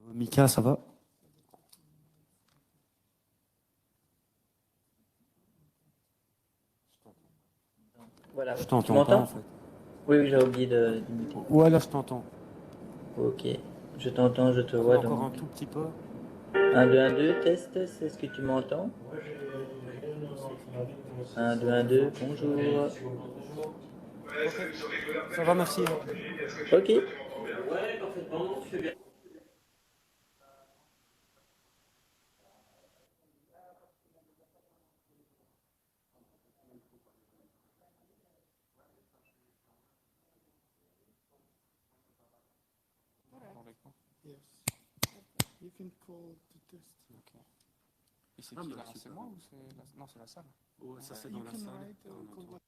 Mika, ça va? Voilà. Je Tu t'entends pas m'entends? en fait. Oui, oui, j'ai oublié de muter. Ouais, là je t'entends. Ok. Je t'entends, je te Mais vois encore donc. un tout petit peu. 1, 2, 1, 2, test, c'est ce que tu m'entends? 1, 2, 1, 2, bonjour. Ok, ça va, merci, hein. Ok. Yes. You can call to test. Ok. Et c'est qui là? C'est moi ou c'est la... Non, c'est la salle. Ouais, ça c'est You dans la can salle. write call one.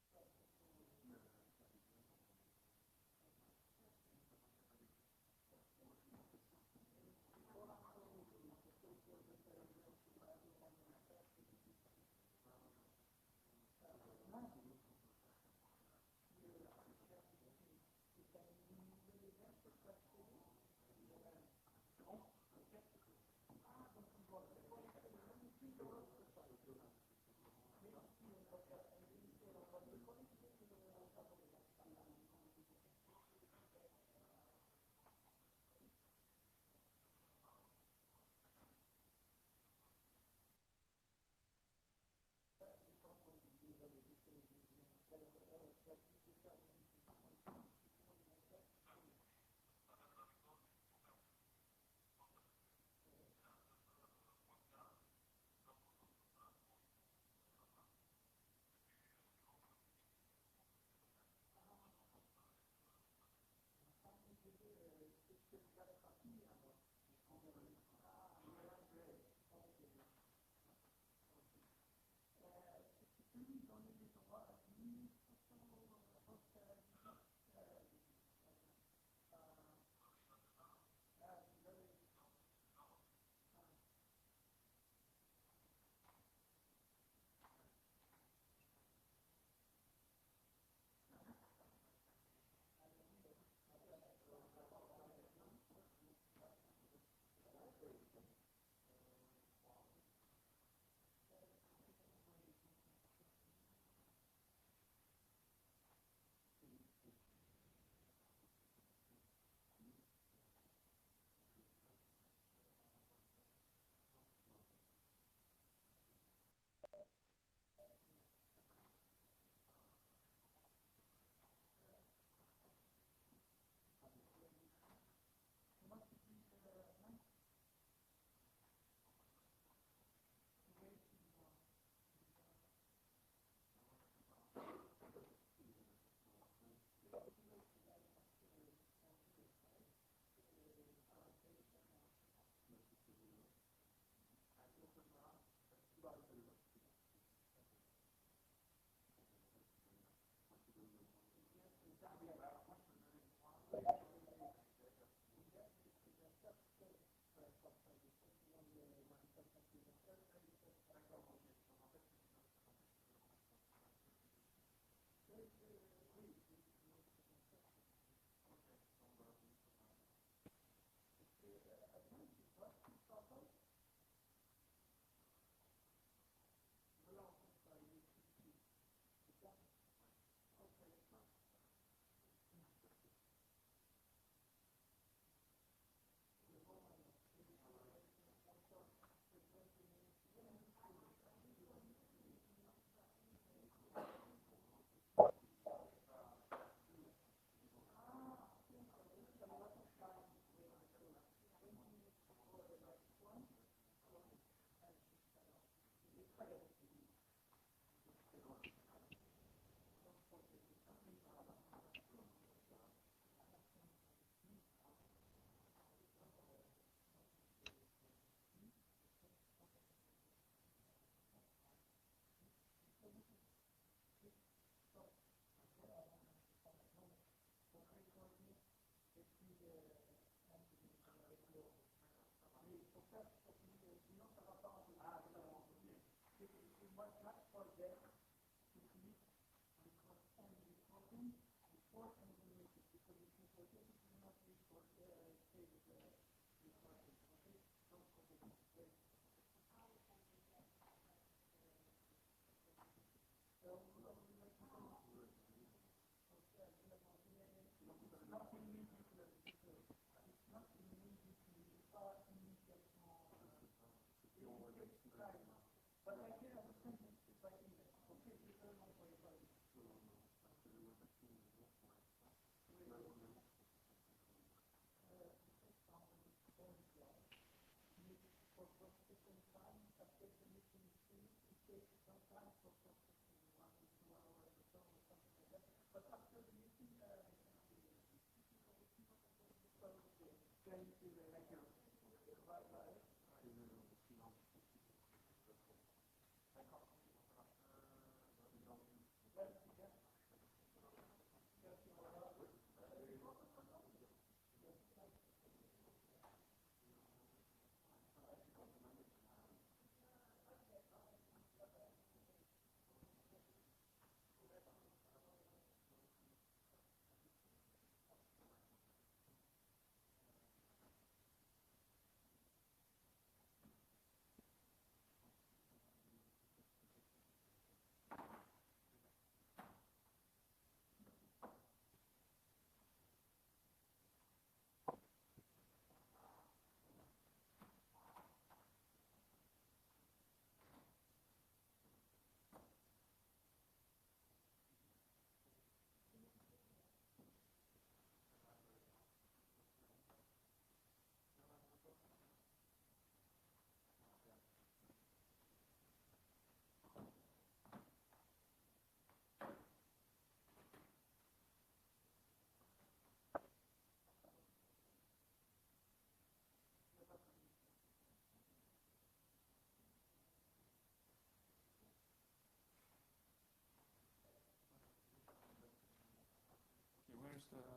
juste.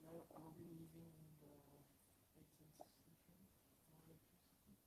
Now, are we leaving in the 18th century? More interesting.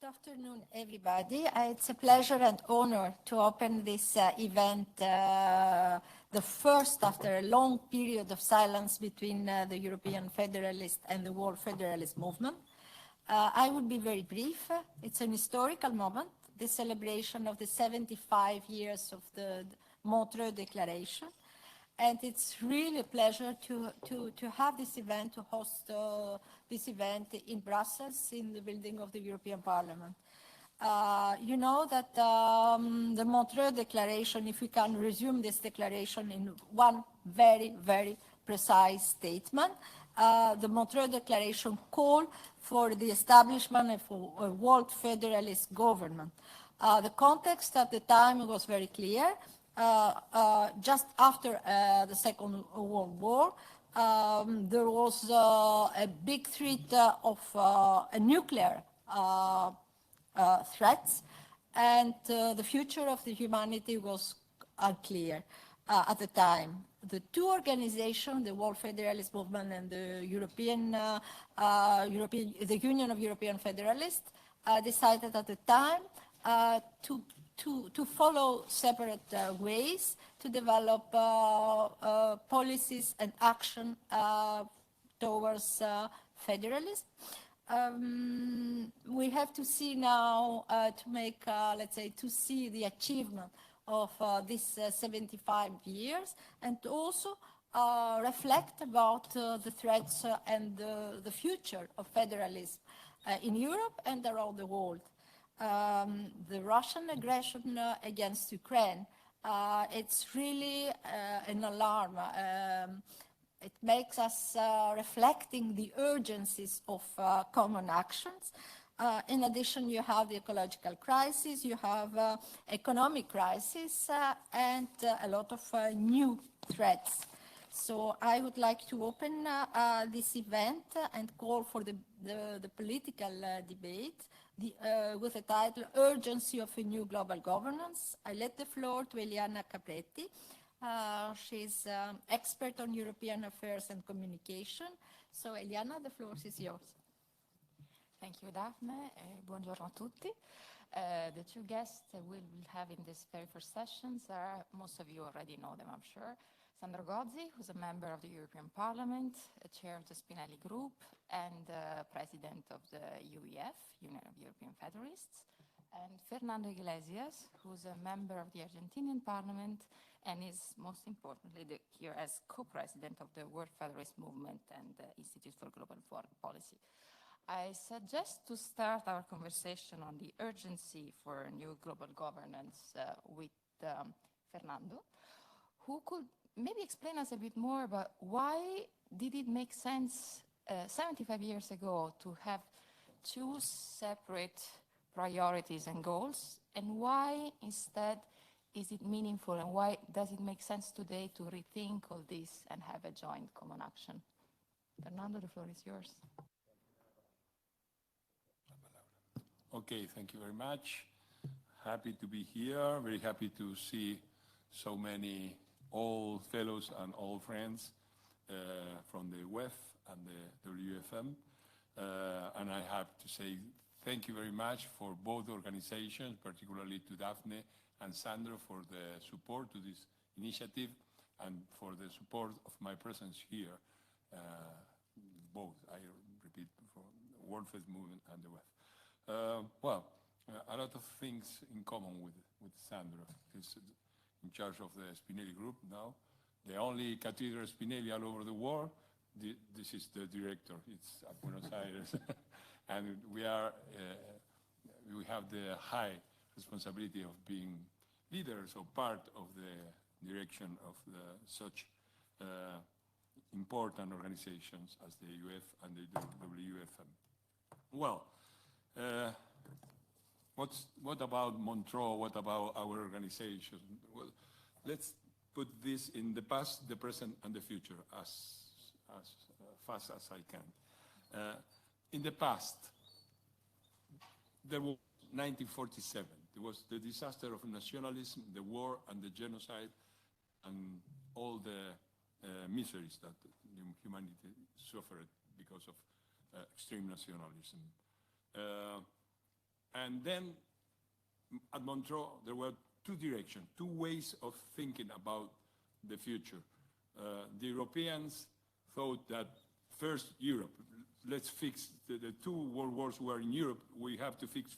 Good afternoon, everybody. It's a pleasure and honor to open this event, the first after a long period of silence between the European Federalists and the World Federalist Movement. I will be very brief. It's an historical moment, the celebration of the 75 years of the Montreux Declaration. And it's really a pleasure to have this event, to host this event in Brussels, in the building of the European Parliament. You know that the Montreux Declaration, if we can resume this declaration in one very, very precise statement, the Montreux Declaration called for the establishment of a world federalist government. The context at the time was very clear. Just after the Second World War, there was a big threat of a nuclear threats, and the future of the humanity was unclear at the time. The two organizations, the World Federalist Movement and the the Union of European Federalists, decided at the time to follow separate ways to develop policies and action towards federalism. We have to see now to make, let's say, to see the achievement of these 75 years, and also reflect about the threats and the future of federalism in Europe and around the world. The Russian aggression against Ukraine, it's really an alarm. It makes us reflecting the urgencies of common actions. In addition, you have the ecological crisis, you have economic crisis, and a lot of new threats. So I would like to open this event and call for the political debate with the title Urgency of a New Global Governance. I let the floor to Eliana Capretti. She's expert on European affairs and communication. So Eliana, the floor is yours. Thank you, Daphne. Buongiorno a tutti. The two guests we'll have in this very first sessions are, most of you already know them, I'm sure. Sandro Gozzi, who's a member of the European Parliament, a chair of the Spinelli Group, and president of the UEF, Union of European Federalists, and Fernando Iglesias, who's a member of the Argentinian Parliament and is, most importantly, here as co-president of the World Federalist Movement and the Institute for Global Policy. I suggest to start our conversation on the urgency for new global governance with Fernando, who could maybe explain us a bit more about why did it make sense 75 years ago to have two separate priorities and goals, and why instead is it meaningful, and why does it make sense today to rethink all this and have a joint common action? Fernando, the floor is yours. Okay, thank you very much. Happy to be here, very happy to see so many old fellows and old friends from the WEF and the WFM. And I have to say thank you very much for both organizations, particularly to Daphne and Sandro for the support to this initiative and for the support of my presence here, both, I repeat, for World Federalist Movement and the WEF. A lot of things in common with Sandro. He's in charge of the Spinelli Group now. The only Cathedral Spinelli all over the world. This is the director. It's at Buenos Aires. And we have the high responsibility of being leaders or part of the direction of such important organizations as the UF and the WFM. Well, what about Montreux? What about our organization? Well, let's put this in the past, the present, and the future as fast as I can. In the past, there was 1947. There was the disaster of nationalism, the war and the genocide, and all the miseries that humanity suffered because of extreme nationalism. And then at Montreux, there were two directions, two ways of thinking about the future. The Europeans thought that first Europe, let's fix the two world wars were in Europe, we have to fix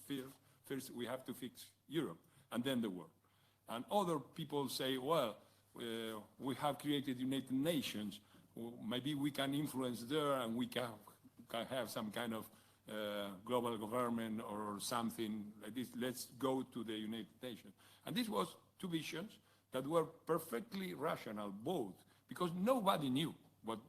first we have to fix Europe, and then the world. And other people say, well, we have created United Nations, maybe we can influence there and we can have some kind of global government or something like this. Let's go to the United Nations. And this was two visions that were perfectly rational, both, because nobody knew what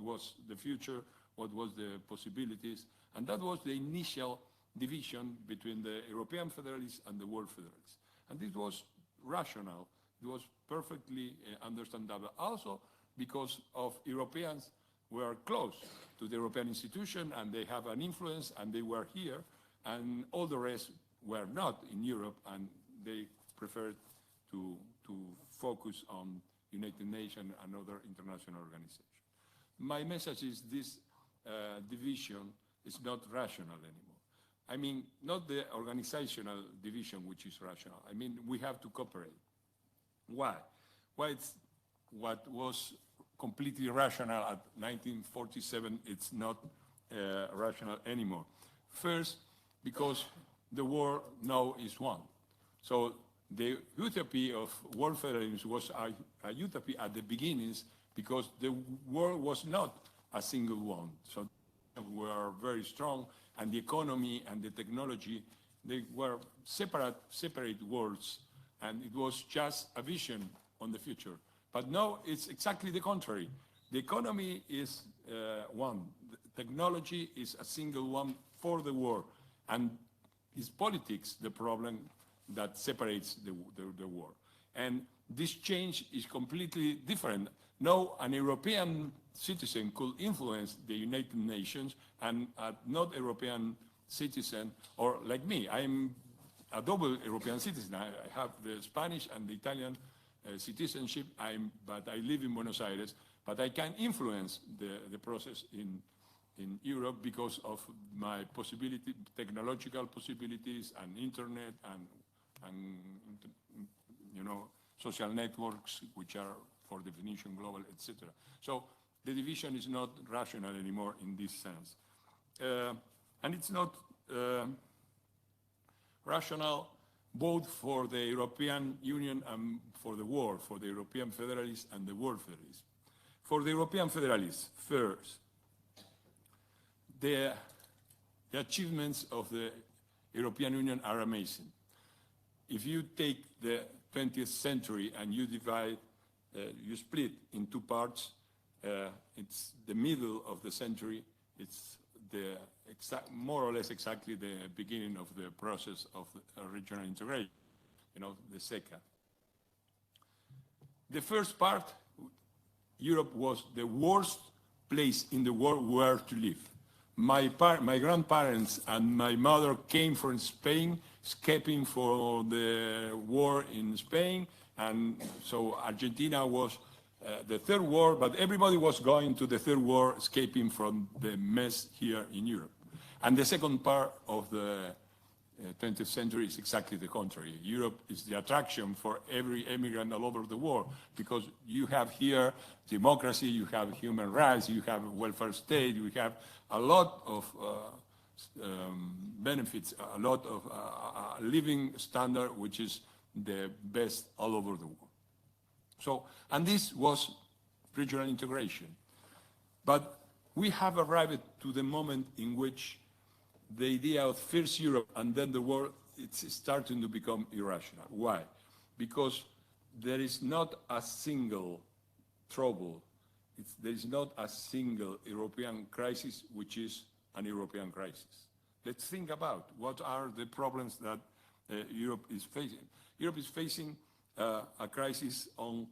was the future, what was the possibilities, and that was the initial division between the European Federalists and the World Federalists. And this was rational, it was perfectly understandable. Also because of Europeans were close to the European institution and they have an influence and they were here, and all the rest were not in Europe and they preferred to focus on United Nations and other international organizations. My message is this division is not rational anymore. I mean, not the organizational division which is rational. I mean, we have to cooperate. Why? Why it's what was completely rational at 1947, it's not rational anymore. First, because the war now is won. So the utopia of world federalism was a utopia at the beginnings because the world was not a single one. So we were very strong, and the economy and the technology, they were separate worlds, and it was just a vision on the future. But now it's exactly the contrary. The economy is one. The technology is a single one for the war, and it's politics the problem that separates the war. And this change is completely different. Now an European citizen could influence the United Nations, and a not European citizen, or like me, I'm a double European citizen. I have the Spanish and the Italian citizenship, but I live in Buenos Aires, but I can influence the process in Europe because of my technological possibilities and internet and you know, social networks, which are for definition global, etc. So the division is not rational anymore in this sense. And it's not rational both for the European Union and for the world, for the European Federalists and the World Federalists. For the European Federalists, first, the achievements of the European Union are amazing. If you take the 20th century and you divide, you split in two parts, it's the middle of the century, it's more or less exactly the beginning of the process of regional integration, you know, the SECA. The first part, Europe was the worst place in the world where to live. My grandparents and my mother came from Spain, escaping for the war in Spain, and so Argentina was the third war, but everybody was going to the third war, escaping from the mess here in Europe. And the second part of the 20th century is exactly the contrary. Europe is the attraction for every immigrant all over the world, because you have here democracy, you have human rights, you have a welfare state, you have a lot of benefits, a lot of living standard, which is the best all over the world. So, and this was regional integration. But we have arrived to the moment in which the idea of first Europe and then the world, it's starting to become irrational. Why? Because there is not a single trouble, there is not a single European crisis which is an European crisis. Let's think about what are the problems that Europe is facing. Europe is facing a crisis on,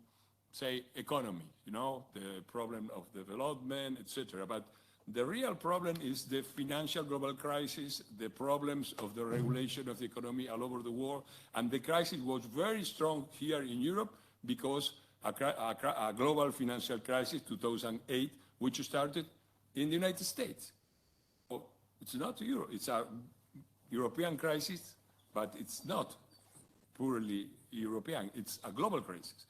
say, economy, you know, the problem of development, etc. But the real problem is the financial global crisis, the problems of the regulation of the economy all over the world, and the crisis was very strong here in Europe because a global financial crisis, 2008, which started in the United States. So it's not Europe, it's a European crisis, but it's not purely European, it's a global crisis.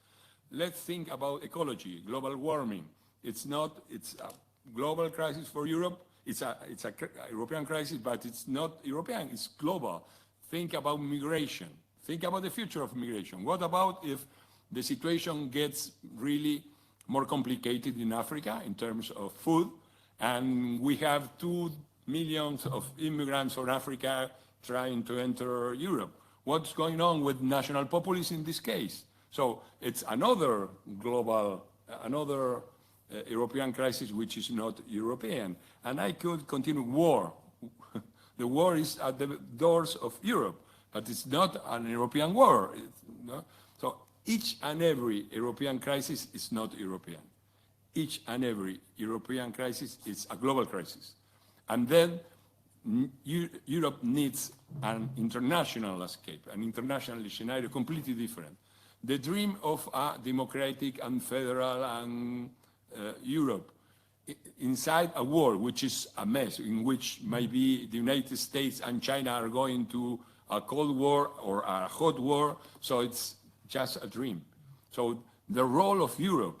Let's think about ecology, global warming. It's a global crisis for Europe. It's a European crisis, but it's not European, it's global. Think about migration. Think about the future of migration. What about if the situation gets really more complicated in Africa in terms of food, and we have 2 million of immigrants from Africa trying to enter Europe? What's going on with national populism in this case? So it's another global, another European crisis which is not European. And I could continue war. The war is at the doors of Europe, but it's not an European war. No? So each and every European crisis is not European. Each and every European crisis is a global crisis. And then Europe needs an international landscape, an international scenario completely different. The dream of a democratic and federal and Europe inside a war which is a mess, in which maybe the United States and China are going to a cold war or a hot war, so it's just a dream. So the role of Europe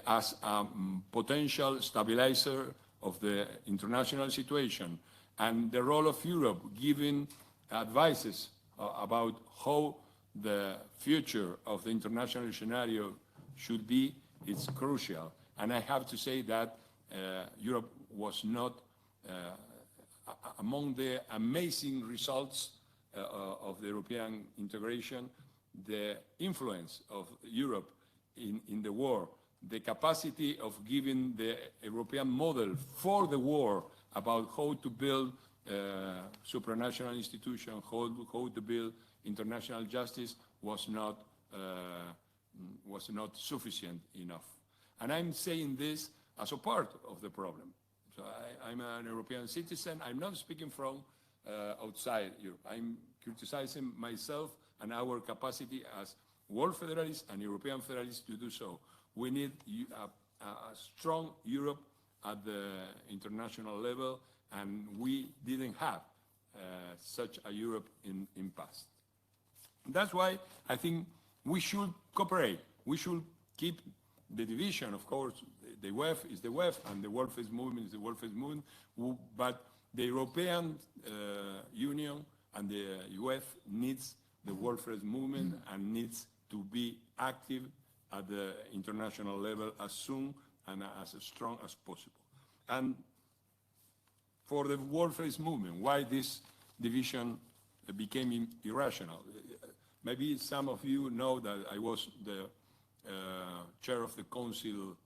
as a potential stabilizer of the international situation, and the role of Europe giving advices about how the future of the international scenario should be, is crucial. And I have to say that Europe was not among the amazing results of the European integration. The influence of Europe in the war, the capacity of giving the European model for the war about how to build supranational institutions, how to build international justice was not sufficient enough. And I'm saying this as a part of the problem. So I'm an European citizen. I'm not speaking from outside Europe. I'm criticizing myself and our capacity as world federalists and European federalists to do so. We need a strong Europe at the international level, and we didn't have such a Europe in past. That's why I think we should cooperate. We should keep the division, of course. The WEF is the WEF, and the World Face Movement is the World Face Movement. But the European Union and the UF needs the World Face Movement and needs to be active at the international level as soon and as strong as possible. And for the World Face Movement, why this division became irrational? Maybe some of you know that I was the chair of the council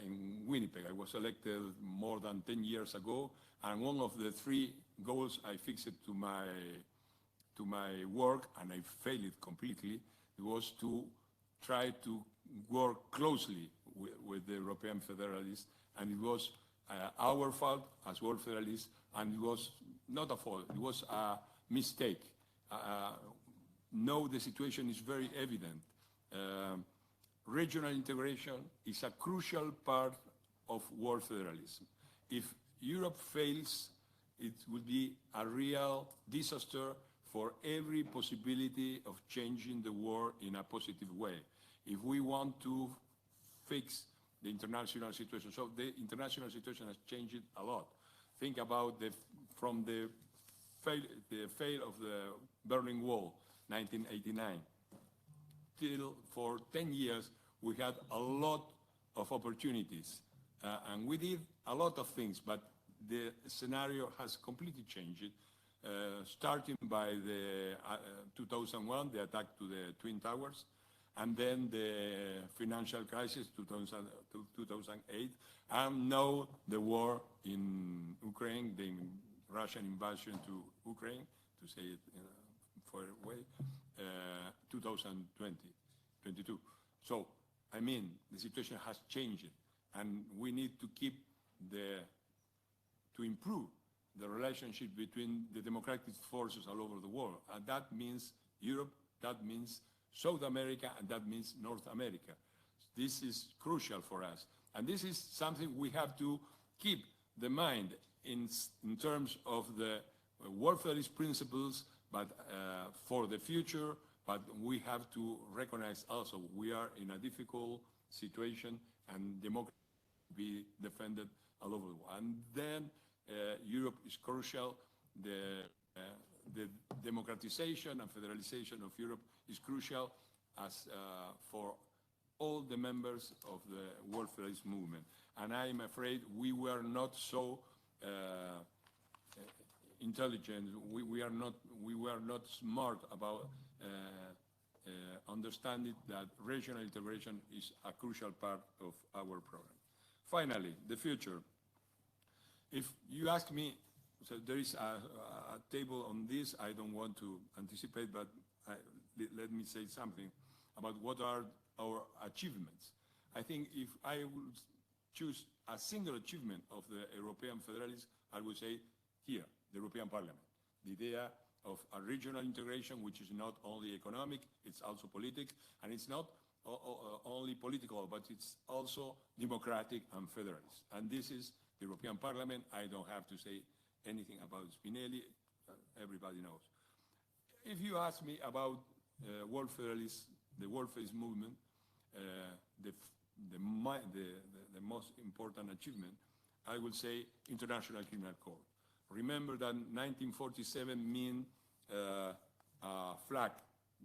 in Winnipeg. I was elected more than 10 years ago, and one of the 3 goals I fixed to my work, and I failed it completely, was to try to work closely with the European Federalists, and it was our fault as World Federalists, and it was not a fault, it was a mistake. Now the situation is very evident. Regional integration is a crucial part of world federalism. If Europe fails, it will be a real disaster for every possibility of changing the world in a positive way. If we want to fix the international situation, so the international situation has changed a lot. Think about from the fail of the Berlin Wall, 1989. Till for 10 years, we had a lot of opportunities, and we did a lot of things, but the scenario has completely changed, starting by the 2001, the attack to the Twin Towers, and then the financial crisis, 2008, and now the war in Ukraine, the Russian invasion to Ukraine, to say it far away, 2022. So, I mean, the situation has changed, and we need to improve the relationship between the democratic forces all over the world. And that means Europe, that means South America, and that means North America. This is crucial for us. And this is something we have to keep the mind in terms of the World Federalist principles, but for the future. But we have to recognize also we are in a difficult situation, and democracy be defended all over the world. And then Europe is crucial. The democratization and federalization of Europe is crucial as for all the members of the World Federalist movement. And I'm afraid we were not so intelligent. We were not smart about understanding that regional integration is a crucial part of our program. Finally, the future. If you ask me, so there is a table on this. I don't want to anticipate, but let me say something about what are our achievements. I think if I would choose a single achievement of the European Federalists, I would say here, the European Parliament. The idea of a regional integration, which is not only economic, it's also political, and it's not only political, but it's also democratic and federalist. And this is the European Parliament. I don't have to say anything about Spinelli, everybody knows. If you ask me about World Federalists, the World Federalist movement, the most important achievement, I will say International Criminal Court. Remember that 1947 mean a flag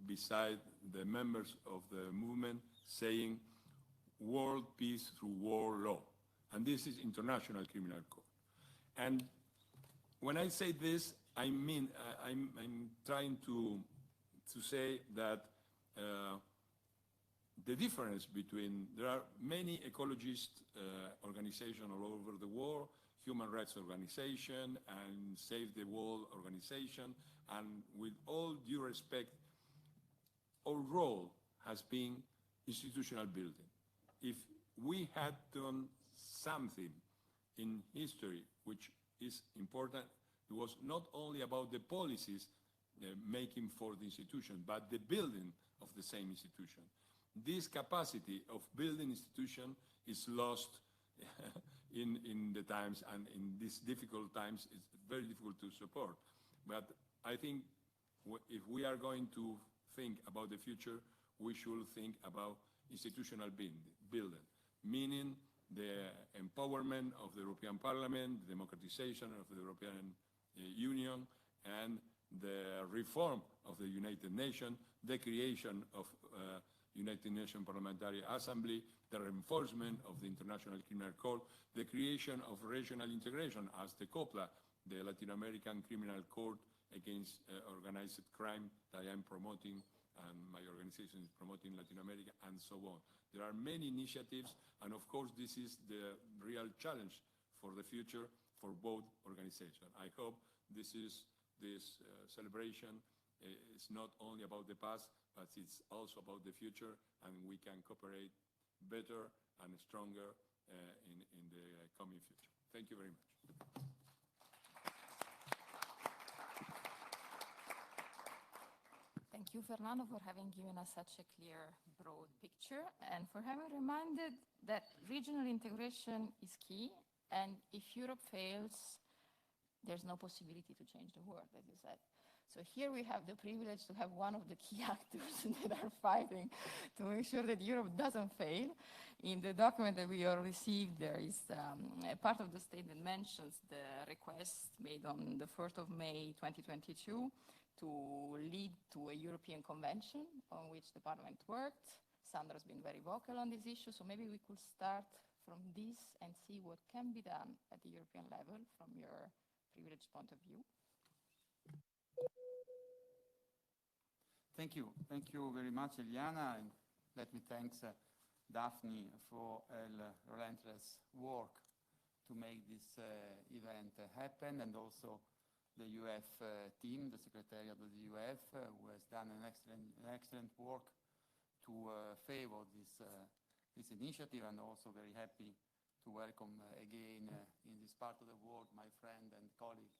beside the members of the movement saying world peace through war law. And this is International Criminal Court. And when I say this, I mean, I'm trying to say that the difference between, there are many ecologist organizations all over the world, human rights organization and Save the World organization, and with all due respect, our role has been institutional building. If we had done something in history which is important, it was not only about the policies making for the institution, but the building of the same institution. This capacity of building institution is lost in the times, and in these difficult times, it's very difficult to support. But I think if we are going to think about the future, we should think about institutional building, meaning the empowerment of the European Parliament, the democratization of the European Union, and the reform of the United Nations, the creation of United Nations Parliamentary Assembly, the reinforcement of the International Criminal Court, the creation of regional integration as the COPLA, the Latin American Criminal Court against organized crime that I am promoting, and my organization is promoting Latin America, and so on. There are many initiatives, and of course this is the real challenge for the future for both organizations. I hope this celebration is not only about the past, but it's also about the future, and we can cooperate better and stronger in the coming future. Thank you very much. Thank you, Fernando, for having given us such a clear, broad picture, and for having reminded that regional integration is key, and if Europe fails, there's no possibility to change the world, as you said. So here we have the privilege to have one of the key actors that are fighting to make sure that Europe doesn't fail. In the document that we all received, there is a part of the statement mentions the request made on the 1st of May 2022 to lead to a European convention on which the Parliament worked. Sandra's been very vocal on this issue, so maybe we could start from this and see what can be done at the European level from your privileged point of view. Thank you. Thank you very much, Eliana, and let me thank Daphne for her relentless work to make this event happen, and also the UF team, the Secretariat of the UF, who has done an excellent work to favor this initiative, and also very happy to welcome again in this part of the world my friend and colleague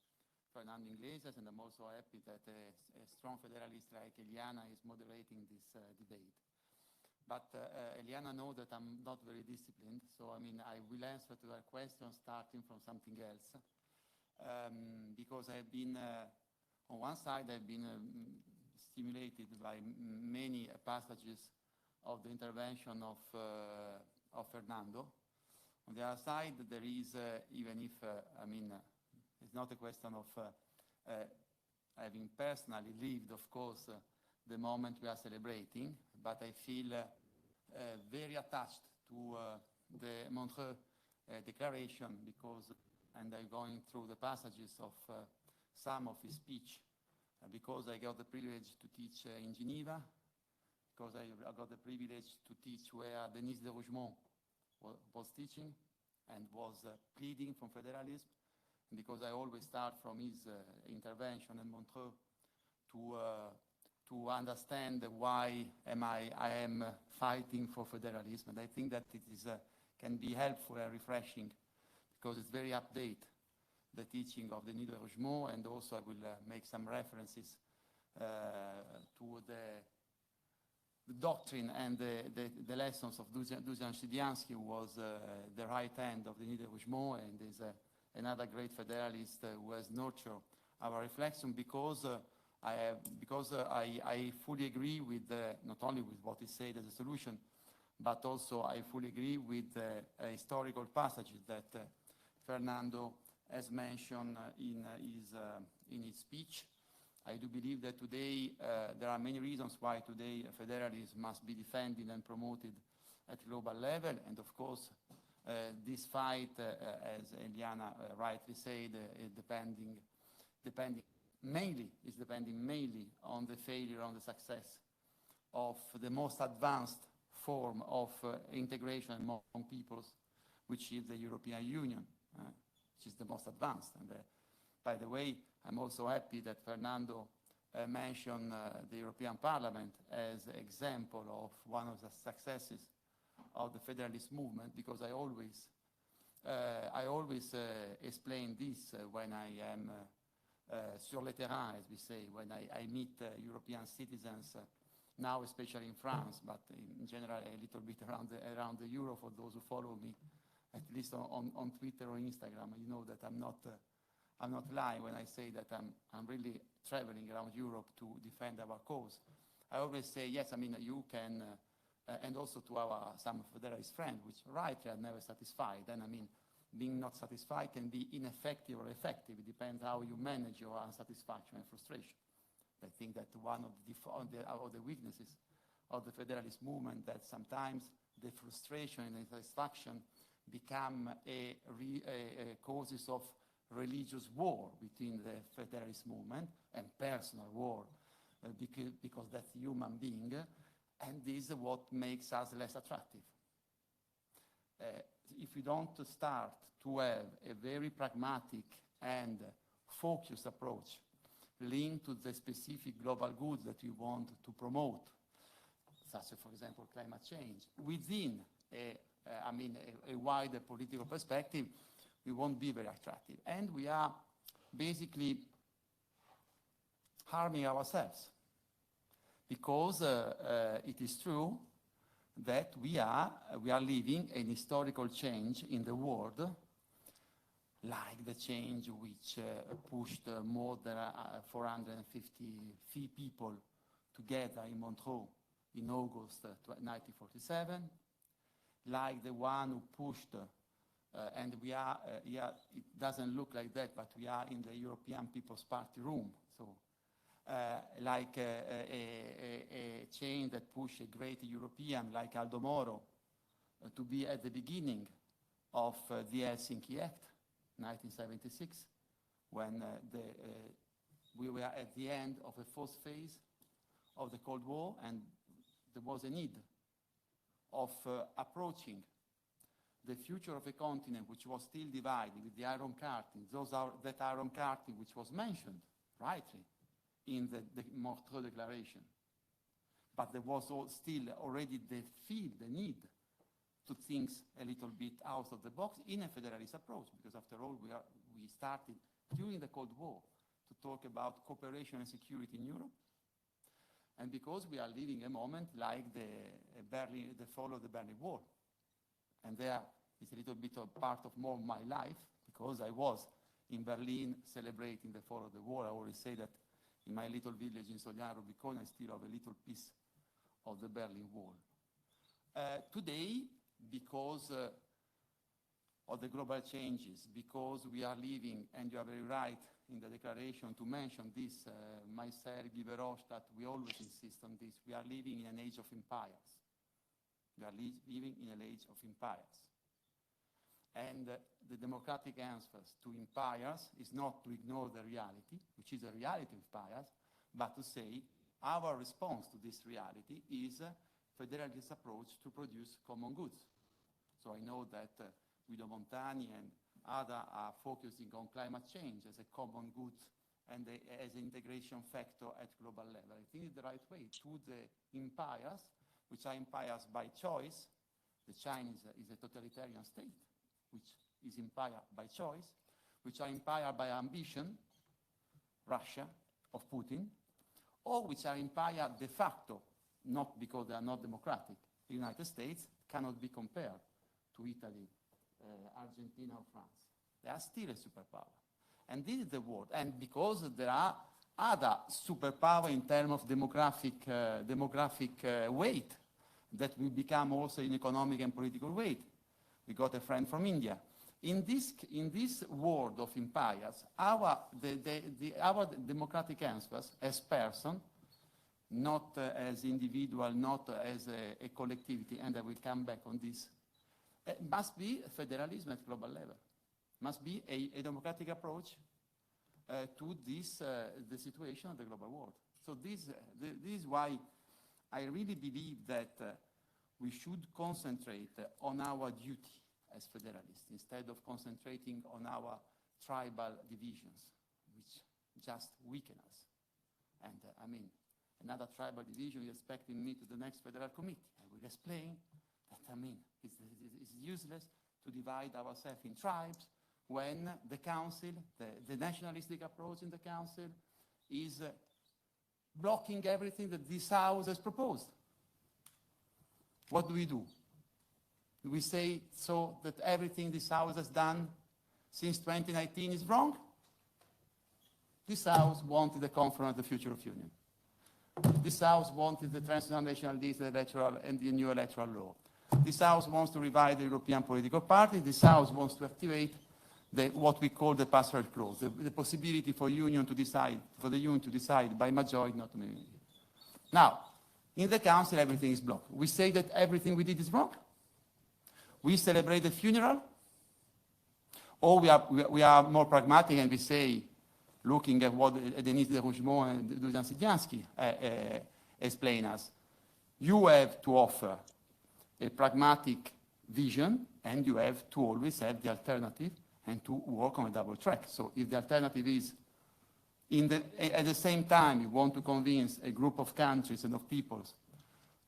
Fernando Iglesias, and I'm also happy that a strong federalist like Eliana is moderating this debate. But Eliana knows that I'm not very disciplined, so I will answer to her question starting from something else. because I've been, on one side, I've been stimulated by many passages of the intervention of Fernando. On the other side, there is, even if, I mean, it's not a question of having personally lived, of course, the moment we are celebrating, but I feel very attached to the Montreux Declaration because, and I'm going through the passages of some of his speech, because I got the privilege to teach in Geneva, because I got the privilege to teach where Denis de Rougemont was teaching and was pleading from federalism, because I always start from his intervention in Montreux to understand why I am fighting for federalism. And I think that it is, can be helpful and refreshing because it's very update, the teaching of Denis de Rougemont, and also I will make some references to the doctrine and the lessons of Dusan Shidiansky, who was the right hand of Denis de Rougemont and is another great federalist who has nurtured our reflection because I fully agree with not only with what is said as a solution, but also I fully agree with historical passages that Fernando has mentioned in his speech. I do believe that today there are many reasons why today federalism must be defended and promoted at global level, and of course this fight, as Eliana rightly said, is depending mainly on the failure, on the success of the most advanced form of integration among peoples, which is the European Union, which is the most advanced. And by the way, I'm also happy that Fernando mentioned the European Parliament as an example of one of the successes of the Federalist movement, because I always explain this when I am sur le terrain, as we say, when I meet European citizens, now especially in France, but in general a little bit around the Euro for those who follow me, at least on Twitter or Instagram. You know that I'm not lying when I say that I'm really traveling around Europe to defend our cause. I always say, yes, I mean, you can, and also to some Federalist friends, which rightly are never satisfied. And I mean, being not satisfied can be ineffective or effective. It depends how you manage your unsatisfaction and frustration. I think that one of the weaknesses of the Federalist movement, that sometimes the frustration and insatisfaction become a causes of religious war between the Federalist movement and personal war, because that's human being, and this is what makes us less attractive. If we don't start to have a very pragmatic and focused approach linked to the specific global goods that we want to promote, such as, for example, climate change, within a wider political perspective, we won't be very attractive. And we are basically harming ourselves, because it is true that we are living an historical change in the world, like the change which pushed more than 450 people together in Montreux in August 1947, like the one who pushed, and we are, it doesn't look like that, but we are in the European People's Party room, so like a change that pushed a great European like Aldo Moro to be at the beginning of the Helsinki Act, 1976, when we were at the end of the first phase of the Cold War, and there was a need of approaching the future of a continent which was still divided with the Iron Curtain, that Iron Curtain which was mentioned rightly in the Montreux Declaration. But there was still already the need to think a little bit out of the box in a federalist approach, because after all, we started during the Cold War to talk about cooperation and security in Europe, and because we are living a moment like the fall of the Berlin Wall. And there is a little bit of part of more of my life, because I was in Berlin celebrating the fall of the wall. I always say that in my little village in Soliano Rubicon, I still have a little piece of the Berlin Wall. Today, because of the global changes, because we are living, and you are very right in the declaration to mention this, myself, Guy Verhofstadt, we always insist on this, we are living in an age of empires. We are living in an age of empires. And the democratic answers to empires is not to ignore the reality, which is a reality of empires, but to say our response to this reality is a federalist approach to produce common goods. So I know that Guido Montani and others are focusing on climate change as a common good and as an integration factor at global level. I think it's the right way to the empires, which are empires by choice. The Chinese is a totalitarian state, which is empire by choice, which are empire by ambition, Russia, of Putin, or which are empire de facto, not because they are not democratic. The United States cannot be compared to Italy, Argentina, or France. They are still a superpower. And this is the world. And because there are other superpower in terms of demographic weight that will become also in economic and political weight. We got a friend from India. In this world of empires, our democratic answers as person, not as individual, not as a collectivity, and I will come back on this, must be federalism at global level. Must be a democratic approach to this, the situation of the global world. So this is why I really believe that we should concentrate on our duty as federalists instead of concentrating on our tribal divisions, which just weaken us. And I mean, another tribal division is expecting me to the next federal committee. I will explain that, I mean, it's useless to divide ourselves in tribes when the council, the nationalistic approach in the council is blocking everything that this house has proposed. What do? Do we say so that everything this house has done since 2019 is wrong? This house wanted the conference of the future of union. This house wanted the transnational list electoral and the new electoral law. This house wants to revive the European political party. This house wants to activate what we call the passerelle clause, the possibility for union to decide, for the union to decide by majority, not minority. Now, in the council, everything is blocked. We say that everything we did is wrong. We celebrate the funeral, or we are more pragmatic and we say, looking at what Denise de Rougemont and Dusan Sidiansky explain us, you have to offer a pragmatic vision, and you have to always have the alternative and to work on a double track. So if the alternative is, at the same time, you want to convince a group of countries and of peoples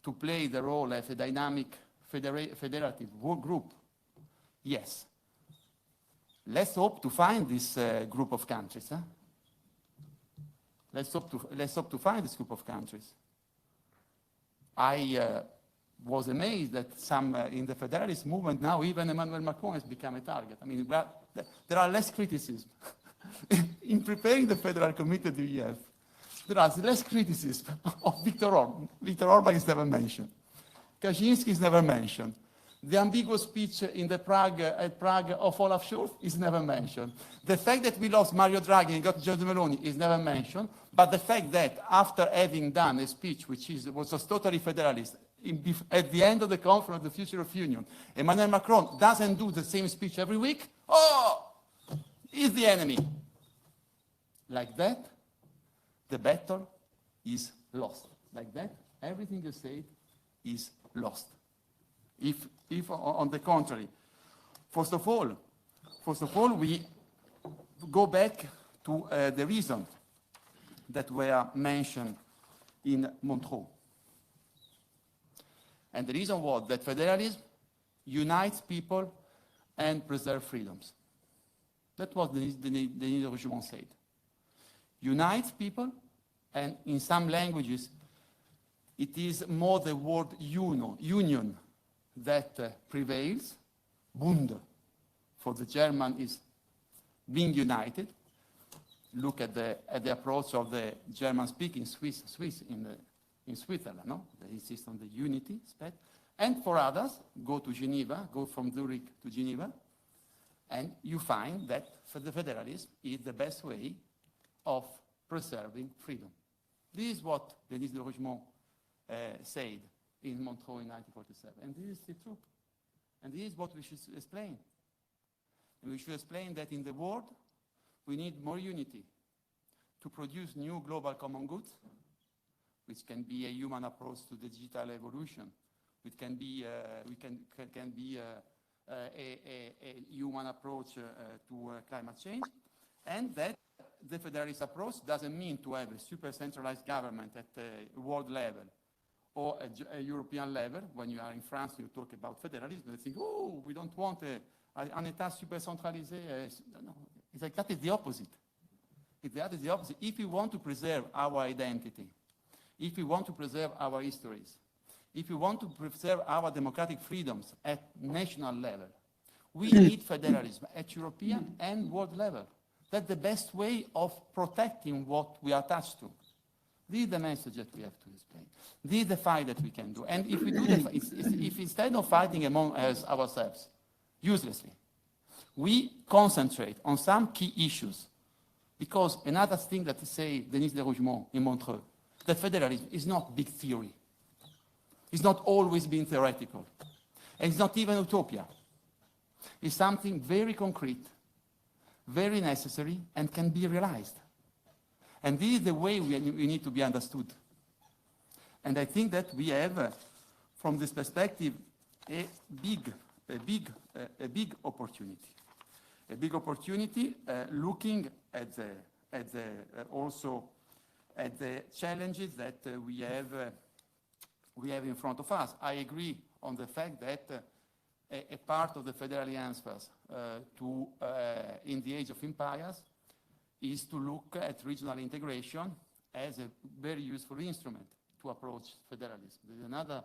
to play the role as a dynamic federative group, yes. Let's hope to find this group of countries. Huh? Let's hope to find this group of countries. I was amazed that some in the Federalist movement now even Emmanuel Macron has become a target. I mean, there are less criticism. In preparing the Federal Committee of the WEF, there is less criticism of Viktor Orban. Viktor Orban is never mentioned. Kaczynski is never mentioned. The ambiguous speech in at Prague of Olaf Scholz is never mentioned. The fact that we lost Mario Draghi and got Giorgia Meloni is never mentioned. But the fact that after having done a speech which was totally federalist, at the end of the conference of the future of union, Emmanuel Macron doesn't do the same speech every week, he's the enemy. Like that, the battle is lost. Like that, everything you say is lost. If on the contrary, first of all, we go back to the reasons that were mentioned in Montreux. And the reason was that federalism unites people and preserves freedoms. That's what Denis de Rougemont said. Unites people, and in some languages, it is more the word union that prevails. Bund, for the German, is being united. Look at the approach of the German-speaking Swiss in Switzerland, no? They insist on the unity aspect. And for others, go to Geneva, go from Zurich to Geneva, and you find that for the federalism is the best way of preserving freedom. This is what Denis de Rougemont said in Montreux in 1947, and this is the truth. And this is what we should explain. And we should explain that in the world, we need more unity to produce new global common goods, which can be a human approach to the digital evolution, which can be, a human approach to climate change, and that the federalist approach doesn't mean to have a super centralized government at a world level or a European level. When you are in France, you talk about federalism, they think, oh, we don't want un État super centralisé. No, it's exactly the opposite. It's the opposite. If we want to preserve our identity, if we want to preserve our histories, if we want to preserve our democratic freedoms at national level, we need federalism at European and world level. That's the best way of protecting what we are attached to. This is the message that we have to explain. This is the fight that we can do. And if we do if instead of fighting among us ourselves, uselessly, we concentrate on some key issues, because another thing that say Denis de Rougemont in Montreux, that federalism is not big theory. It's not always been theoretical. And it's not even utopia. It's something very concrete, very necessary, and can be realized. And this is the way we need to be understood. And I think that we have, from this perspective, a big opportunity. A big opportunity looking at also at the challenges that we have in front of us. I agree on the fact that a part of the federal answers in the age of empires is to look at regional integration as a very useful instrument to approach federalism. There's another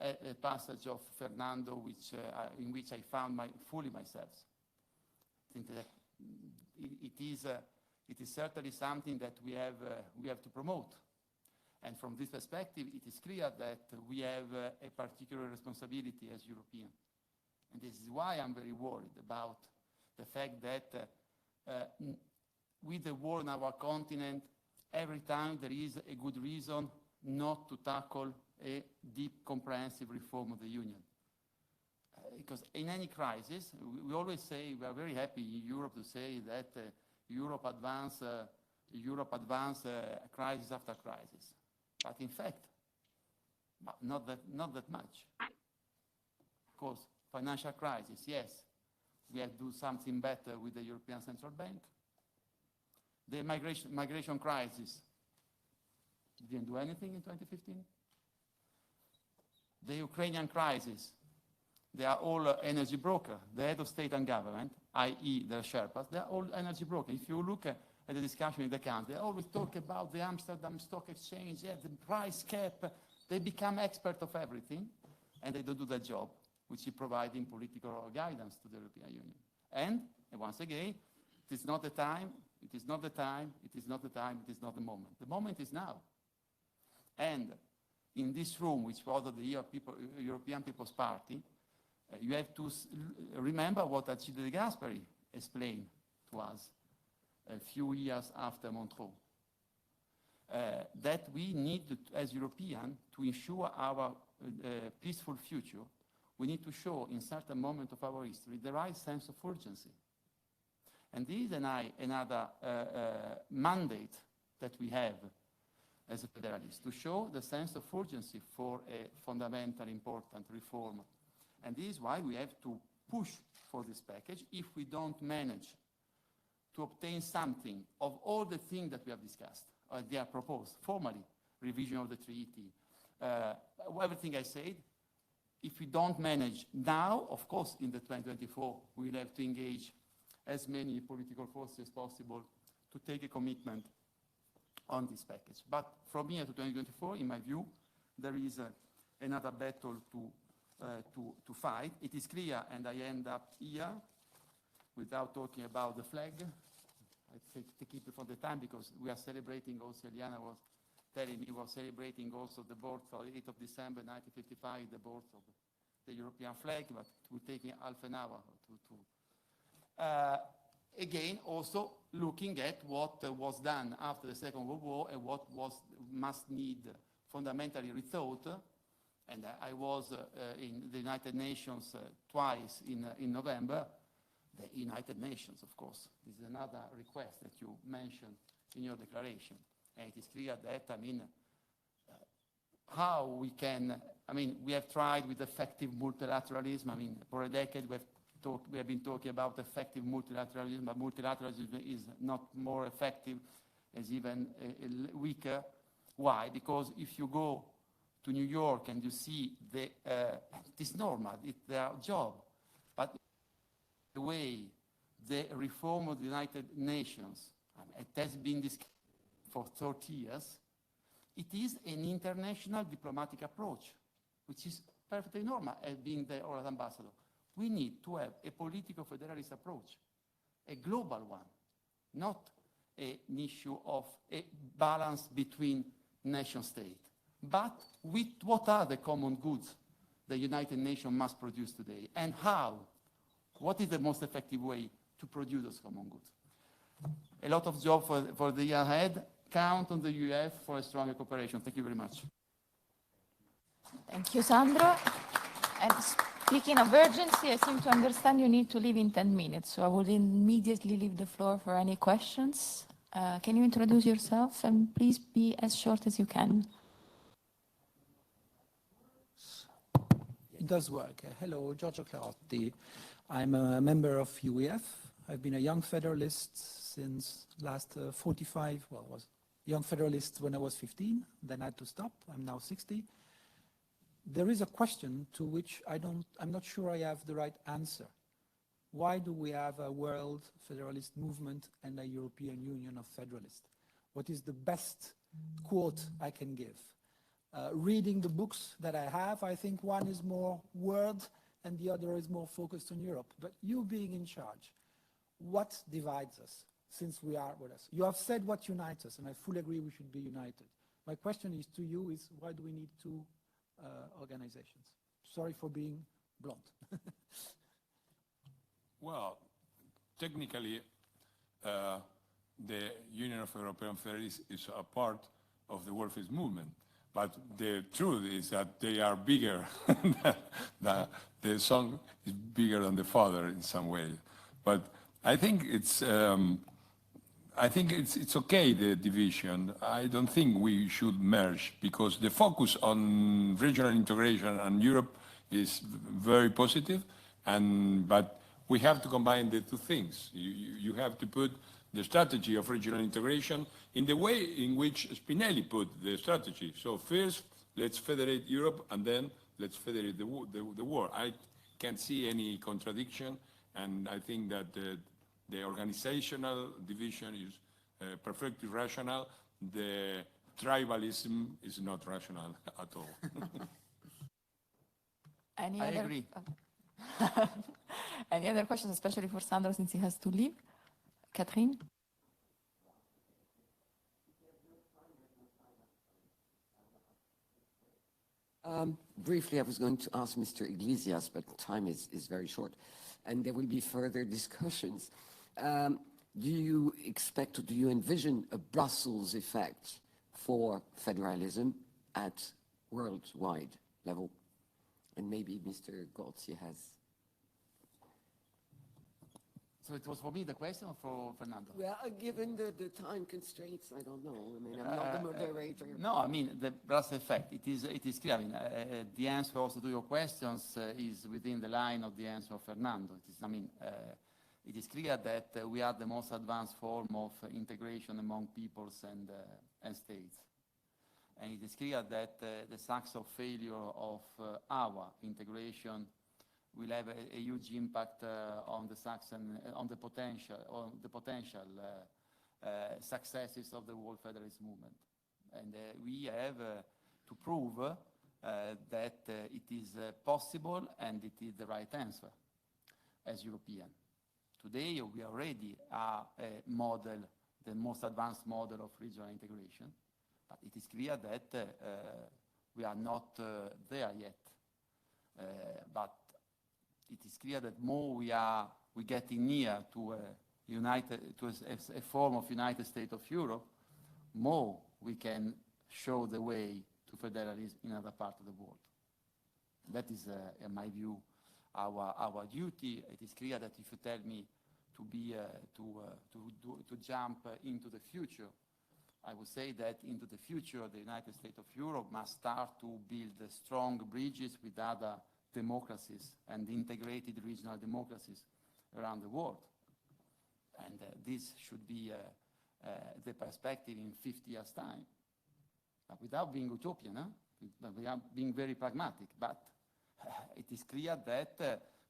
a passage of Fernando in which I found fully myself. I think that it is certainly something that we have to promote. And from this perspective, it is clear that we have a particular responsibility as Europeans. And this is why I'm very worried about the fact that with the war on our continent, every time there is a good reason not to tackle a deep, comprehensive reform of the Union. Because in any crisis, we always say, we are very happy in Europe to say that Europe advance crisis after crisis. But in fact, not that much. Of course, financial crisis, yes, we have to do something better with the European Central Bank. The migration crisis, didn't do anything in 2015. The Ukrainian crisis, they are all energy brokers. The head of state and government, i.e. the Sherpas, they are all energy brokers. If you look at the discussion in the country, they always talk about the Amsterdam Stock Exchange, yeah, the price cap. They become experts of everything, and they don't do their job, which is providing political guidance to the European Union. And once again, it is not the time, it is not the time, it is not the time, it is not the moment. The moment is now. And in this room, which was the European People's Party, you have to remember what Alcide de Gasperi explained to us a few years after Montreux, that we need, as Europeans, to ensure our peaceful future, we need to show in certain moment of our history the right sense of urgency. And this is another mandate that we have as a federalist, to show the sense of urgency for a fundamental, important reform. And this is why we have to push for this package. If we don't manage to obtain something of all the things that we have discussed, they are proposed formally, revision of the treaty, everything I said, if we don't manage now, of course, in the 2024, we'll have to engage as many political forces as possible to take a commitment on this package. But from here to 2024, in my view, there is another battle to fight. It is clear, and I end up here, without talking about the flag. I think to keep it for the time because we are celebrating also, Eliana was telling me, we were celebrating also the birth of 8th of December 1955, the birth of the European flag, but it will take me half an hour to again, also looking at what was done after the Second World War and what must need fundamentally rethought. And I was in the United Nations twice in November. The United Nations, of course. This is another request that you mentioned in your declaration. And it is clear that, how we can, we have tried with effective multilateralism. For a decade we have been talking about effective multilateralism, but multilateralism is not more effective, it's even weaker. Why? Because if you go to New York and you see it is normal, it's their job, but the way the reform of the United Nations, it has been discussed for 30 years, it is an international diplomatic approach, which is perfectly normal as being the oral ambassador. We need to have a political federalist approach, a global one, not an issue of a balance between nation state. But with what are the common goods the United Nations must produce today, and how? What is the most effective way to produce those common goods? A lot of job for the year ahead. Count on the UF for a stronger cooperation. Thank you very much. Thank you, Sandro. And speaking of urgency, I seem to understand you need to leave in 10 minutes, so I will immediately leave the floor for any questions. Can you introduce yourself, and please be as short as you can. It does work. Hello, Giorgio Clarotti. I'm a member of UEF. I've been a young Federalist since last 45, well, I was young Federalist when I was 15, then I had to stop. I'm now 60. There is a question to which I'm not sure I have the right answer. Why do we have a World Federalist movement and a European Union of Federalists? What is the best quote I can give? Reading the books that I have, I think one is more world and the other is more focused on Europe. But you being in charge, what divides us since we are with us? You have said what unites us, and I fully agree we should be united. My question is to you is, why do we need two organizations? Sorry for being blunt. Well, technically, the Union of European Federalists is a part of the World Peace Movement. But the truth is that they are bigger. The son is bigger than the father in some way. But I think it's okay, the division. I don't think we should merge because the focus on regional integration and Europe is very positive. But we have to combine the two things. You have to put the strategy of regional integration in the way in which Spinelli put the strategy. So first, let's federate Europe, and then let's federate the war. I can't see any contradiction, and I think that the organizational division is perfectly rational. The tribalism is not rational at all. I agree. Any other questions, especially for Sandro, since he has to leave? Catherine? Briefly, I was going to ask Mr. Iglesias, but time is very short, and there will be further discussions. Do you expect, or do you envision a Brussels effect for federalism at worldwide level? And maybe Mr. Gozzi has... So it was for me the question or for Fernando? Well, given the time constraints, I don't know. I'm not the moderator. No, the Brussels effect, it is clear. The answer also to your questions is within the line of the answer of Fernando. It is clear that we are the most advanced form of integration among peoples and states. And it is clear that the success or failure of our integration will have a huge impact on the success and on the potential successes of the World Federalist movement. And we have to prove that it is possible and it is the right answer as European Today, we already are a model, the most advanced model of regional integration, but it is clear that we are not there yet. But it is clear that more we're getting near to a form of United States of Europe, more we can show the way to federalism in other parts of the world. That is, in my view, our duty. It is clear that if you tell me to jump into the future, I would say that into the future, the United States of Europe must start to build strong bridges with other democracies and integrated regional democracies around the world. And this should be the perspective in 50 years' time. Without being utopian, we are being very pragmatic, but it is clear that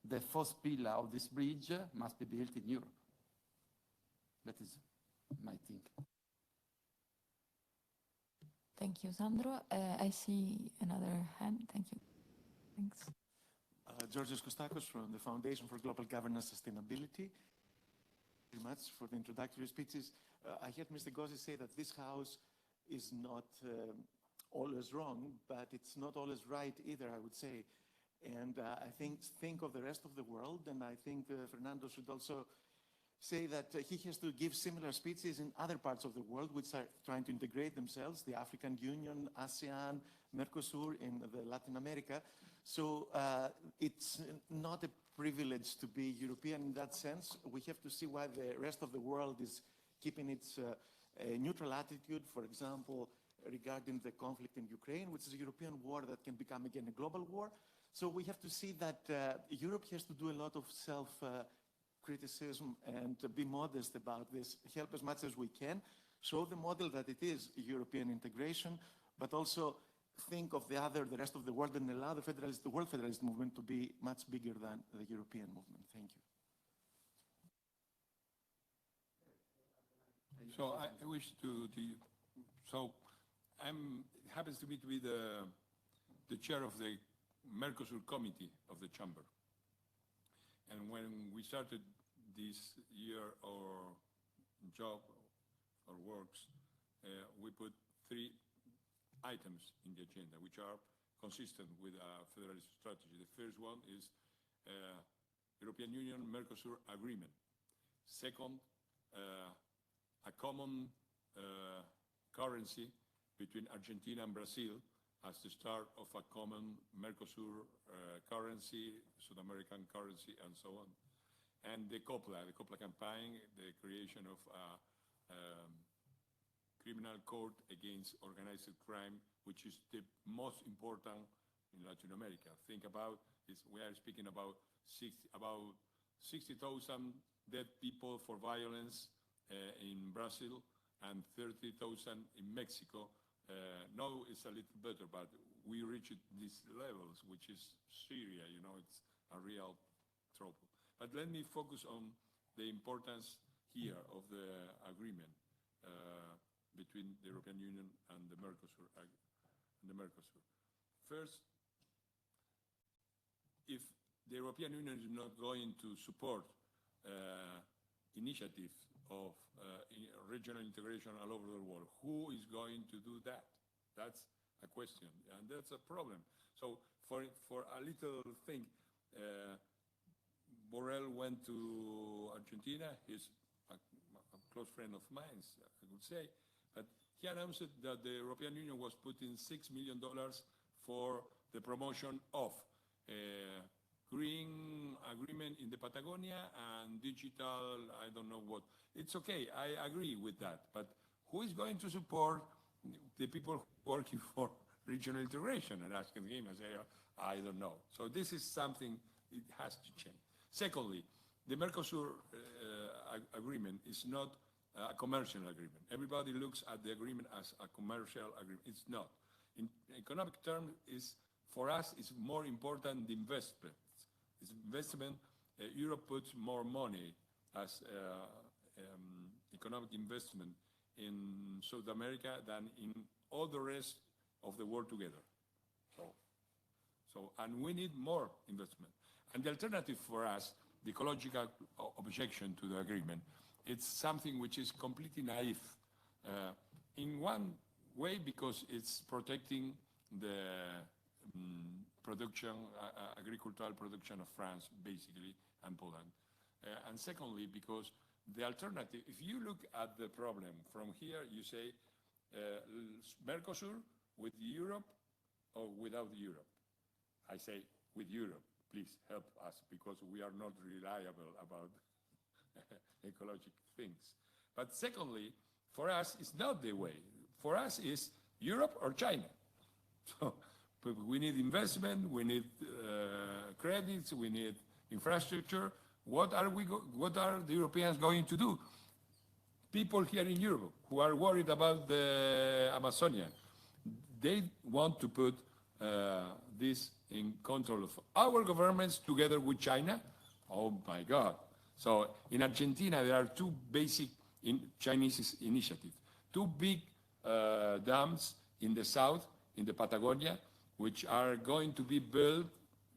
the first pillar of this bridge must be built in Europe. That is my thinking. Thank you, Sandro. I see another hand. Thank you. Thanks. Georgios Kostakos from the Foundation for Global Governance Sustainability. Very much for the introductory speeches. I heard Mr. Gozzi say that this House is not always wrong, but it's not always right either, I would say. And I think of the rest of the world, and I think Fernando should also say that he has to give similar speeches in other parts of the world which are trying to integrate themselves, the African Union, ASEAN, Mercosur, in the Latin America. So it's not a privilege to be European in that sense. We have to see why the rest of the world is keeping its neutral attitude, for example, regarding the conflict in Ukraine, which is a European war that can become again a global war. So we have to see that Europe has to do a lot of self-criticism and be modest about this, help as much as we can, show the model that it is European integration, but also think of the rest of the world and allow the World Federalist movement to be much bigger than the European movement. Thank you. So I wish to so happens to me to be the chair of the Mercosur Committee of the Chamber. And when we started this year our job, our works, we put 3 items in the agenda which are consistent with our federalist strategy. The first one is European Union Mercosur agreement. Second, a common currency between Argentina and Brazil as the start of a common Mercosur currency, South American currency, and so on. And the COPLA campaign, the creation of a criminal court against organized crime, which is the most important in Latin America. Think about this, we are speaking about 60,000 dead people for violence in Brazil and 30,000 in Mexico. Now it's a little better, but we reached these levels, which is Syria, you know, it's a real trouble. But let me focus on the importance here of the agreement between the European Union and the Mercosur. First, if the European Union is not going to support initiatives of regional integration all over the world, who is going to do that? That's a question, and that's a problem. So for a little thing, Borrell went to Argentina. He's a close friend of mine, I would say, but he announced that the European Union was putting $6 million for the promotion of green agreement in the Patagonia and digital, I don't know what. It's okay, I agree with that, but who is going to support the people working for regional integration? And asking him, I say, I don't know. So this is something, it has to change. Secondly, the Mercosur agreement is not a commercial agreement. Everybody looks at the agreement as a commercial agreement. It's not. In economic terms, for us, it's more important the investment. It's investment. Europe puts more money as economic investment in South America than in all the rest of the world together. And we need more investment. And the alternative for us the ecological objection to the agreement, it's something which is completely naive. In one way, because it's protecting the production, agricultural production of France, basically, and Poland. And secondly, because the alternative, if you look at the problem from here, you say Mercosur with Europe or without Europe. I say with Europe, please help us, because we are not reliable about ecological things. But secondly, for us, it's not the way. For us, it's Europe or China. So we need investment, we need credits, we need infrastructure. What are the Europeans going to do? People here in Europe who are worried about the Amazonia, they want to put this in control of our governments together with China. Oh my God. So in Argentina, there are two basic Chinese initiatives. Two big dams in the south, in the Patagonia, which are going to be built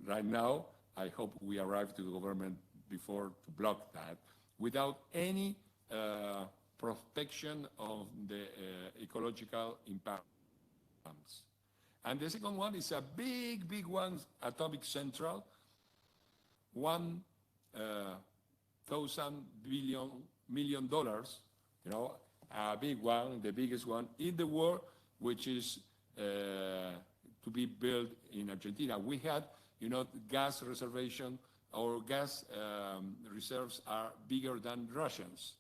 right now. I hope we arrive to the government before to block that, without any protection of the ecological impact. And the second one is a big, big one, atomic central, $1,000 million, you know, a big one, the biggest one in the world, which is to be built in Argentina. We had, you know, gas reservation, our gas reserves are bigger than Russians.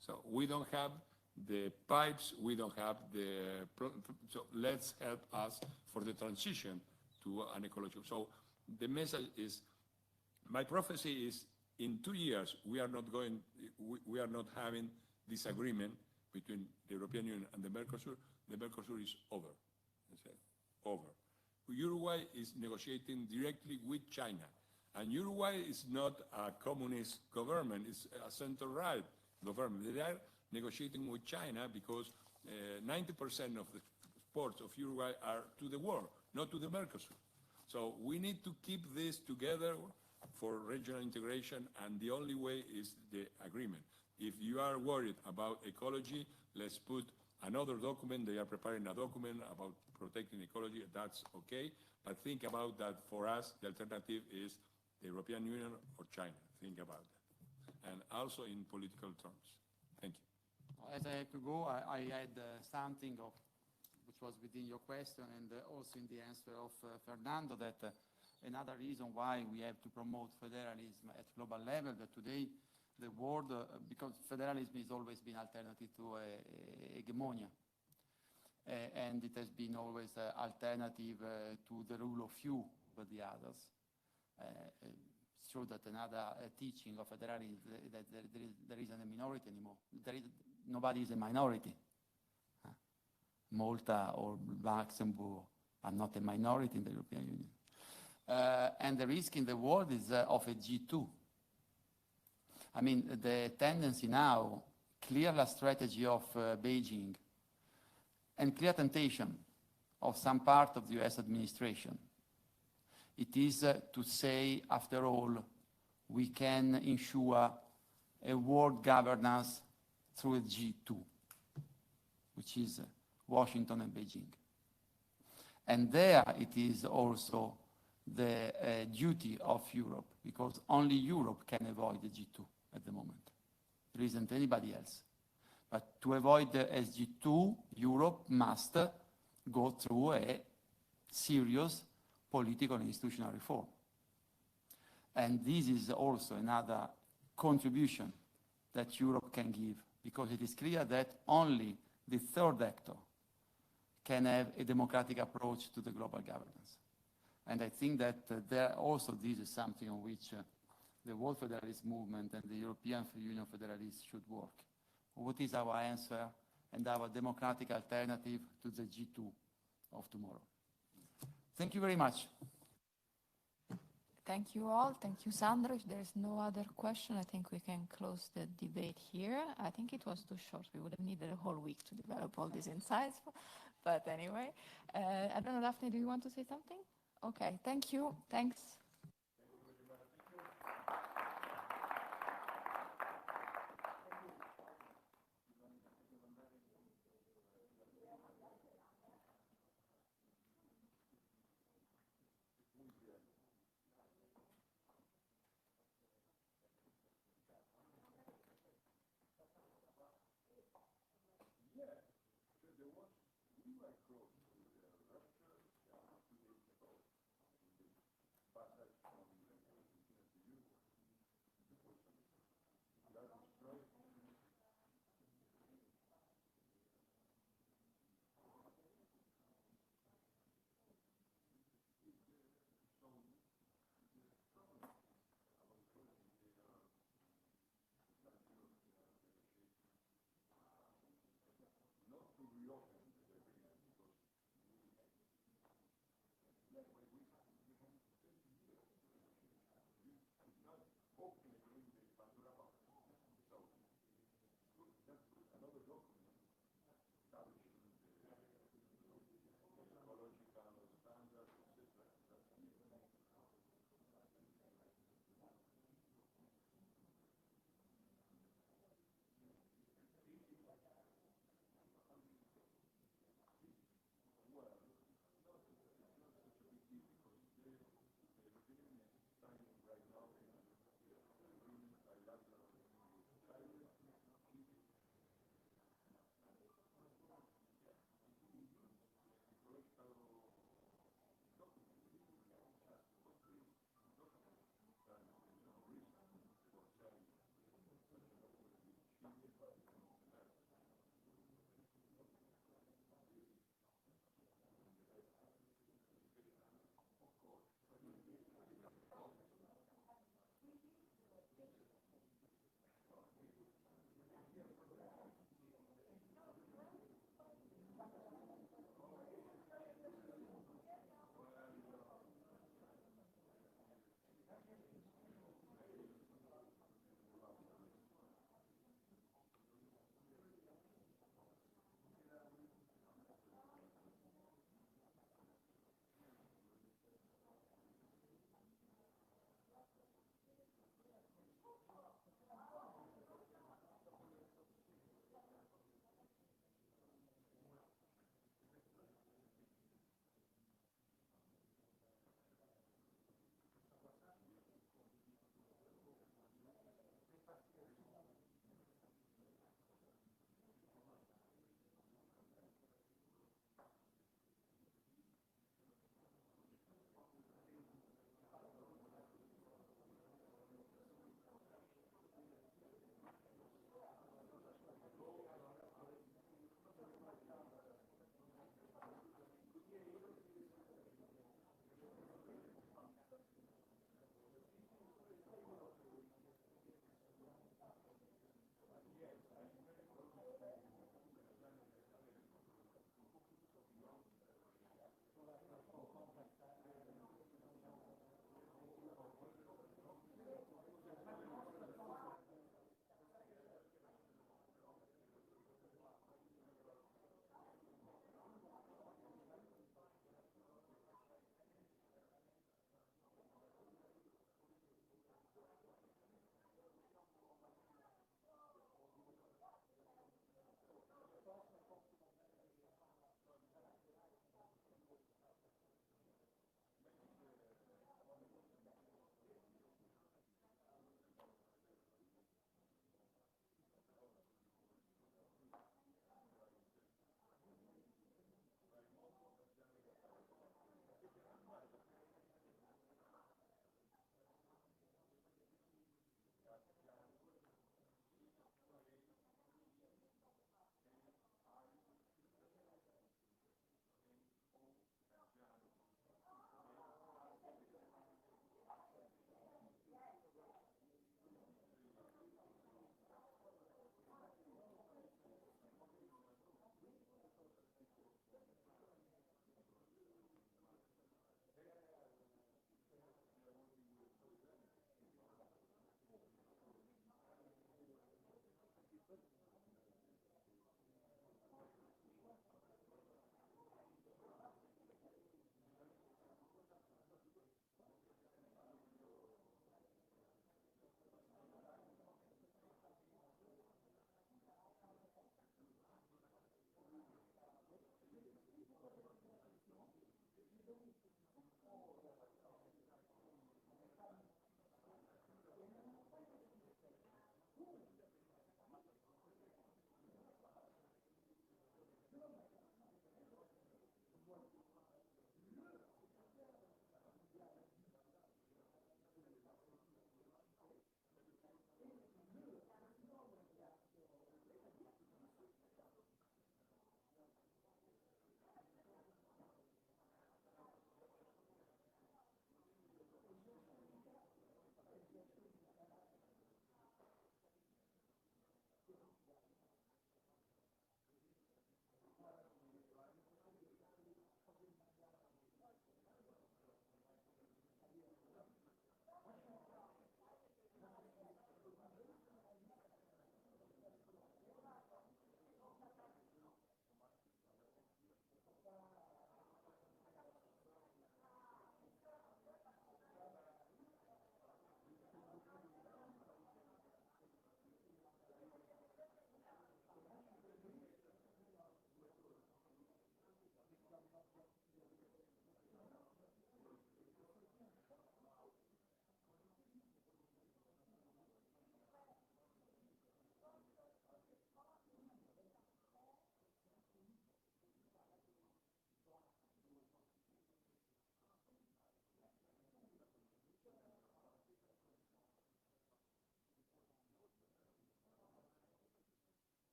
So we don't have the pipes, we don't have the, so let's help us for the transition to an ecological. So the message is, my prophecy is, in 2 years, we are not having this agreement between the European Union and the Mercosur. The Mercosur is over, over. Uruguay is negotiating directly with China. And Uruguay is not a communist government, it's a center-right government. They are negotiating with China because 90% of the exports of Uruguay are to the world, not to the Mercosur. So we need to keep this together for regional integration, and the only way is the agreement. If you are worried about ecology, let's put another document. They are preparing a document about protecting ecology. That's okay. But think about that for us, the alternative is the European Union or China. Think about that. And also in political terms. Thank you. As I have to go, I had something of, which was within your question and also in the answer of Fernando, that another reason why we have to promote federalism at global level, that today the world, because federalism has always been alternative to hegemonia. And it has been always alternative to the rule of few over the others. It's true that another teaching of federalism is that there isn't a minority anymore. Nobody is a minority. Malta or Luxembourg are not a minority in the European Union. And the risk in the world is of a G2. I mean, the tendency now, clear strategy of Beijing, and clear temptation of some part of the US administration, it is to say, after all, we can ensure a world governance through a G2, which is Washington and Beijing. And there it is also the duty of Europe, because only Europe can avoid the G2 at the moment. There isn't anybody else. But to avoid the SG2, Europe must go through a serious political and institutional reform. And this is also another contribution that Europe can give, because it is clear that only the third actor can have a democratic approach to the global governance. And I think that there also this is something on which the World Federalist Movement and the European Union Federalists should work. What is our answer and our democratic alternative to the G2 of tomorrow? Thank you very much. Thank you all. Thank you, Sandro. If there's no other question, I think we can close the debate here. I think it was too short. We would have needed a whole week to develop all these insights. But anyway, I don't know, Daphne, do you want to say something? Okay, thank you. Thanks.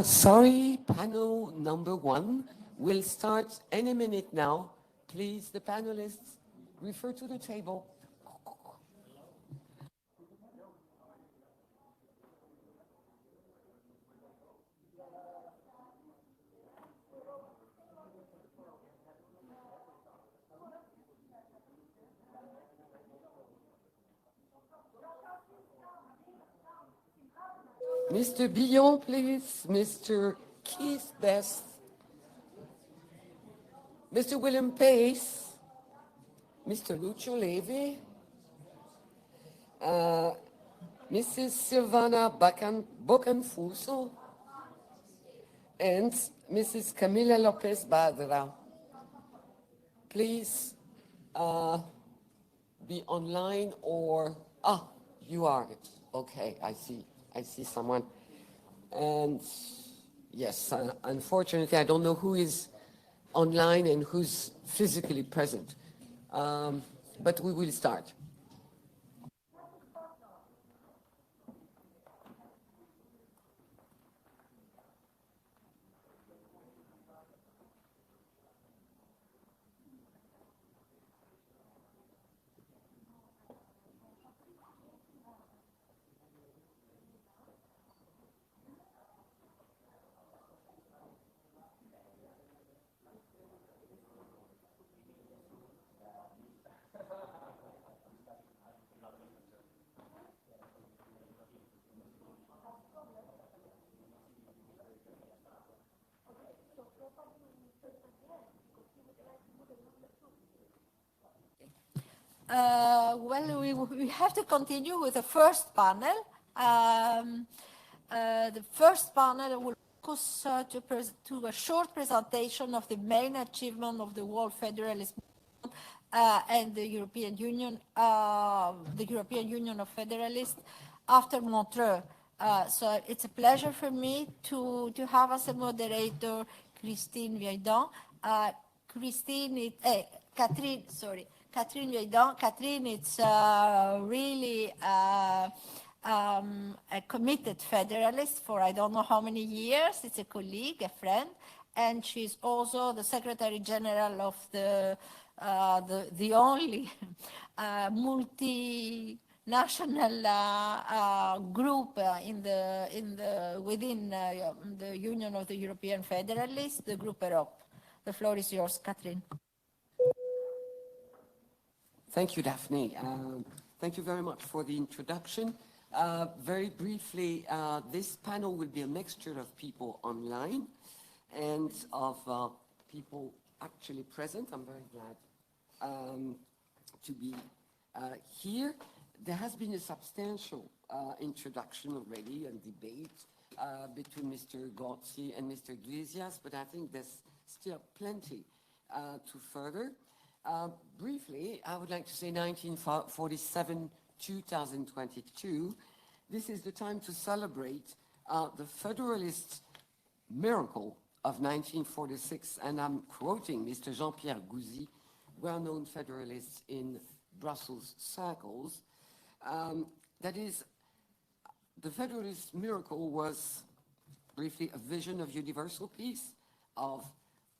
Sorry, panel number 1 will start any minute now. Please, the panelists, refer to the table. Mr. Billon, please. Mr. Keith Best. Mr. William Pace. Mr. Lucio Levi. Mrs. Silvana Bocanfuso. And Mrs. Camila Lopez Badra. Please be online or... you are. Okay, I see someone. And yes, unfortunately, I don't know who is online and who's physically present. But we will start. Well, we have to continue with the first panel. The first panel will focus to a short presentation of the main achievement of the World Federalist movement and the European Union of Federalists after Montreux. So it's a pleasure for me to have as a moderator Catherine Viedon. Catherine Viedon. Catherine is really a committed Federalist for I don't know how many years. It's a colleague, a friend, and she's also the Secretary General of the only multinational group within the Union of the European Federalists, the Group Europe. The floor is yours, Catherine. Thank you, Daphne. Thank you very much for the introduction. Very briefly, this panel will be a mixture of people online and of people actually present. I'm very glad to be here. There has been a substantial introduction already and debate between Mr. Gozzi and Mr. Iglesias, but I think there's still plenty to further. Briefly, I would like to say 1947-2022. This is the time to celebrate the Federalist miracle of 1946, and I'm quoting Mr. Jean-Pierre Gouzy, well-known Federalist in Brussels circles. That is, the Federalist miracle was briefly a vision of universal peace, of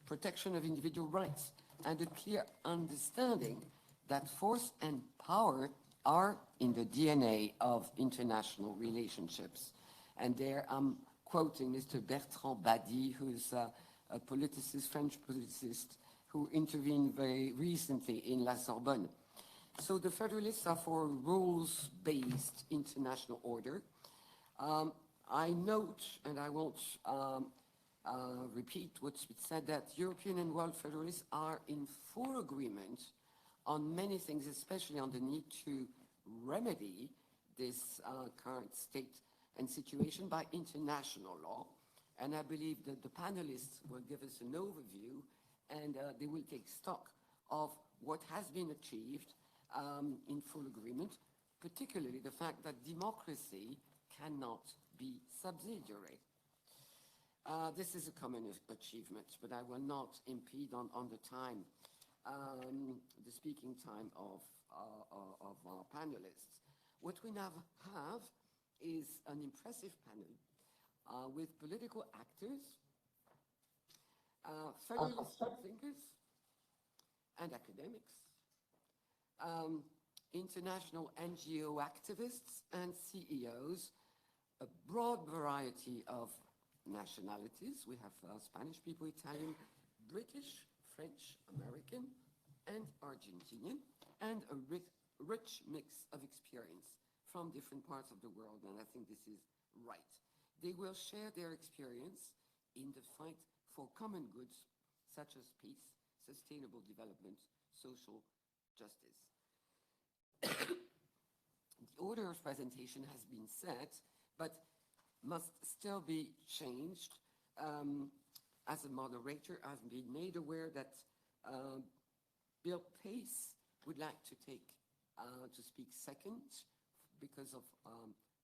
protection of individual rights, and a clear understanding that force and power are in the DNA of international relationships. And there I'm quoting Mr. Bertrand Badi, who's a politicist, French politicist, who intervened very recently in La Sorbonne. So the Federalists are for a rules-based international order. I note, and I won't repeat what's been said, that European and World Federalists are in full agreement on many things, especially on the need to remedy this current state and situation by international law. And I believe that the panelists will give us an overview and they will take stock of what has been achieved in full agreement, particularly the fact that democracy cannot be subsidiary. This is a common achievement, but I will not impede on the time, the speaking time of our panelists. What we now have is an impressive panel with political actors, Federalist thinkers, and academics, international NGO activists and CEOs, a broad variety of nationalities. We have Spanish people, Italian, British, French, American, and Argentinian, and a rich mix of experience from different parts of the world, and I think this is right. They will share their experience in the fight for common goods, such as peace, sustainable development, social justice. The order of presentation has been set, but must still be changed. As a moderator, I've been made aware that Bill Pace would like to speak second because of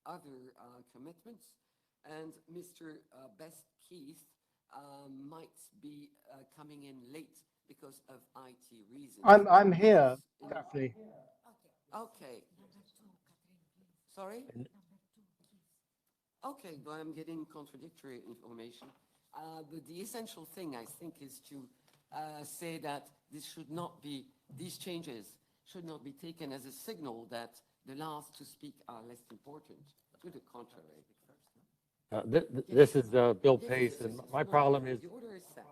other commitments, and Mr. Best Keith might be coming in late because of IT reasons. I'm here, Daphne. Okay. Sorry? Okay, but I'm getting contradictory information. But the essential thing, I think, is to say that these changes should not be taken as a signal that the last to speak are less important. To the contrary. This is Bill Pace, and my problem is... The order is set.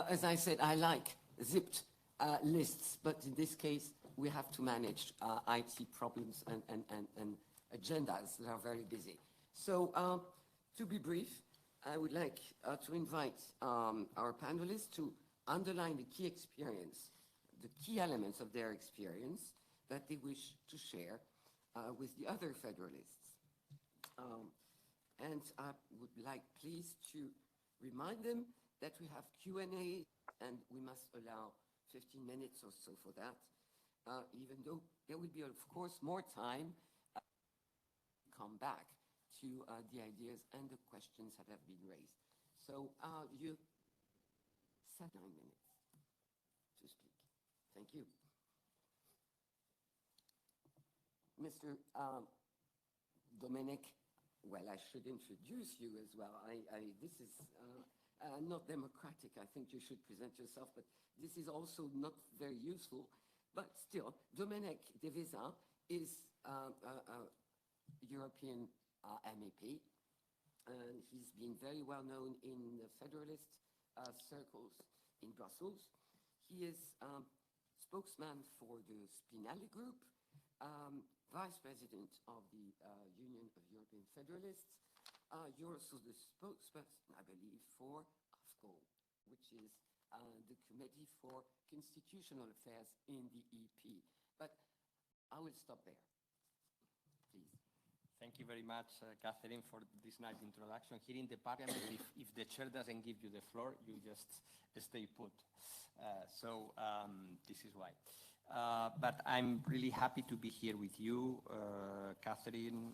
As I said, I like zipped lists, but in this case, we have to manage IT problems and agendas that are very busy. So, to be brief, I would like to invite our panelists to underline the key experience, the key elements of their experience that they wish to share with the other Federalists. And I would like, please, to remind them that we have Q&A, and we must allow 15 minutes or so for that, even though there will be, of course, more time to come back to the ideas and the questions that have been raised. So you have 9 minutes to speak. Thank you. Mr. Dominic, well, I should introduce you as well. This is not democratic. I think you should present yourself, but this is also not very useful. But still, Dominic De Visa is a European MEP, and he's been very well known in the Federalist circles in Brussels. He is spokesman for the Spinelli Group, Vice President of the Union of European Federalists. You're also the spokesperson, I believe, for AFCO, which is the Committee for Constitutional Affairs in the EP. But I will stop there. Please. Thank you very much, Catherine, for this nice introduction. Here in the Parliament, if the chair doesn't give you the floor, you just stay put. This is why. But I'm really happy to be here with you, Catherine,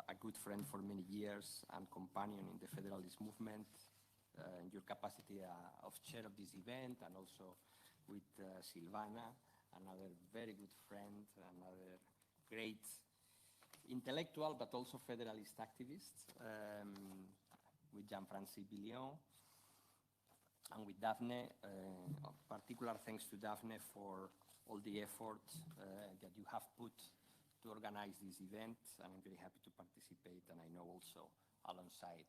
a good friend for many years and companion in the Federalist movement, in your capacity of chair of this event, and also with Silvana, another very good friend, another great intellectual, but also Federalist activist, with Jean-Francis Billion, and with Daphne. Particular thanks to Daphne for all the effort that you have put to organize this event. I'm very happy to participate, and I know also alongside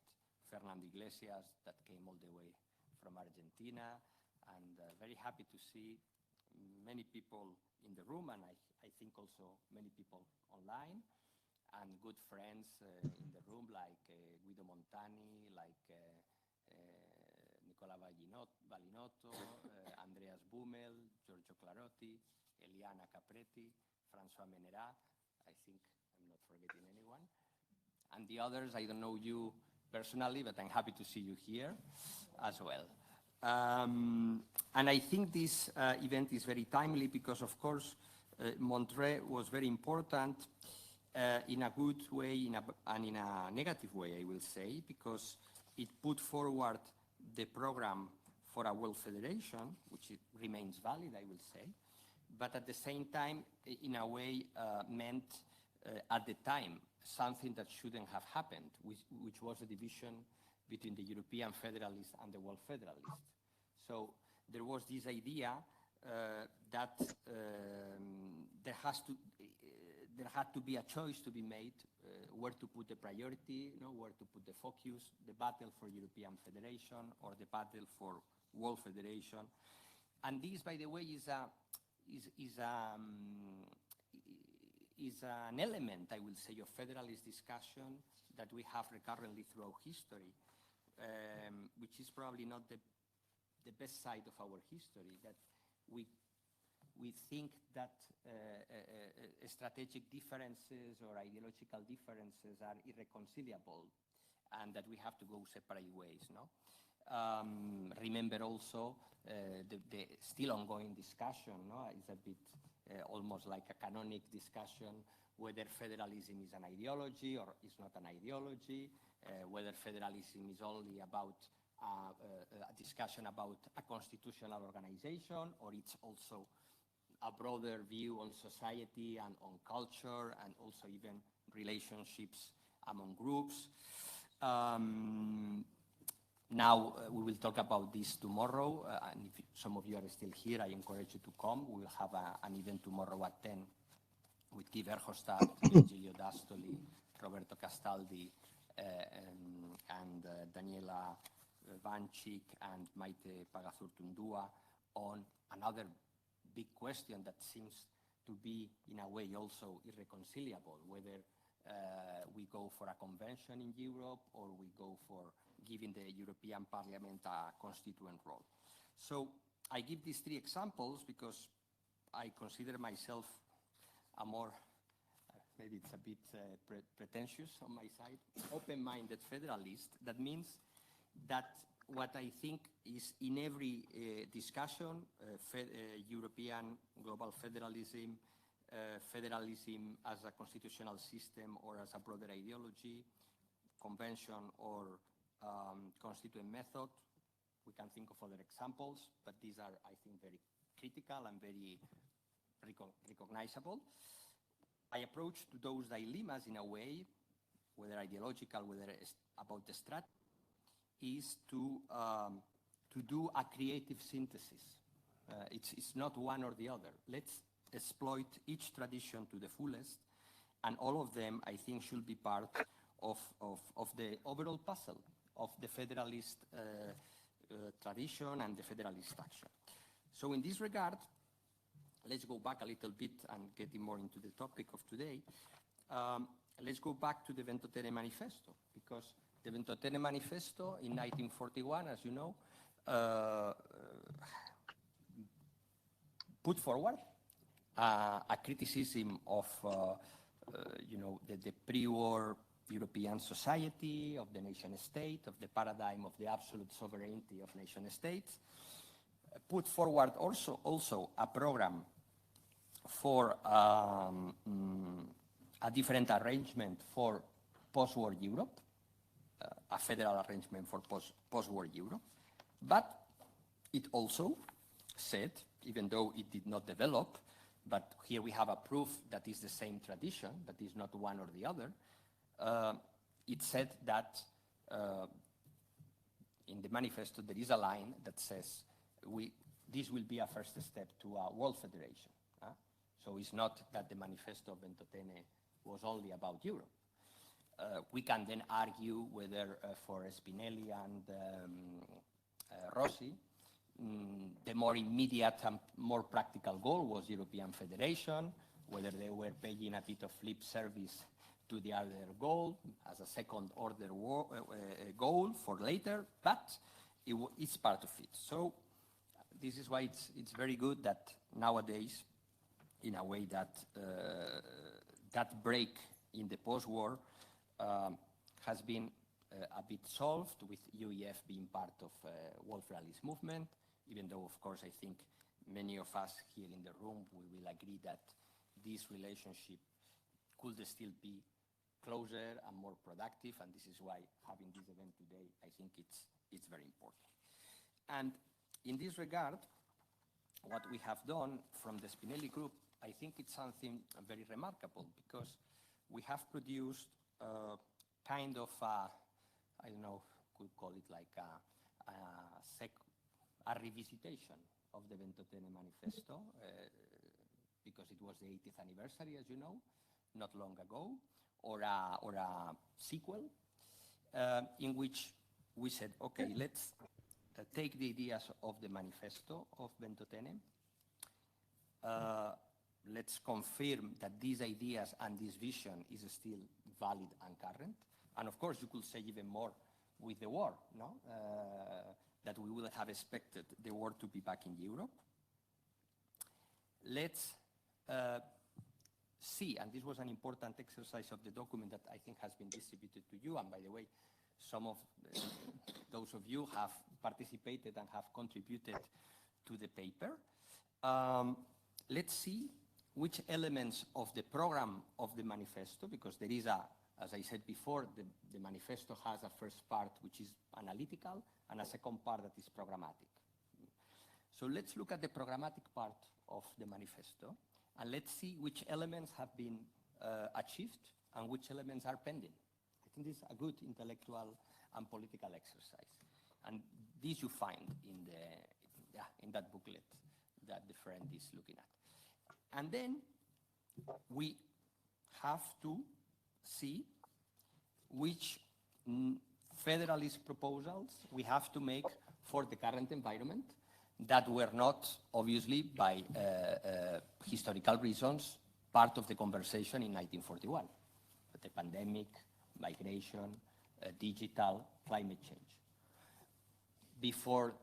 Fernando Iglesias that came all the way from Argentina, and very happy to see many people in the room, and I think also many people online, and good friends in the room like Guido Montani, like Nicola Valinotto, Andreas Bummel, Giorgio Clarotti, Eliana Capretti, François Menera. I think I'm not forgetting anyone. And the others, I don't know you personally, but I'm happy to see you here as well. And I think this event is very timely because, of course, Montreux was very important in a good way and in a negative way, I will say, because it put forward the program for a world federation, which it remains valid, I will say, but at the same time, in a way, meant at the time something that shouldn't have happened, which was a division between the European Federalists and the World Federalists. So there was this idea that there had to be a choice to be made where to put the priority, where to put the focus, the battle for European Federation or the battle for World Federation. And this, by the way, is an element, I will say, of federalist discussion that we have recurrently throughout history, which is probably not the best side of our history, that we think that strategic differences or ideological differences are irreconcilable and that we have to go separate ways, no? Remember also the still ongoing discussion, no? It's a bit almost like a canonic discussion whether federalism is an ideology or is not an ideology, whether federalism is only about a discussion about a constitutional organization, or it's also a broader view on society and on culture and also even relationships among groups. Now we will talk about this tomorrow, and if some of you are still here, I encourage you to come. We will have an event tomorrow at 10 with Guy Verhofstadt, Virgilio D'Astoli, Roberto Castaldi, and Daniela Vanchik and Maite Pagazaurtundúa on another big question that seems to be, in a way, also irreconcilable, whether we go for a convention in Europe or we go for giving the European Parliament a constituent role. So I give these three examples because I consider myself a more, maybe it's a bit pretentious on my side, open-minded federalist. That means that what I think is in every discussion, European global federalism, federalism as a constitutional system or as a broader ideology, convention or constituent method. We can think of other examples, but these are, I think, very critical and very recognizable. I approach to those dilemmas in a way, whether ideological, whether it's about the strategy, is to do a creative synthesis. It's not one or the other. Let's exploit each tradition to the fullest, and all of them, I think, should be part of the overall puzzle of the federalist tradition and the federalist action. So in this regard, let's go back a little bit and getting more into the topic of today. Let's go back to the Ventotene Manifesto, because the Ventotene Manifesto in 1941, as you know, put forward a criticism of the pre-war European society, of the nation state, of the paradigm of the absolute sovereignty of nation states, put forward also a program for a different arrangement for post-war Europe, a federal arrangement for post-war Europe. But it also said, even though it did not develop, but here we have a proof that is the same tradition, that is not one or the other, it said that in the manifesto there is a line that says this will be a first step to a world federation. So it's not that the manifesto of Ventotene was only about Europe. We can then argue whether for Spinelli and Rossi, the more immediate and more practical goal was European Federation, whether they were paying a bit of lip service to the other goal as a second order goal for later, but it's part of it. So this is why it's very good that nowadays, in a way that that break in the post-war has been a bit solved, with UEF being part of World Federalist movement, even though, of course, I think many of us here in the room will agree that this relationship could still be closer and more productive, and this is why having this event today, I think it's very important. And in this regard, what we have done from the Spinelli group, I think it's something very remarkable, because we have produced kind of, I don't know, could call it like a revisitation of the Ventotene Manifesto, because it was the 80th anniversary, as you know, not long ago, or a sequel, in which we said, okay, let's take the ideas of the manifesto of Ventotene. Let's confirm that these ideas and this vision is still valid and current. And of course, you could say even more with the war, no? That we would have expected the war to be back in Europe. Let's see, and this was an important exercise of the document that I think has been distributed to you, and by the way, some of those of you have participated and have contributed to the paper. Let's see which elements of the program of the manifesto, because there is as I said before, the manifesto has a first part which is analytical and a second part that is programmatic. So let's look at the programmatic part of the manifesto, and let's see which elements have been achieved and which elements are pending. I think this is a good intellectual and political exercise. And this you find in that booklet that the friend is looking at. And then we have to see which Federalist proposals we have to make for the current environment that were not, obviously, by historical reasons, part of the conversation in 1941. The pandemic, migration, digital, climate change. Before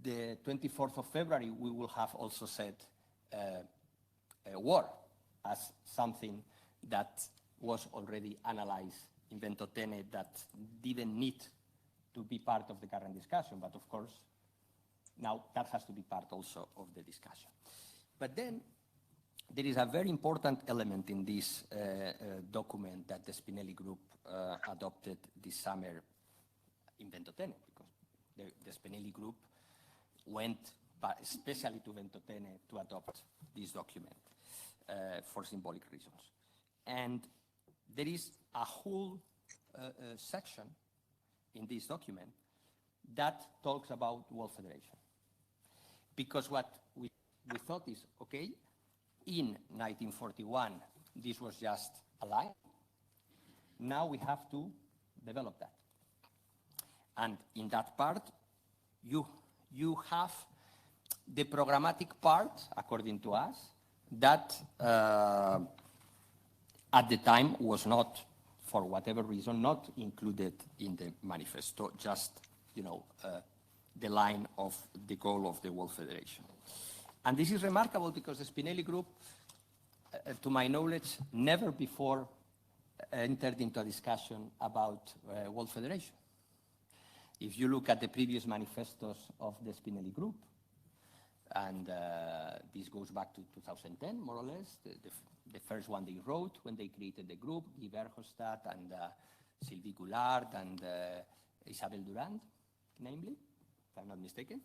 the 24th of February, we will have also said war as something that was already analyzed in Ventotene that didn't need to be part of the current discussion, but of course, now that has to be part also of the discussion. But then there is a very important element in this document that the Spinelli Group adopted this summer in Ventotene, because the Spinelli Group went especially to Ventotene to adopt this document for symbolic reasons. And there is a whole section in this document that talks about World Federation. Because what we thought is, okay, in 1941, this was just a line. Now we have to develop that. And in that part, you have the programmatic part, according to us, that at the time was not, for whatever reason, not included in the manifesto, just, the line of the goal of the World Federation. And this is remarkable because the Spinelli Group, to my knowledge, never before entered into a discussion about World Federation. If you look at the previous manifestos of the Spinelli Group, and this goes back to 2010, more or less, the first one they wrote when they created the group, Guy Verhofstadt and Sylvie Goulard and Isabel Durand, namely, if I'm not mistaken.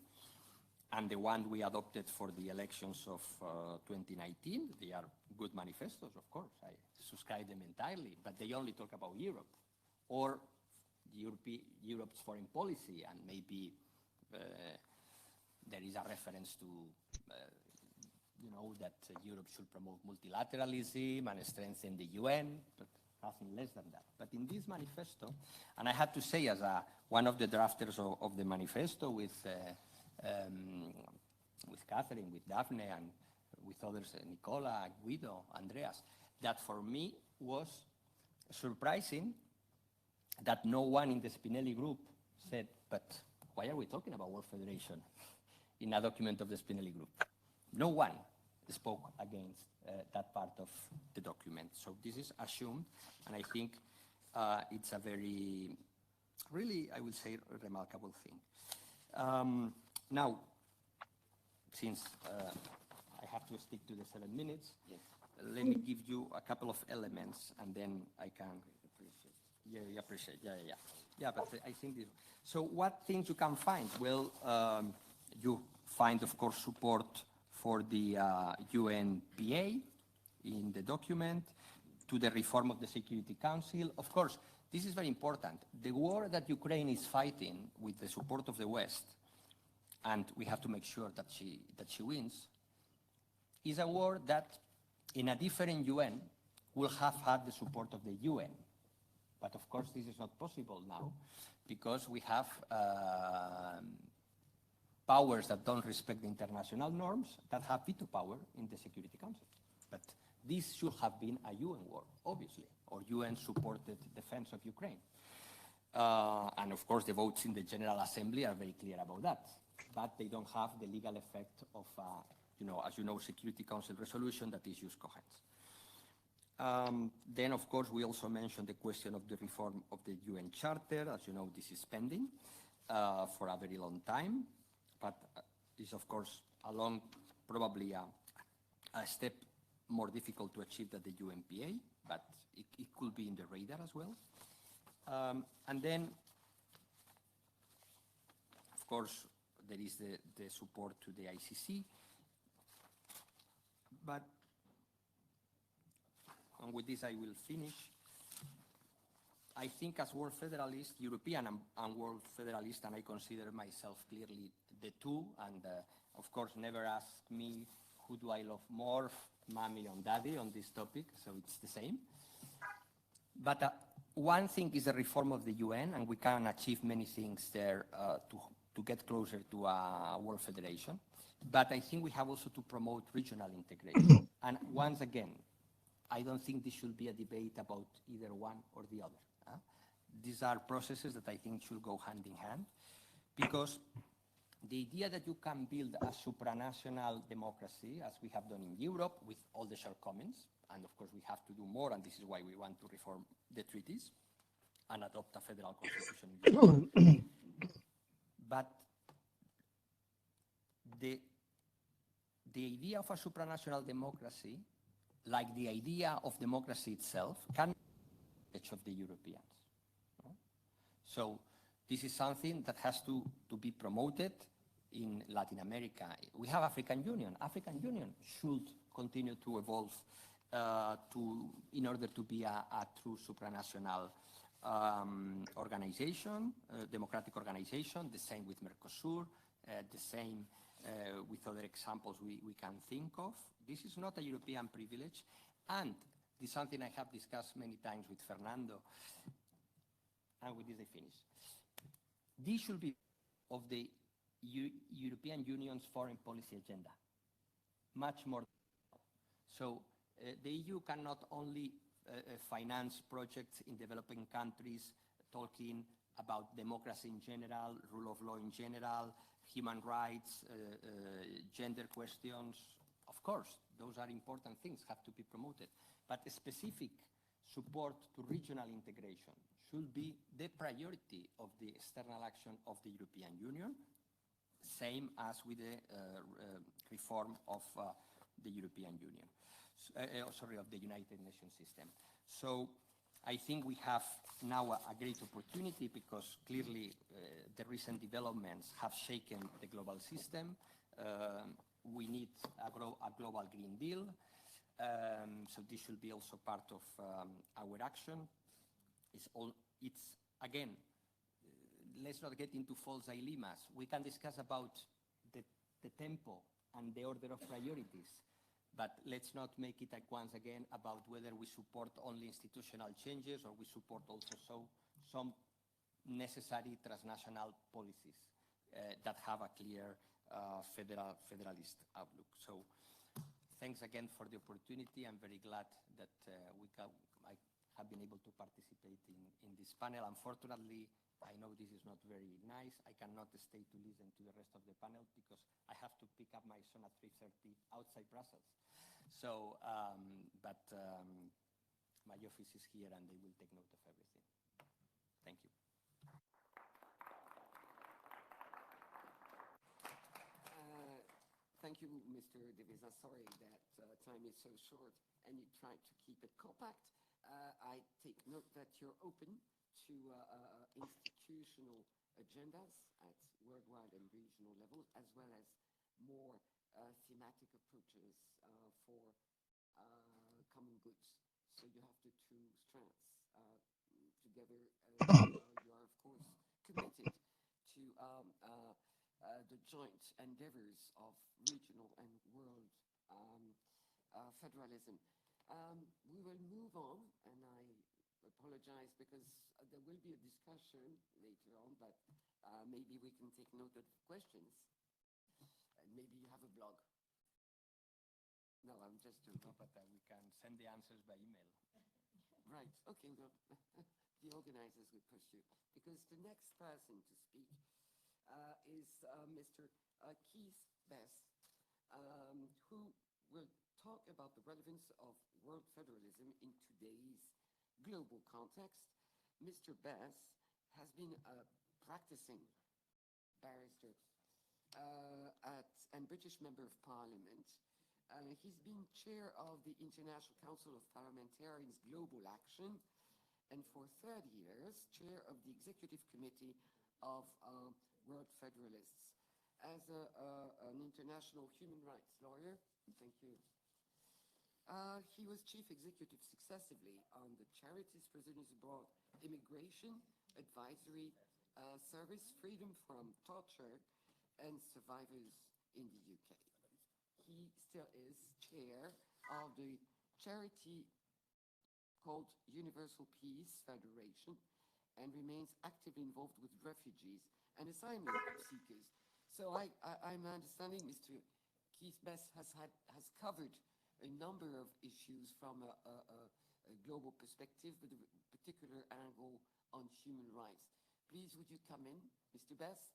And the one we adopted for the elections of 2019, they are good manifestos, of course. I subscribe them entirely, but they only talk about Europe or Europe's foreign policy, and maybe there is a reference to, that Europe should promote multilateralism and strengthen the UN, but nothing less than that. But in this manifesto, and I have to say as one of the drafters of the manifesto with Catherine, with Daphne, and with others, Nicola, Guido, Andreas, that for me was surprising that no one in the Spinelli Group said, but why are we talking about World Federation in a document of the Spinelli Group? No one spoke against that part of the document. So this is assumed, and I think it's a very, really, I would say, remarkable thing. Now, since I have to stick to the 7 minutes, yes, let me give you a couple of elements, and then I can appreciate. Yeah, but I think this. So what things you can find? Well, you find, of course, support for the UNPA in the document. to the reform of the Security Council. Of course, this is very important. The war that Ukraine is fighting with the support of the West, and we have to make sure that she wins, is a war that in a different UN will have had the support of the UN. But of course, this is not possible now because we have powers that don't respect the international norms that have veto power in the Security Council. But this should have been a UN war, obviously, or UN-supported defense of Ukraine. And of course, the votes in the General Assembly are very clear about that. But they don't have the legal effect of, as you know, Security Council resolution that is jus cogens. Then, of course, we also mentioned the question of the reform of the UN Charter. As you know, this is pending for a very long time. But is, of course, probably a step more difficult to achieve than the UNPA, but it could be in the radar as well. And then, of course, there is the support to the ICC. But, and with this I will finish, I think as World Federalist, European and World Federalist, and I consider myself clearly the two, and of course never ask me who do I love more, mommy or daddy on this topic, so it's the same. But one thing is the reform of the UN, and we can achieve many things there to get closer to a World Federation. But I think we have also to promote regional integration. And once again, I don't think this should be a debate about either one or the other. These are processes that I think should go hand in hand, because the idea that you can build a supranational democracy, as we have done in Europe, with all the shortcomings, and of course we have to do more, and this is why we want to reform the treaties and adopt a federal constitution in Europe. But the idea of a supranational democracy, like the idea of democracy itself, can be of the Europeans. So this is something that has to be promoted in Latin America. We have African Union. African Union should continue to evolve in order to be a true supranational organization, democratic organization, the same with Mercosur, the same with other examples we can think of. This is not a European privilege, and this is something I have discussed many times with Fernando, and with this I finish. This should be of the European Union's foreign policy agenda, much more. So the EU cannot only finance projects in developing countries talking about democracy in general, rule of law in general, human rights, gender questions. Of course, those are important things, have to be promoted. But a specific support to regional integration should be the priority of the external action of the European Union, same as with the reform of the European Union, of the United Nations system. So I think we have now a great opportunity, because clearly the recent developments have shaken the global system. We need a global Green Deal. So this should be also part of our action. It's again, let's not get into false dilemmas. We can discuss about the tempo and the order of priorities, but let's not make it once again about whether we support only institutional changes or we support also some necessary transnational policies that have a clear federalist outlook. So thanks again for the opportunity. I'm very glad that I have been able to participate in this panel. Unfortunately, I know this is not very nice. I cannot stay to listen to the rest of the panel because I have to pick up my son at 3:30 outside Brussels. So, but my office is here and they will take note of everything. Thank you. Thank you, Mr. Devisa. Sorry that time is so short and you try to keep it compact. I take note that you're open to institutional agendas at worldwide and regional level, as well as more thematic approaches for common goods. So you have to France together. You are, of course, committed to the joint endeavors of regional and world federalism. We will move on, and I apologize because there will be a discussion later on, but maybe we can take note of questions. And maybe you have a blog. No, I'm just joking. No, but we can send the answers by email. Right, okay, well, the organizers will push you. Because the next person to speak is Mr. Keith Best, who will talk about the relevance of world federalism in today's global context. Mr. Best has been a practicing barrister and British Member of Parliament. He's been chair of the International Council of Parliamentarians Global Action, and for 30 years, chair of the Executive Committee of World Federalists. As an international human rights lawyer, thank you. He was chief executive successively on the Charities Prisoners Abroad Immigration Advisory Service, Freedom from Torture, and Survivors in the UK. He still is chair of the charity called Universal Peace Federation and remains actively involved with refugees and asylum seekers. So I'm understanding Mr. Keith Best has covered a number of issues from a global perspective with a particular angle on human rights. Please, would you come in, Mr. Best?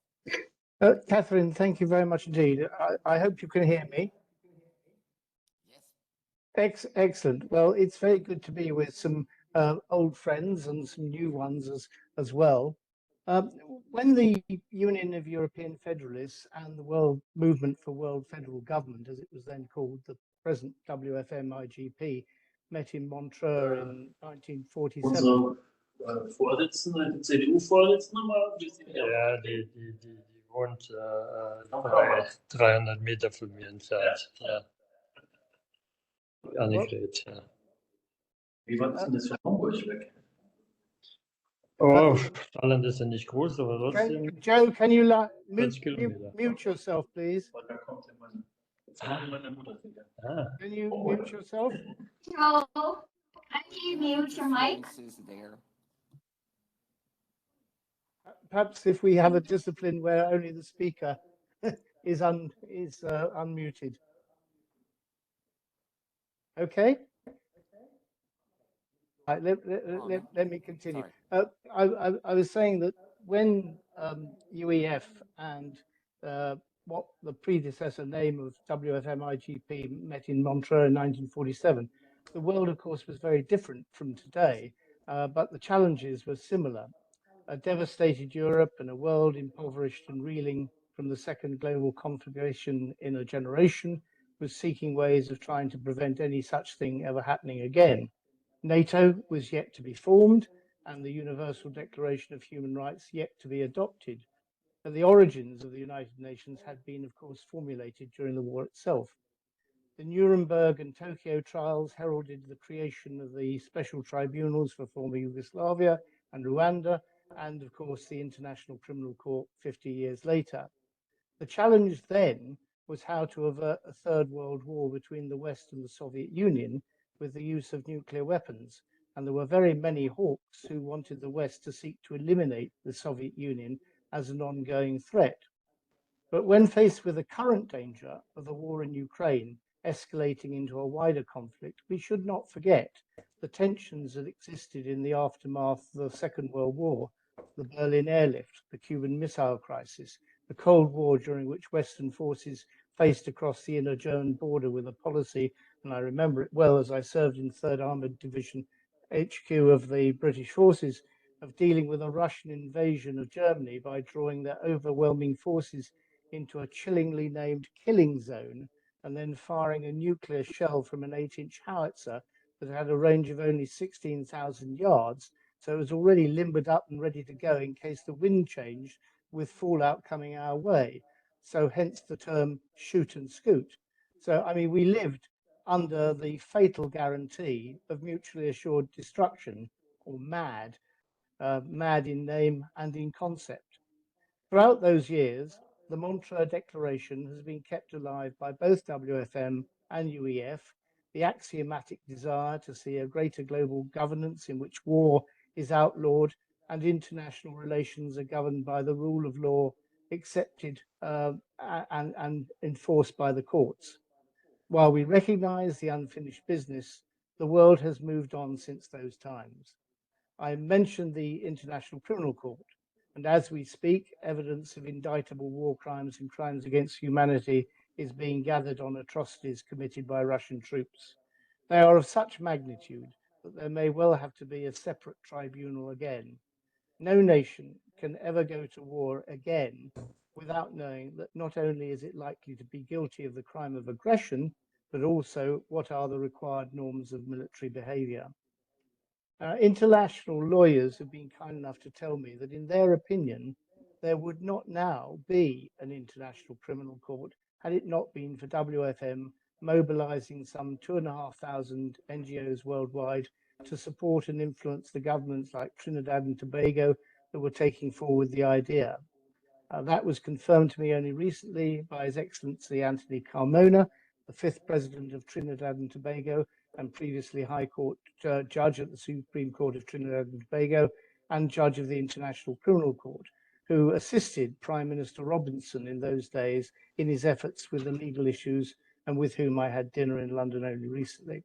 Catherine, thank you very much indeed. I hope you can hear me. Yes. Excellent. Well, it's very good to be with some old friends and some new ones as well. When the Union of European Federalists and the World Movement for World Federal Government, as it was then called, the present WFM-IGP, met in Montreux in 1947. Vorsitzende, die CDU-Vorsitzende war? Ja, die wohnt 300 Meter von mir entfernt. Ja. Annegret, ja. Wie weit ist denn das von Hamburg weg? Oh, Holland ist ja nicht groß, aber trotzdem. Joe, can you mute yourself, please? Da kommt ja meine Mutter wieder. Ah. Can you mute yourself? Joe, can you mute your mic? Perhaps if we have a discipline where only the speaker is unmuted. Okay. Right, let me continue. I was saying that when UEF and what the predecessor name of WFM-IGP met in Montreux in 1947, the world, of course, was very different from today, but the challenges were similar. A devastated Europe and a world impoverished and reeling from the second global conflagration in a generation was seeking ways of trying to prevent any such thing ever happening again. NATO was yet to be formed and the Universal Declaration of Human Rights yet to be adopted. But the origins of the United Nations had been, of course, formulated during the war itself. The Nuremberg and Tokyo trials heralded the creation of the special tribunals for former Yugoslavia and Rwanda, and of course the International Criminal Court 50 years later. The challenge then was how to avert a third world war between the West and the Soviet Union with the use of nuclear weapons, and there were very many hawks who wanted the West to seek to eliminate the Soviet Union as an ongoing threat. But when faced with the current danger of the war in Ukraine escalating into a wider conflict, we should not forget the tensions that existed in the aftermath of the Second World War, the Berlin airlift, the Cuban Missile Crisis, the Cold War, during which Western forces faced across the inner German border with a policy, and I remember it well as I served in 3rd Armoured Division HQ of the British forces, of dealing with a Russian invasion of Germany by drawing their overwhelming forces into a chillingly named killing zone and then firing a nuclear shell from an 8-inch howitzer that had a range of only 16,000 yards, so it was already limbered up and ready to go in case the wind changed, with fallout coming our way. So hence the term shoot and scoot. So, I mean, we lived under the fatal guarantee of mutually assured destruction, or MAD, MAD in name and in concept. Throughout those years, the Montreux Declaration has been kept alive by both WFM and UEF, the axiomatic desire to see a greater global governance in which war is outlawed and international relations are governed by the rule of law accepted and enforced by the courts. While we recognize the unfinished business, the world has moved on since those times. I mentioned the International Criminal Court, and as we speak, evidence of indictable war crimes and crimes against humanity is being gathered on atrocities committed by Russian troops. They are of such magnitude that there may well have to be a separate tribunal again. No nation can ever go to war again without knowing that not only is it likely to be guilty of the crime of aggression, but also what are the required norms of military behavior. International lawyers have been kind enough to tell me that in their opinion, there would not now be an international criminal court had it not been for WFM mobilizing some 2,500 NGOs worldwide to support and influence the governments like Trinidad and Tobago that were taking forward the idea. That was confirmed to me only recently by His Excellency Anthony Carmona, the 5th President of Trinidad and Tobago and previously High Court Judge at the Supreme Court of Trinidad and Tobago and Judge of the International Criminal Court, who assisted Prime Minister Robinson in those days in his efforts with the legal issues and with whom I had dinner in London only recently.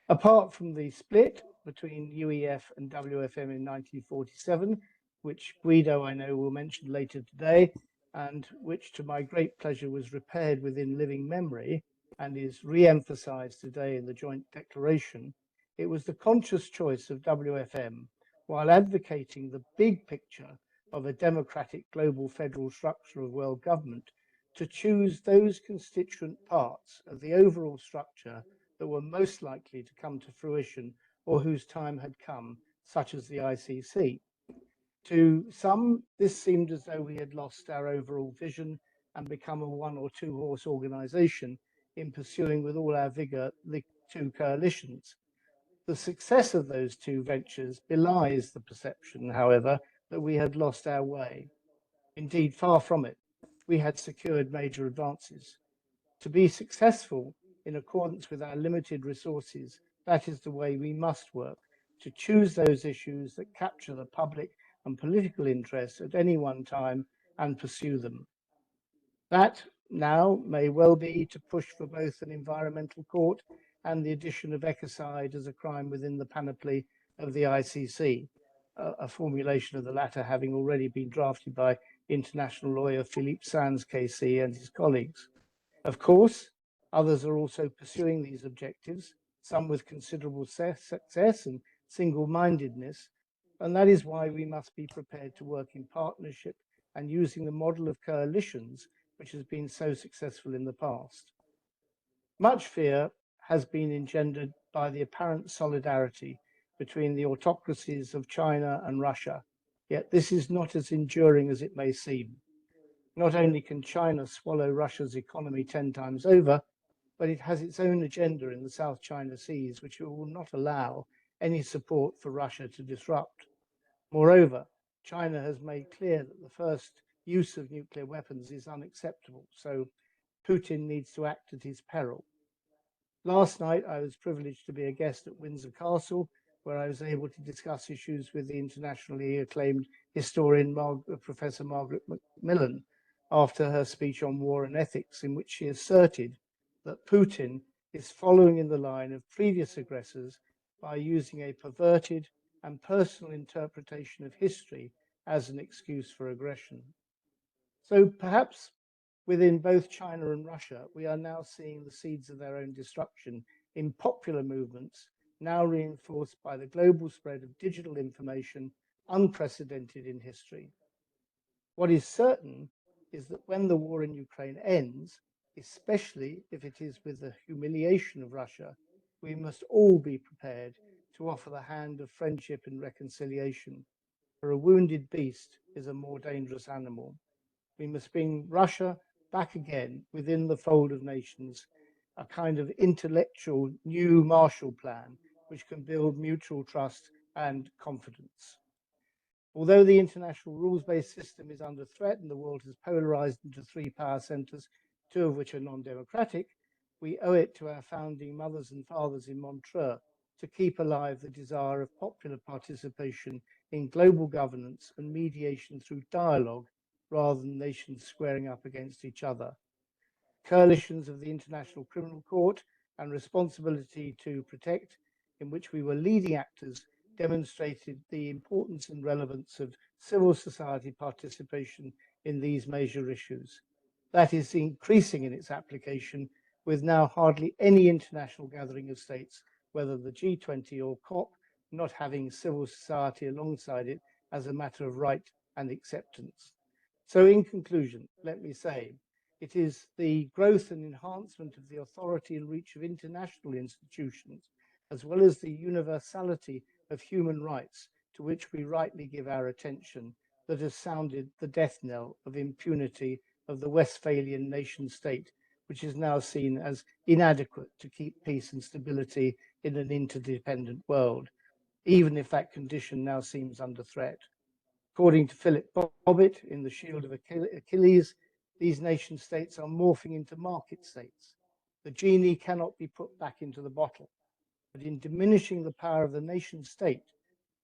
Apart from the split between UEF and WFM in 1947, which Guido, I know, will mention later today, and which to my great pleasure was repaired within living memory and is re-emphasized today in the joint declaration, it was the conscious choice of WFM, while advocating the big picture of a democratic global federal structure of world government, to choose those constituent parts of the overall structure that were most likely to come to fruition or whose time had come, such as the ICC. To some, this seemed as though we had lost our overall vision and become a one or two horse organization in pursuing with all our vigor the two coalitions. The success of those two ventures belies the perception, however, that we had lost our way. Indeed, far from it. We had secured major advances. To be successful in accordance with our limited resources, that is the way we must work, to choose those issues that capture the public and political interest at any one time and pursue them. That now may well be to push for both an environmental court and the addition of ecocide as a crime within the panoply of the ICC, a formulation of the latter having already been drafted by international lawyer Philippe Sands KC and his colleagues. Of course, others are also pursuing these objectives, some with considerable success and single-mindedness, and that is why we must be prepared to work in partnership and using the model of coalitions which has been so successful in the past. Much fear has been engendered by the apparent solidarity between the autocracies of China and Russia, yet this is not as enduring as it may seem. Not only can China swallow Russia's economy 10 times over, but it has its own agenda in the South China Seas, which it will not allow any support for Russia to disrupt. Moreover, China has made clear that the first use of nuclear weapons is unacceptable, so Putin needs to act at his peril. Last night, I was privileged to be a guest at Windsor Castle, where I was able to discuss issues with the internationally acclaimed historian Professor Margaret Macmillan after her speech on war and ethics, in which she asserted that Putin is following in the line of previous aggressors by using a perverted and personal interpretation of history as an excuse for aggression. So perhaps within both China and Russia, we are now seeing the seeds of their own destruction in popular movements, now reinforced by the global spread of digital information, unprecedented in history. What is certain is that when the war in Ukraine ends, especially if it is with the humiliation of Russia, we must all be prepared to offer the hand of friendship and reconciliation, for a wounded beast is a more dangerous animal. We must bring Russia back again within the fold of nations a kind of intellectual new Marshall Plan, which can build mutual trust and confidence. Although the international rules-based system is under threat and the world has polarized into three power centers, two of which are non-democratic, we owe it to our founding mothers and fathers in Montreux to keep alive the desire of popular participation in global governance and mediation through dialogue rather than nations squaring up against each other. Coalitions of the International Criminal Court and responsibility to protect, in which we were leading actors, demonstrated the importance and relevance of civil society participation in these major issues. That is increasing in its application, with now hardly any international gathering of states, whether the G20 or COP, not having civil society alongside it as a matter of right and acceptance. So in conclusion, let me say, it is the growth and enhancement of the authority and reach of international institutions, as well as the universality of human rights, to which we rightly give our attention, that has sounded the death knell of impunity of the Westphalian nation state, which is now seen as inadequate to keep peace and stability in an interdependent world, even if that condition now seems under threat. According to Philip Bobbitt in The Shield of Achilles, these nation states are morphing into market states. The genie cannot be put back into the bottle, but in diminishing the power of the nation state,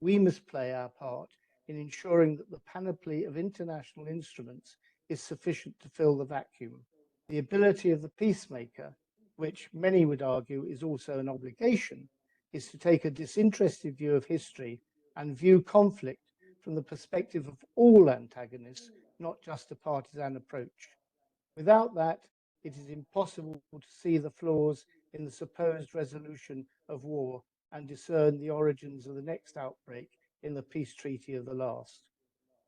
we must play our part in ensuring that the panoply of international instruments is sufficient to fill the vacuum. The ability of the peacemaker, which many would argue is also an obligation, is to take a disinterested view of history and view conflict from the perspective of all antagonists, not just a partisan approach. Without that, it is impossible to see the flaws in the supposed resolution of war and discern the origins of the next outbreak in the peace treaty of the last.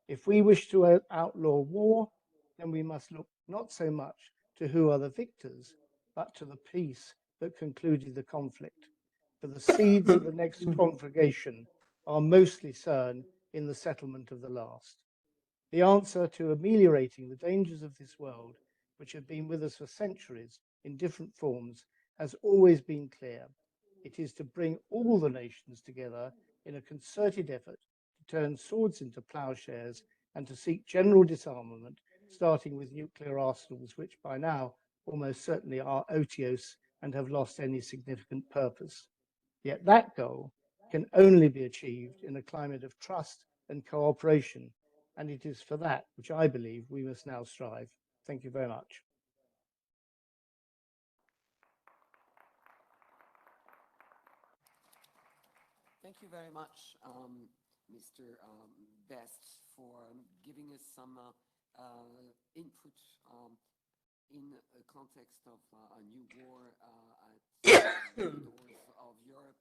If we wish to outlaw war, then we must look not so much to who are the victors, but to the peace that concluded the conflict. For the seeds of the next conflagration are mostly sown in the settlement of the last. The answer to ameliorating the dangers of this world, which have been with us for centuries in different forms, has always been clear. It is to bring all the nations together in a concerted effort to turn swords into plowshares and to seek general disarmament, starting with nuclear arsenals, which by now almost certainly are otiose and have lost any significant purpose. Yet that goal can only be achieved in a climate of trust and cooperation, and it is for that which I believe we must now strive. Thank you very much. Thank you very much, Mr. Best, for giving us some input in the context of a new war at the doors of Europe,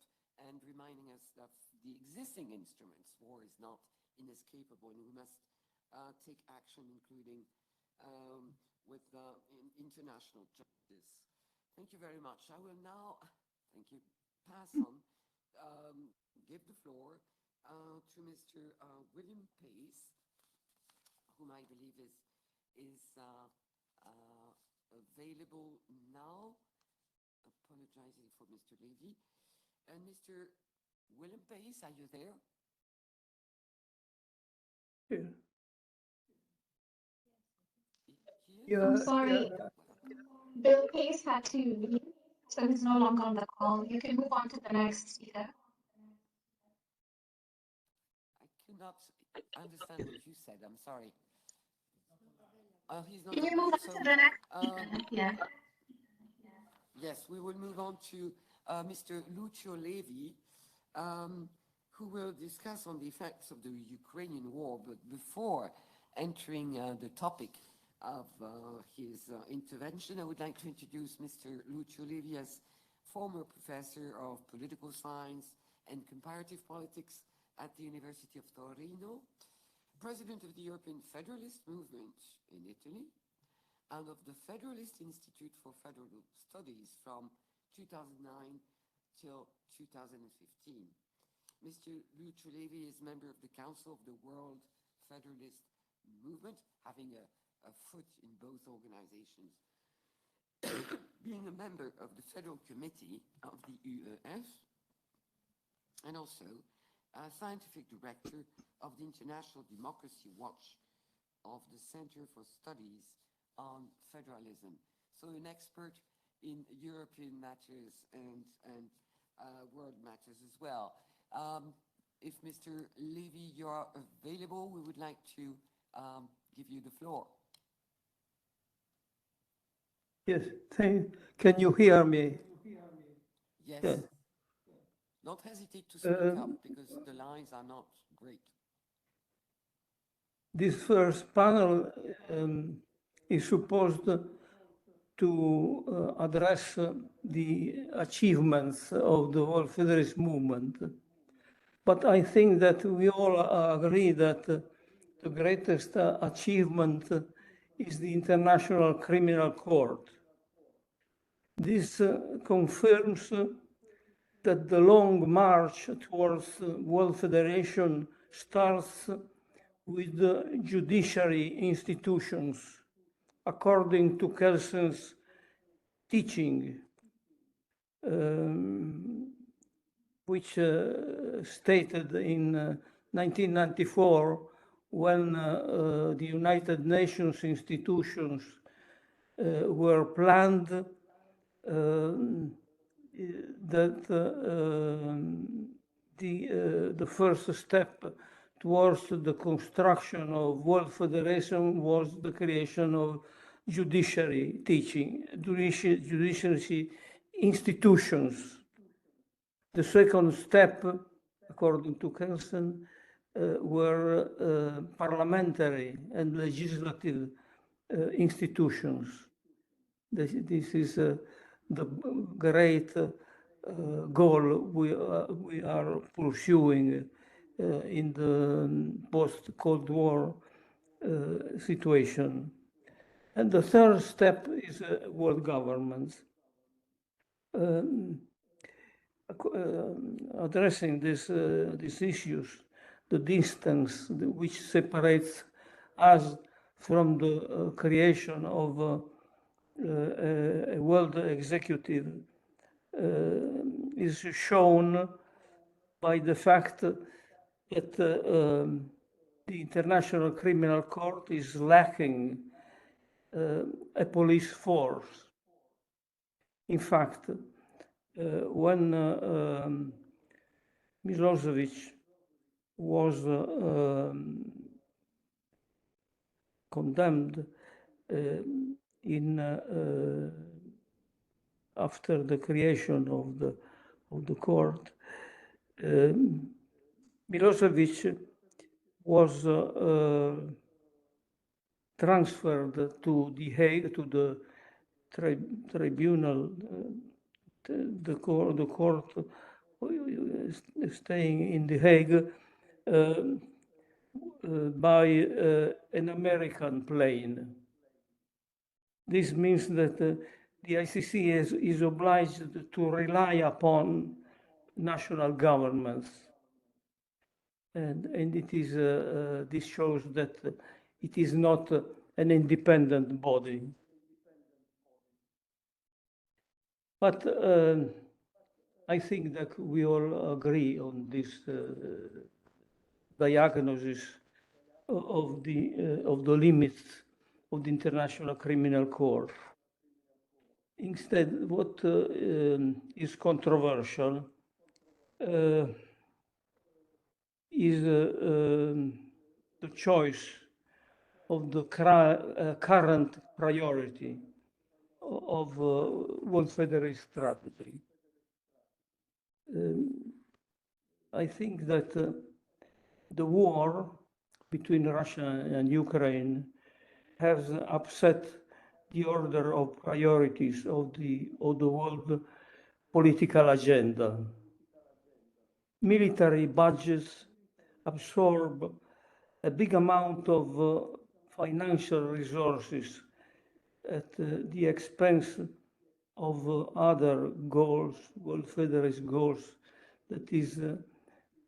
and reminding us that the existing instruments, war is not inescapable, and we must take action, including with international justice. Thank you very much. I will now, thank you, pass on, give the floor to Mr. William Pace, whom I believe is available now. Apologizing for Mr. Levy. And Mr. William Pace, are you there? I'm sorry, Bill Pace had to leave, so he's no longer on the call. You can move on to the next speaker. I could not understand what you said. I'm sorry. He's not. Can you move on to the next? Yeah. Yes, we will move on to Mr. Lucio Levi, who will discuss on the effects of the Ukrainian war. But before entering the topic of his intervention, I would like to introduce Mr. Lucio Levi as former professor of political science and comparative politics at the University of Torino, president of the European Federalist movement in Italy, and of the Federalist Institute for Federal Studies from 2009 till 2015. Mr. Lucio Levi is member of the Council of the World Federalist Movement, having a foot in both organizations. being a member of the Federal Committee of the UEF and also scientific director of the International Democracy Watch of the Center for Studies on Federalism. So an expert in European matters and world matters as well. If Mr. Levy, you are available, we would like to give you the floor. Yes, can you hear me? Yes. Yeah. Don't hesitate to speak up because the lines are not great. This first panel is supposed to address the achievements of the World Federalist movement. But I think that we all agree that the greatest achievement is the International Criminal Court. This confirms that the long march towards World Federation starts with the judiciary institutions, according to Kelsen's teaching, which stated in 1994 when the United Nations institutions were planned, that the first step towards the construction of World Federation was the creation of judiciary institutions. The second step, according to Kelsen, were parliamentary and legislative institutions. This is the great goal we are pursuing in the post-Cold War situation. And the third step is world governments. Addressing these issues, the distance which separates us from the creation of a world executive is shown by the fact that the International Criminal Court is lacking a police force. In fact, when Milosevic was condemned after the creation of the court, Milosevic was transferred to The Hague, to the tribunal, the court staying in The Hague by an American plane. This means that the ICC is obliged to rely upon national governments. And it is, this shows that it is not an independent body. But I think that we all agree on this diagnosis of the limits of the International Criminal Court. Instead, what is controversial is the choice of the current priority of World Federalist strategy. I think that the war between Russia and Ukraine has upset the order of priorities of the world political agenda. Military budgets absorb a big amount of financial resources at the expense of other goals, World Federalist goals, that is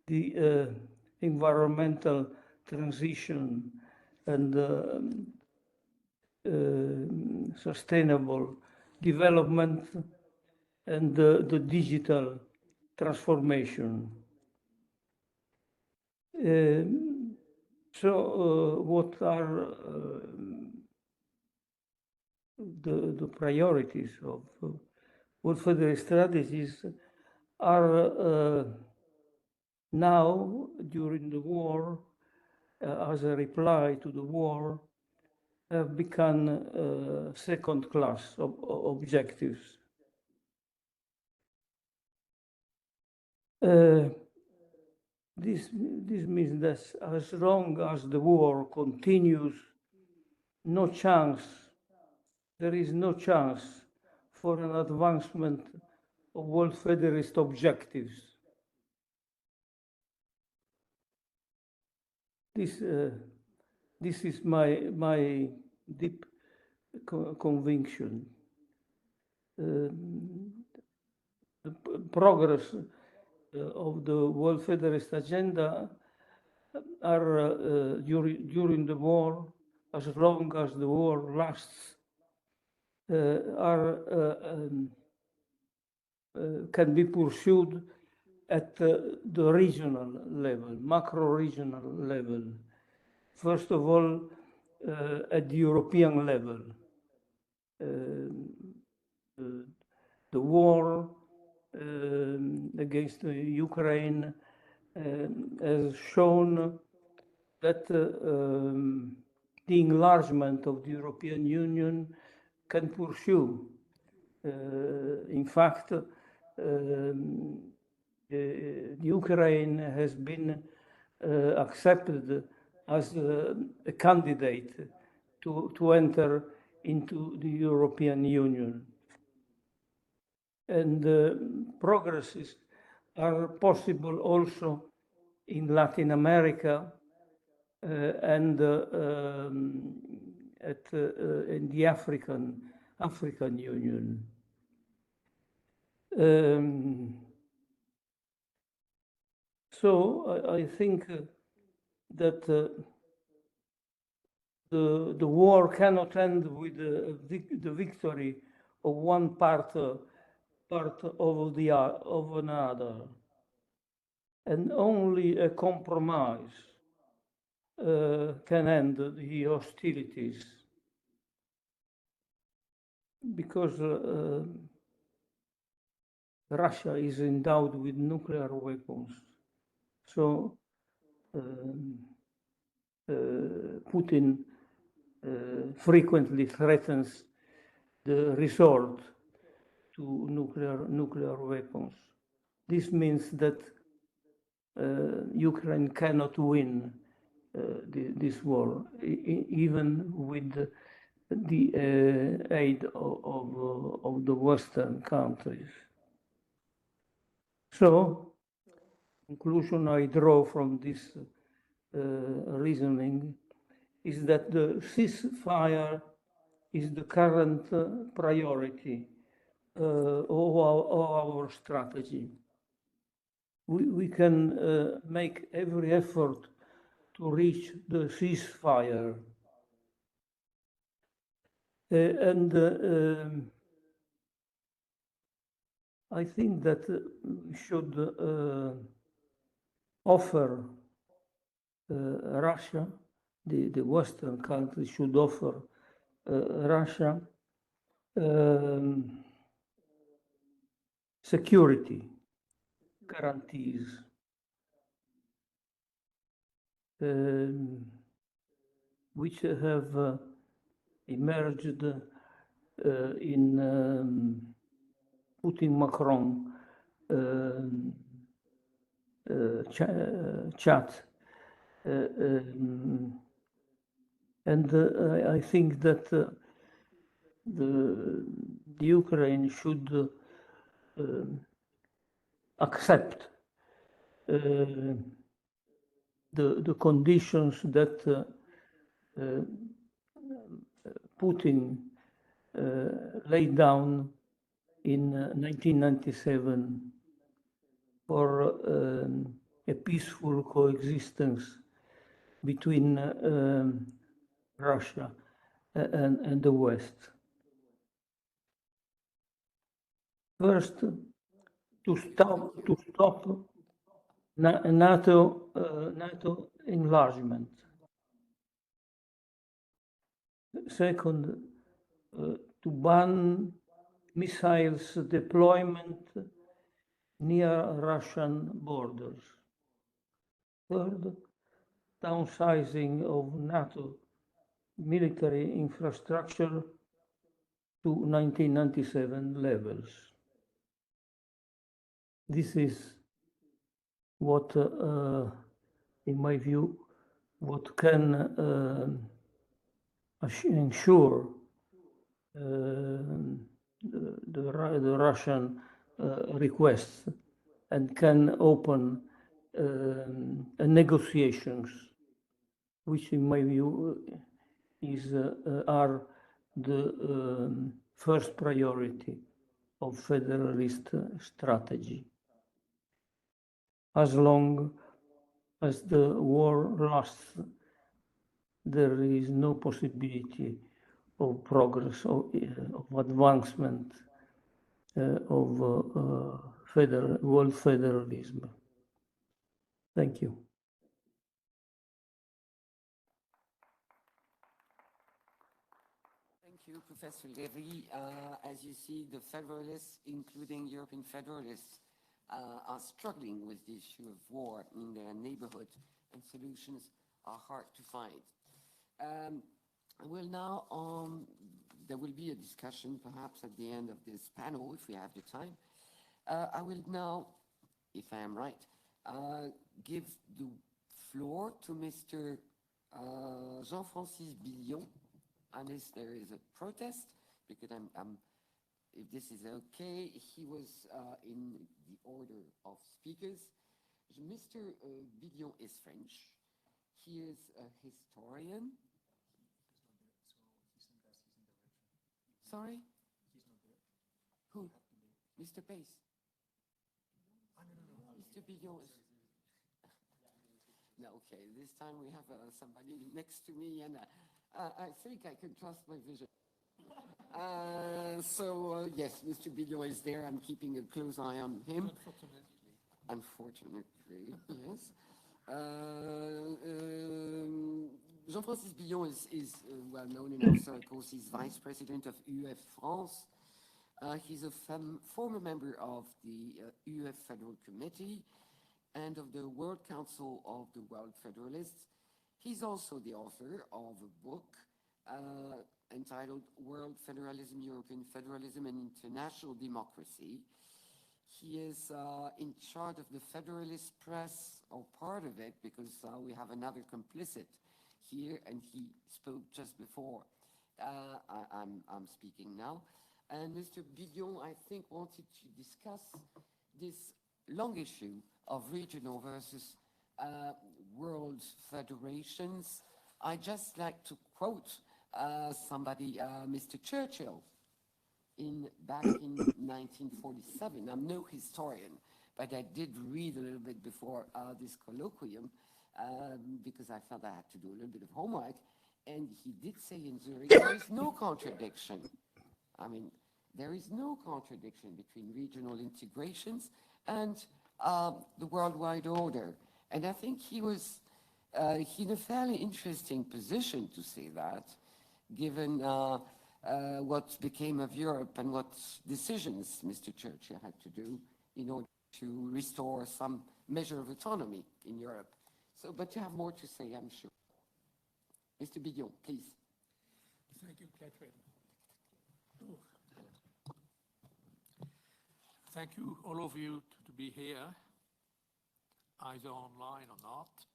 the environmental transition and sustainable development and the digital transformation. What are the priorities of World Federalist strategies are now, during the war, as a reply to the war, have become second-class objectives. This means that as long as the war continues, there is no chance for an advancement of World Federalist objectives. This is my deep conviction. The progress of the World Federalist agenda are during the war, as long as the war lasts, can be pursued at the regional level, macro-regional level. First of all, at the European level. The war against Ukraine has shown that the enlargement of the European Union can pursue. In fact, Ukraine has been accepted as a candidate to enter into the European Union. And progresses are possible also in Latin America and in the African Union. So I think that the war cannot end with the victory of one part of another, and only a compromise can end the hostilities, because Russia is endowed with nuclear weapons. So Putin frequently threatens the resort to nuclear weapons. This means that Ukraine cannot win this war, even with the aid of the Western countries. So, conclusion I draw from this reasoning is that the ceasefire is the current priority of our strategy. We can make every effort to reach the ceasefire. And I think that we should offer Russia, the Western countries should offer Russia security guarantees, which have emerged in Putin-Macron chat. And I think that the Ukraine should accept the conditions that Putin laid down in 1997 for a peaceful coexistence between Russia and the West. First, to stop NATO enlargement. Second, to ban missiles deployment near Russian borders. Third, downsizing of NATO military infrastructure to 1997 levels. This is what, in my view, what can ensure the Russian requests and can open negotiations, which in my view are the first priority of Federalist strategy. As long as the war lasts, there is no possibility of progress, of advancement of world federalism. Thank you. Thank you, Professor Levy. As you see, the Federalists, including European Federalists, are struggling with the issue of war in their neighborhood, and solutions are hard to find. Well, now there will be a discussion perhaps at the end of this panel, if we have the time. I will now, if I am right, give the floor to Mr. Jean-Francis Billon, unless there is a protest, because if this is okay, he was in the order of speakers. Mr. Billon is French. He is a historian. Sorry? Who? Mr. Pace? Mr. Billon is... No, okay, this time we have somebody next to me, and I think I can trust my vision. Yes, Mr. Billon is there. I'm keeping a close eye on him. Unfortunately, yes. Jean-Francis Billon is well known in our circles. He's vice president of UF France. He's a former member of the UF Federal Committee and of the World Council of the World Federalists. He's also the author of a book entitled World Federalism, European Federalism and International Democracy. He is in charge of the Federalist Press, or part of it, because we have another complicit here, and he spoke just before I'm speaking now. And Mr. Billon, I think, wanted to discuss this long issue of regional versus world federations. I just like to quote somebody, Mr. Churchill, back in 1947. I'm no historian, but I did read a little bit before this colloquium because I felt I had to do a little bit of homework. And he did say in Zurich, there is no contradiction. I mean, there is no contradiction between regional integrations and the worldwide order. And I think he was in a fairly interesting position to say that, given what became of Europe and what decisions Mr. Churchill had to do in order to restore some measure of autonomy in Europe. So, but you have more to say, I'm sure. Mr. Billon, please. Thank you, Catherine. Thank you, all of you, to be here, either online or not.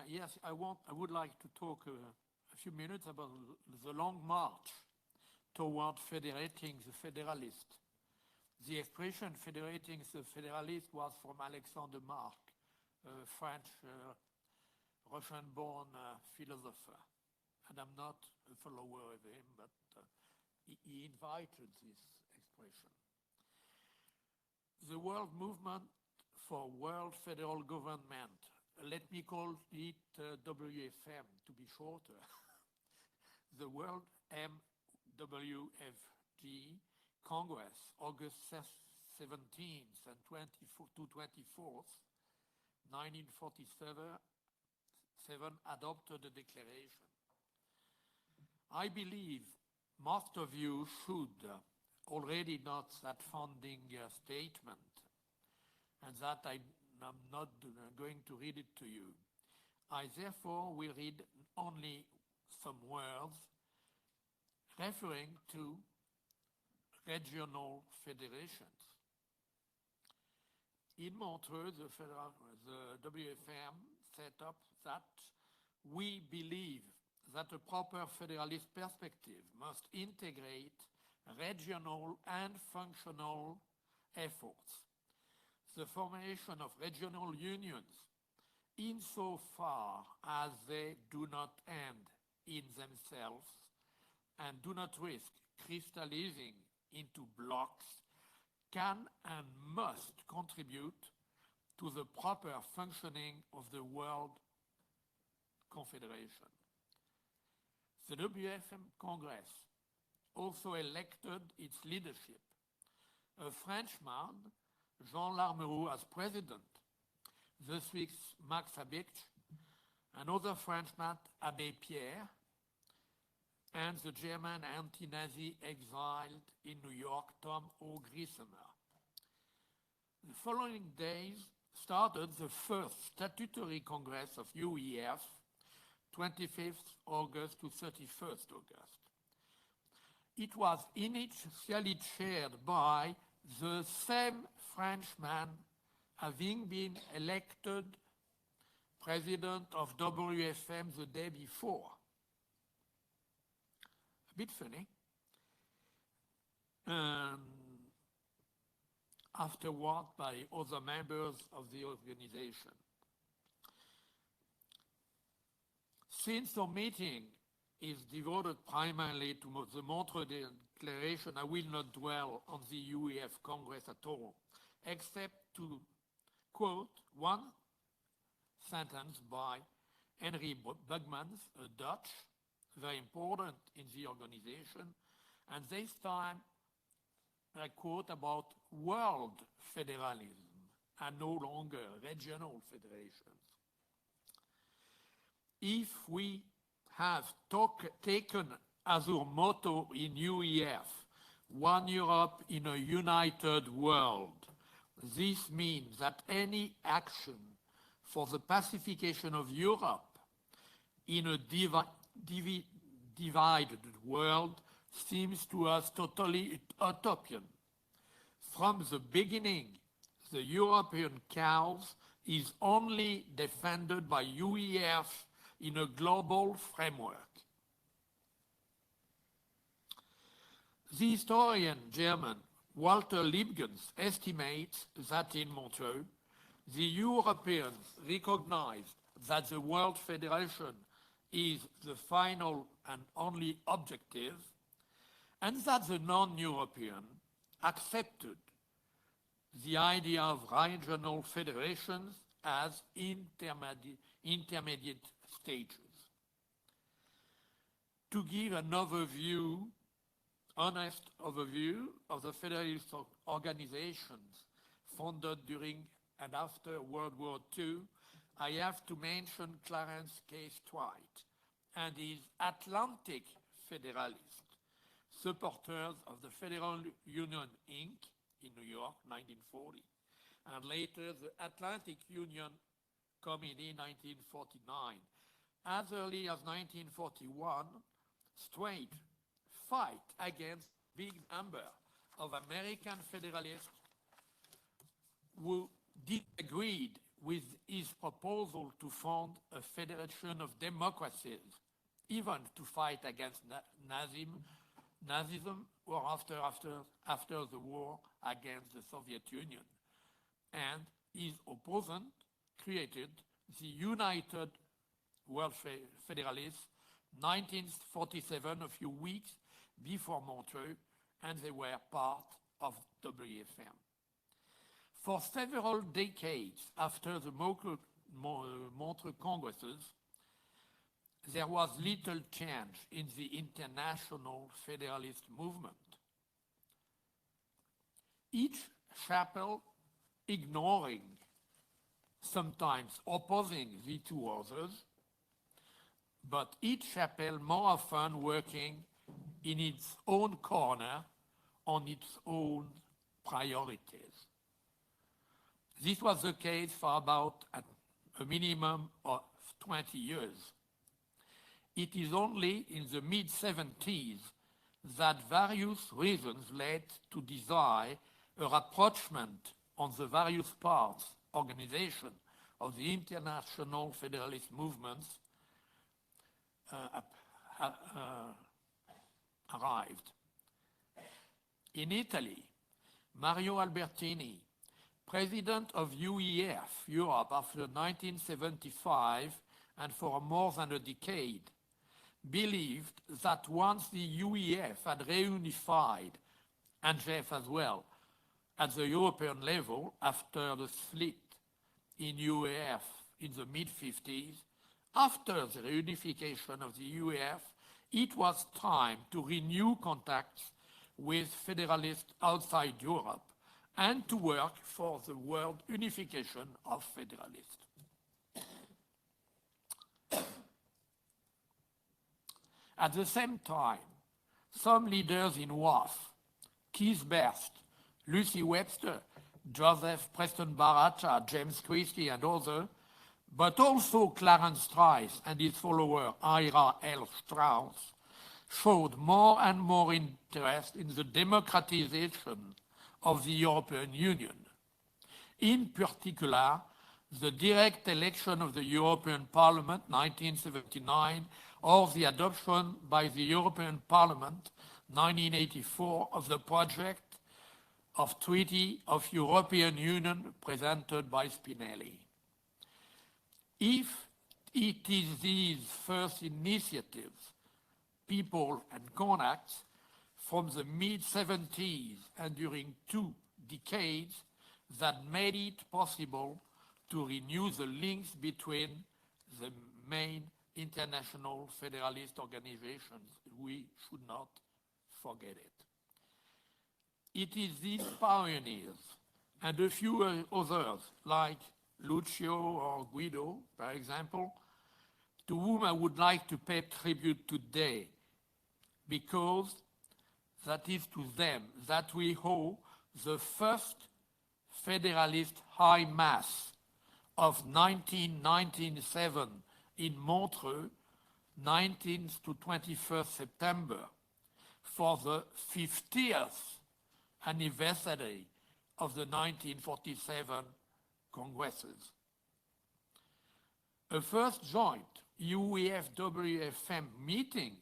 Yes, I would like to talk a few minutes about the long march toward federating the Federalists. The expression federating the Federalists was from Alexander Mark, a French, Russian-born philosopher. And I'm not a follower of him, but he invited this expression. The world movement for world federal government, let me call it WFM to be shorter. The World MWFG Congress, August 17th and 24th, 1947, adopted a declaration. I believe most of you should already know that founding statement, and that I'm not going to read it to you. I therefore will read only some words referring to regional federations. In Montreux, the WFM set up that we believe that a proper federalist perspective must integrate regional and functional efforts. The formation of regional unions, insofar as they do not end in themselves and do not risk crystallizing into blocks, can and must contribute to the proper functioning of the World Confederation. The WFM Congress also elected its leadership, a Frenchman, Jean Larmeroux, as president, the Swiss Max Habich, another Frenchman, Abbé Pierre, and the German anti-Nazi exiled in New York, Tom O. Grissemer. The following days started the first statutory Congress of UEF, 25th August to 31st August. It was initially chaired by the same Frenchman having been elected president of WFM the day before. A bit funny. Afterward by other members of the organization. Since our meeting is devoted primarily to the Montreux Declaration, I will not dwell on the UEF Congress at all, except to quote one sentence by Henry Bugmans, a Dutch, very important in the organization, and this time I quote about world federalism and no longer regional federations. If we have taken as our motto in UEF, one Europe in a united world, this means that any action for the pacification of Europe in a divided world seems to us totally utopian. From the beginning, the European cause is only defended by UEF in a global framework. The historian German Walter Liebgens estimates that in Montreux, the Europeans recognized that the World Federation is the final and only objective, and that the non-European accepted the idea of regional federations as intermediate stages. To give an overview, honest overview of the Federalist organizations founded during and after World War II, I have to mention Clarence K. Dwight and his Atlantic Federalists, supporters of the Federal Union, Inc. in New York, 1940, and later the Atlantic Union Committee, 1949. As early as 1941, Strait fight against big number of American Federalists who disagreed with his proposal to found a federation of democracies, even to fight against Nazism, or after the war against the Soviet Union. And his opponent created the United World Federalists, 1947, a few weeks before Montreux, and they were part of WFM. For several decades after the Montreux Congresses, there was little change in the international federalist movement. each chapel ignoring, sometimes opposing the two others, but each chapel more often working in its own corner on its own priorities. This was the case for about a minimum of 20 years. It is only in the mid-70s that various reasons led to desire a rapprochement on the various parts, organization of the international federalist movements arrived. In Italy, Mario Albertini, president of UEF, Europe, after 1975 and for more than a decade, believed that once the UEF had reunified, and JF as well, at the European level after the split in UEF in the mid-50s, after the reunification of the UEF, it was time to renew contacts with Federalists outside Europe and to work for the world unification of Federalists. At the same time, some leaders in WAF, Keith Best, Lucy Webster, Joseph Preston Baracha, James Christie, and others, but also Clarence Trice and his follower Ira L. Strauss, showed more and more interest in the democratization of the European Union. In particular, the direct election of the European Parliament, 1979, or the adoption by the European Parliament, 1984, of the project of Treaty of European Union presented by Spinelli. If it is these first initiatives, people and contacts from the mid-70s and during 2 decades that made it possible to renew the links between the main international federalist organizations. We should not forget it. It is these pioneers and a few others, like Lucio or Guido, for example, to whom I would like to pay tribute today, because that is to them that we owe the first Federalist High Mass of 1997 in Montreux, 19th to 21st September, for the 50th anniversary of the 1947 Congresses. A first joint UEF-WFM meeting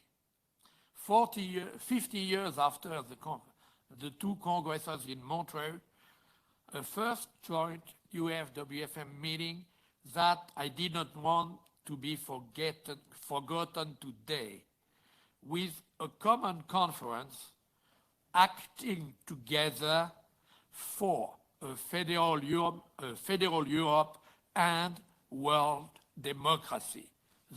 50 years after the 2 Congresses in Montreux, a first joint UEF-WFM meeting that I did not want to be forgotten today, with a common conference acting together for a federal Europe and world democracy.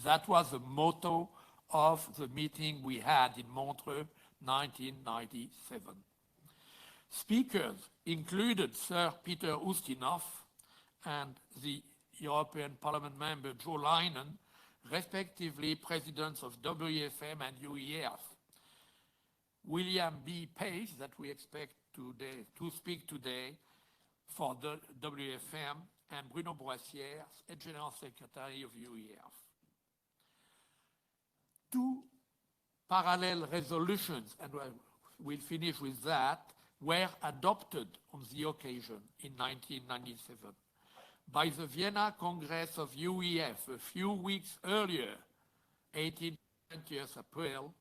That was the motto of the meeting we had in Montreux, 1997. Speakers included Sir Peter Ustinov and the European Parliament member Joe Leinen, respectively presidents of WFM and UEF. William B. Pace, that we expect today to speak today for the WFM, and Bruno Boissière, General Secretary of UEF. 2 parallel resolutions, and we'll finish with that, were adopted on the occasion in 1997 by the Vienna Congress of UEF a few weeks earlier, 18th April,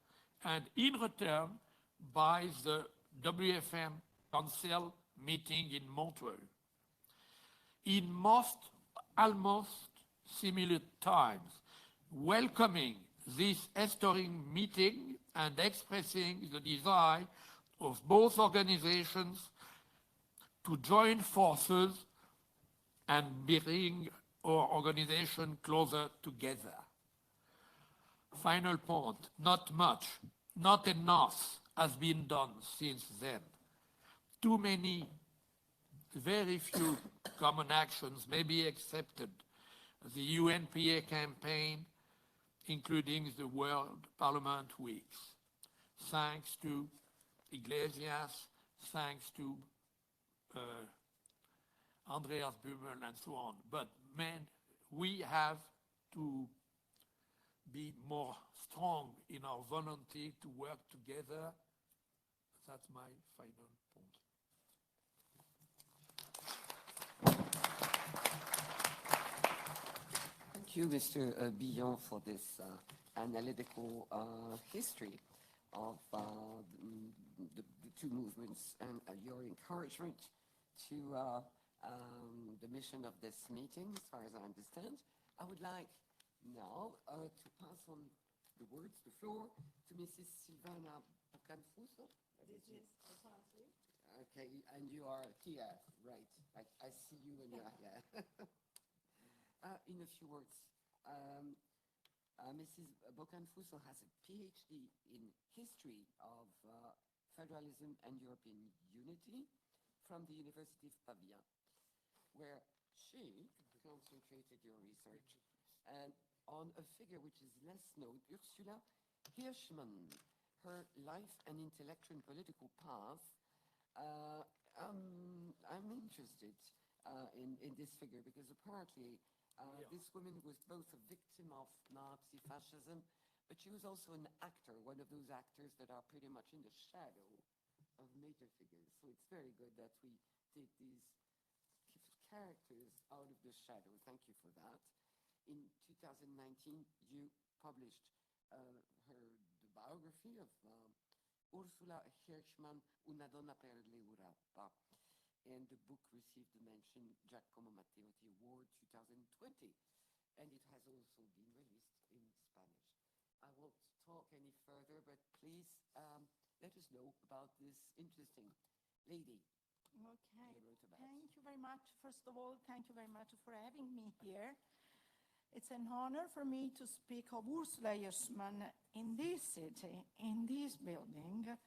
and in return by the WFM Council meeting in Montreux. In almost similar times, welcoming this historic meeting and expressing the desire of both organizations to join forces and bring our organization closer together. Final point, not much, not enough has been done since then. Too many very few common actions may be accepted. The UNPA campaign, including the World Parliament Weeks. Thanks to Iglesias, thanks to Andreas Bümmel and so on. But man, we have to be more strong in our volunteer to work together. That's my final point. Thank you, Mr. Billon, for this analytical history of the two movements and your encouragement to the mission of this meeting, as far as I understand. I would like now to pass on the floor to Mrs. Silvana Bocanfuso. Okay, and you are here, right? I see you and you're here. In a few words, Mrs. Bocanfuso has a PhD in history of federalism and European unity from the University of Pavia, where she concentrated your research and on a figure which is less known, Ursula Hirschman, her life and intellectual and political path. I'm interested in this figure because apparently this woman was both a victim of Nazi fascism, but she was also an actor, one of those actors that are pretty much in the shadow of major figures. So it's very good that we take these characters out of the shadow. Thank you for that. In 2019, you published the biography of Ursula Hirschman, Una donna per l'Europa, and the book received the mention Giacomo Matteotti Award 2020, and it has also been released in Spanish. I won't talk any further, but please let us know about this interesting lady. Okay, thank you very much. First of all, thank you very much for having me here. It's an honor for me to speak of Ursula Hirschman in this city, in this building,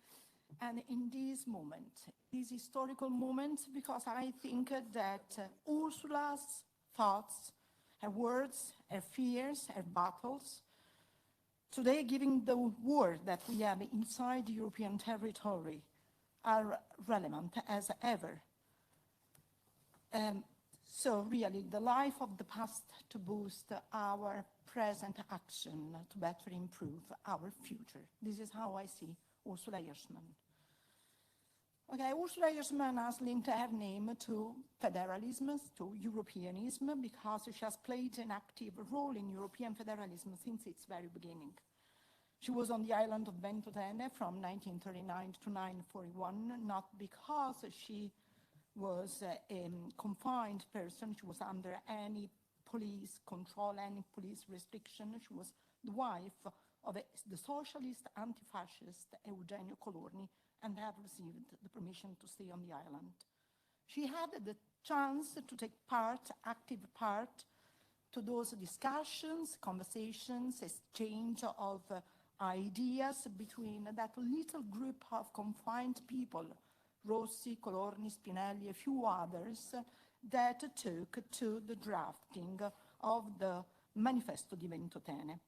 and in this moment, this historical moment, because I think that Ursula's thoughts, her words, her fears, her battles, today, given the war that we have inside European territory, are relevant as ever. So really, the life of the past to boost our present action to better improve our future. This is how I see Ursula Hirschman. Okay, Ursula Hirschman has linked her name to federalism, to Europeanism, because she has played an active role in European federalism since its very beginning. She was on the island of Ventotene from 1939 to 1941, not because she was a confined person, she was under any police control, any police restriction. She was the wife of the socialist, anti-fascist Eugenio Colorni, and had received the permission to stay on the island. She had the chance to take part, active part, to those discussions, conversations, exchange of ideas between that little group of confined people, Rossi, Colorni, Spinelli, a few others, that took to the drafting of the Manifesto di Ventotene.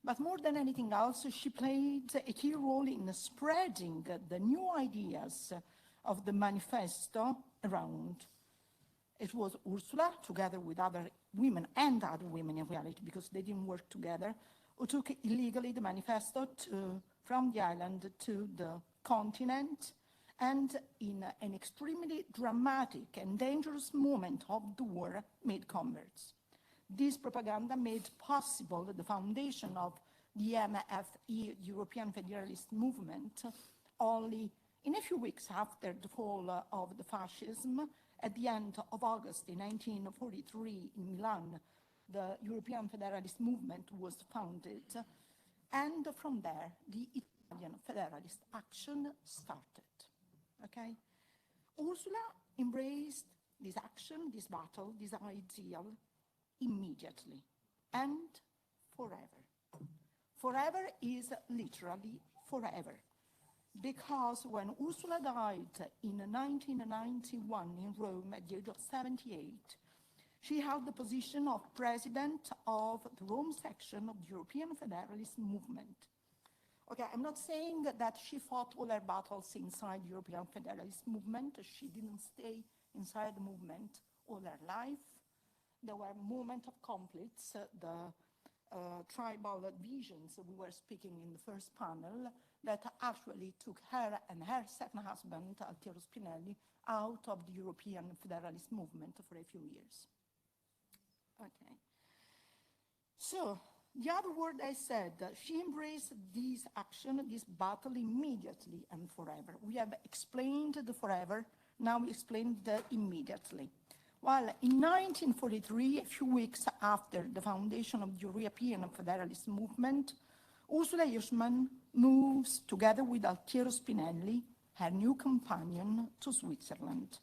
But more than anything else, she played a key role in spreading the new ideas of the manifesto around. It was Ursula, together with other women and other women in reality, because they didn't work together, who took illegally the manifesto from the island to the continent, and in an extremely dramatic and dangerous moment of the war, made converts. This propaganda made possible the foundation of the MFE, European Federalist movement, only in a few weeks after the fall of the fascism. At the end of August in 1943 in Milan, the European Federalist movement was founded, and from there, the Italian Federalist action started. Okay? Ursula embraced this action, this battle, this ideal immediately and forever. Forever is literally forever. because when Ursula died in 1991 in Rome at the age of 78, she held the position of president of the Rome section of the European Federalist movement. Okay, I'm not saying that she fought all her battles inside the European Federalist movement. She didn't stay inside the movement all her life. There were moments of conflicts, the tribal divisions we were speaking in the first panel, that actually took her and her second husband, Altiero Spinelli, out of the European Federalist movement for a few years. Okay. So, the other word I said, she embraced this action, this battle immediately and forever. We have explained the forever, now we explain the immediately. While in 1943, a few weeks after the foundation of the European Federalist movement, Ursula Hirschman moves together with Altiero Spinelli, her new companion, to Switzerland.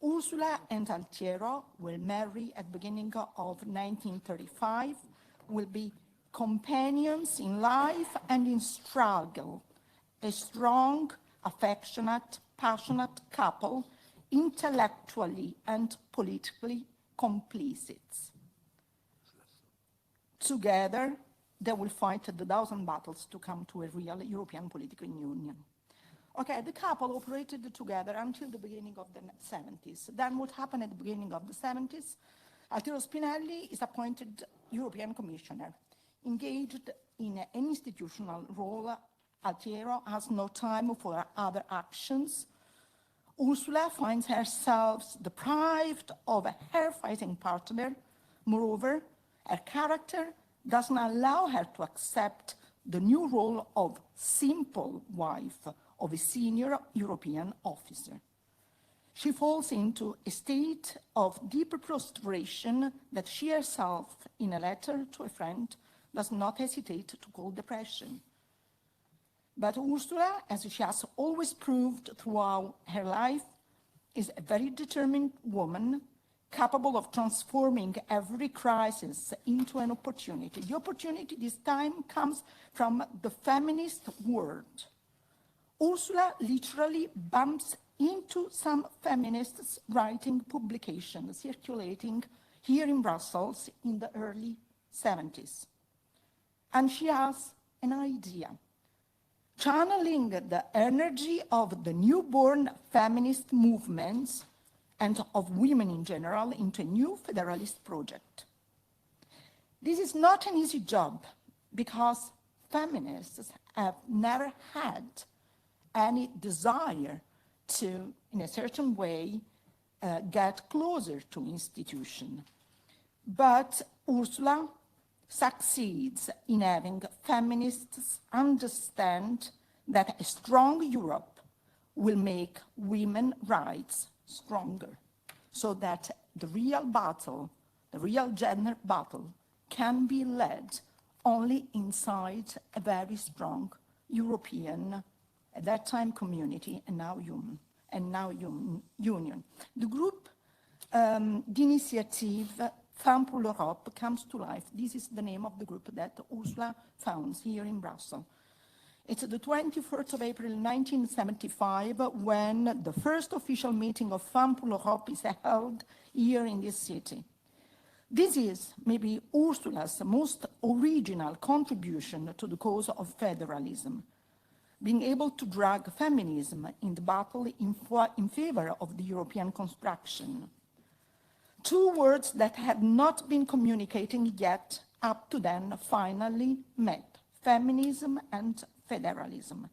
Ursula and Altiero will marry at the beginning of 1935, will be companions in life and in struggle, a strong, affectionate, passionate couple, intellectually and politically complicit. Together, they will fight the 1,000 battles to come to a real European political union. Okay, the couple operated together until the beginning of the 70s. Then what happened at the beginning of the 70s? Altiero Spinelli is appointed European Commissioner. Engaged in an institutional role, Altiero has no time for other actions. Ursula finds herself deprived of her fighting partner. Moreover, her character doesn't allow her to accept the new role of simple wife of a senior European officer. She falls into a state of deep prostration that she herself, in a letter to a friend, does not hesitate to call depression. But Ursula, as she has always proved throughout her life, is a very determined woman, capable of transforming every crisis into an opportunity. The opportunity this time comes from the feminist world. Ursula literally bumps into some feminists writing publications circulating here in Brussels in the early 70s. And she has an idea, channeling the energy of the newborn feminist movements and of women in general into a new federalist project. This is not an easy job because feminists have never had any desire to, in a certain way, get closer to institution. But Ursula succeeds in having feminists understand that a strong Europe will make women's rights stronger, so that the real battle, the real gender battle, can be led only inside a very strong European, at that time, community, and now union. The group, the initiative Femmes pour l'Europe, comes to life. This is the name of the group that Ursula founds here in Brussels. It's the 21st of April 1975 when the first official meeting of Femmes pour l'Europe is held here in this city. This is maybe Ursula's most original contribution to the cause of federalism, being able to drag feminism in the battle in favor of the European construction. Two words that had not been communicating yet up to then finally met, feminism and federalism.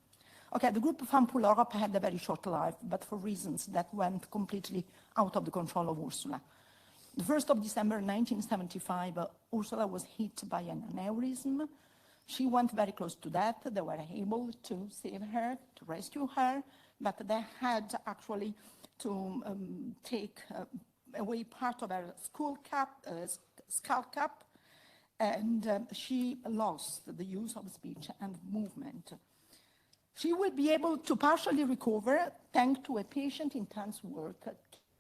Okay, the group Femmes pour l'Europe had a very short life, but for reasons that went completely out of the control of Ursula. The 1st of December 1975, Ursula was hit by an aneurysm. She went very close to death. They were able to save her, to rescue her, but they had actually to take away part of her skull cap, and she lost the use of speech and movement. She will be able to partially recover thanks to a patient-intense work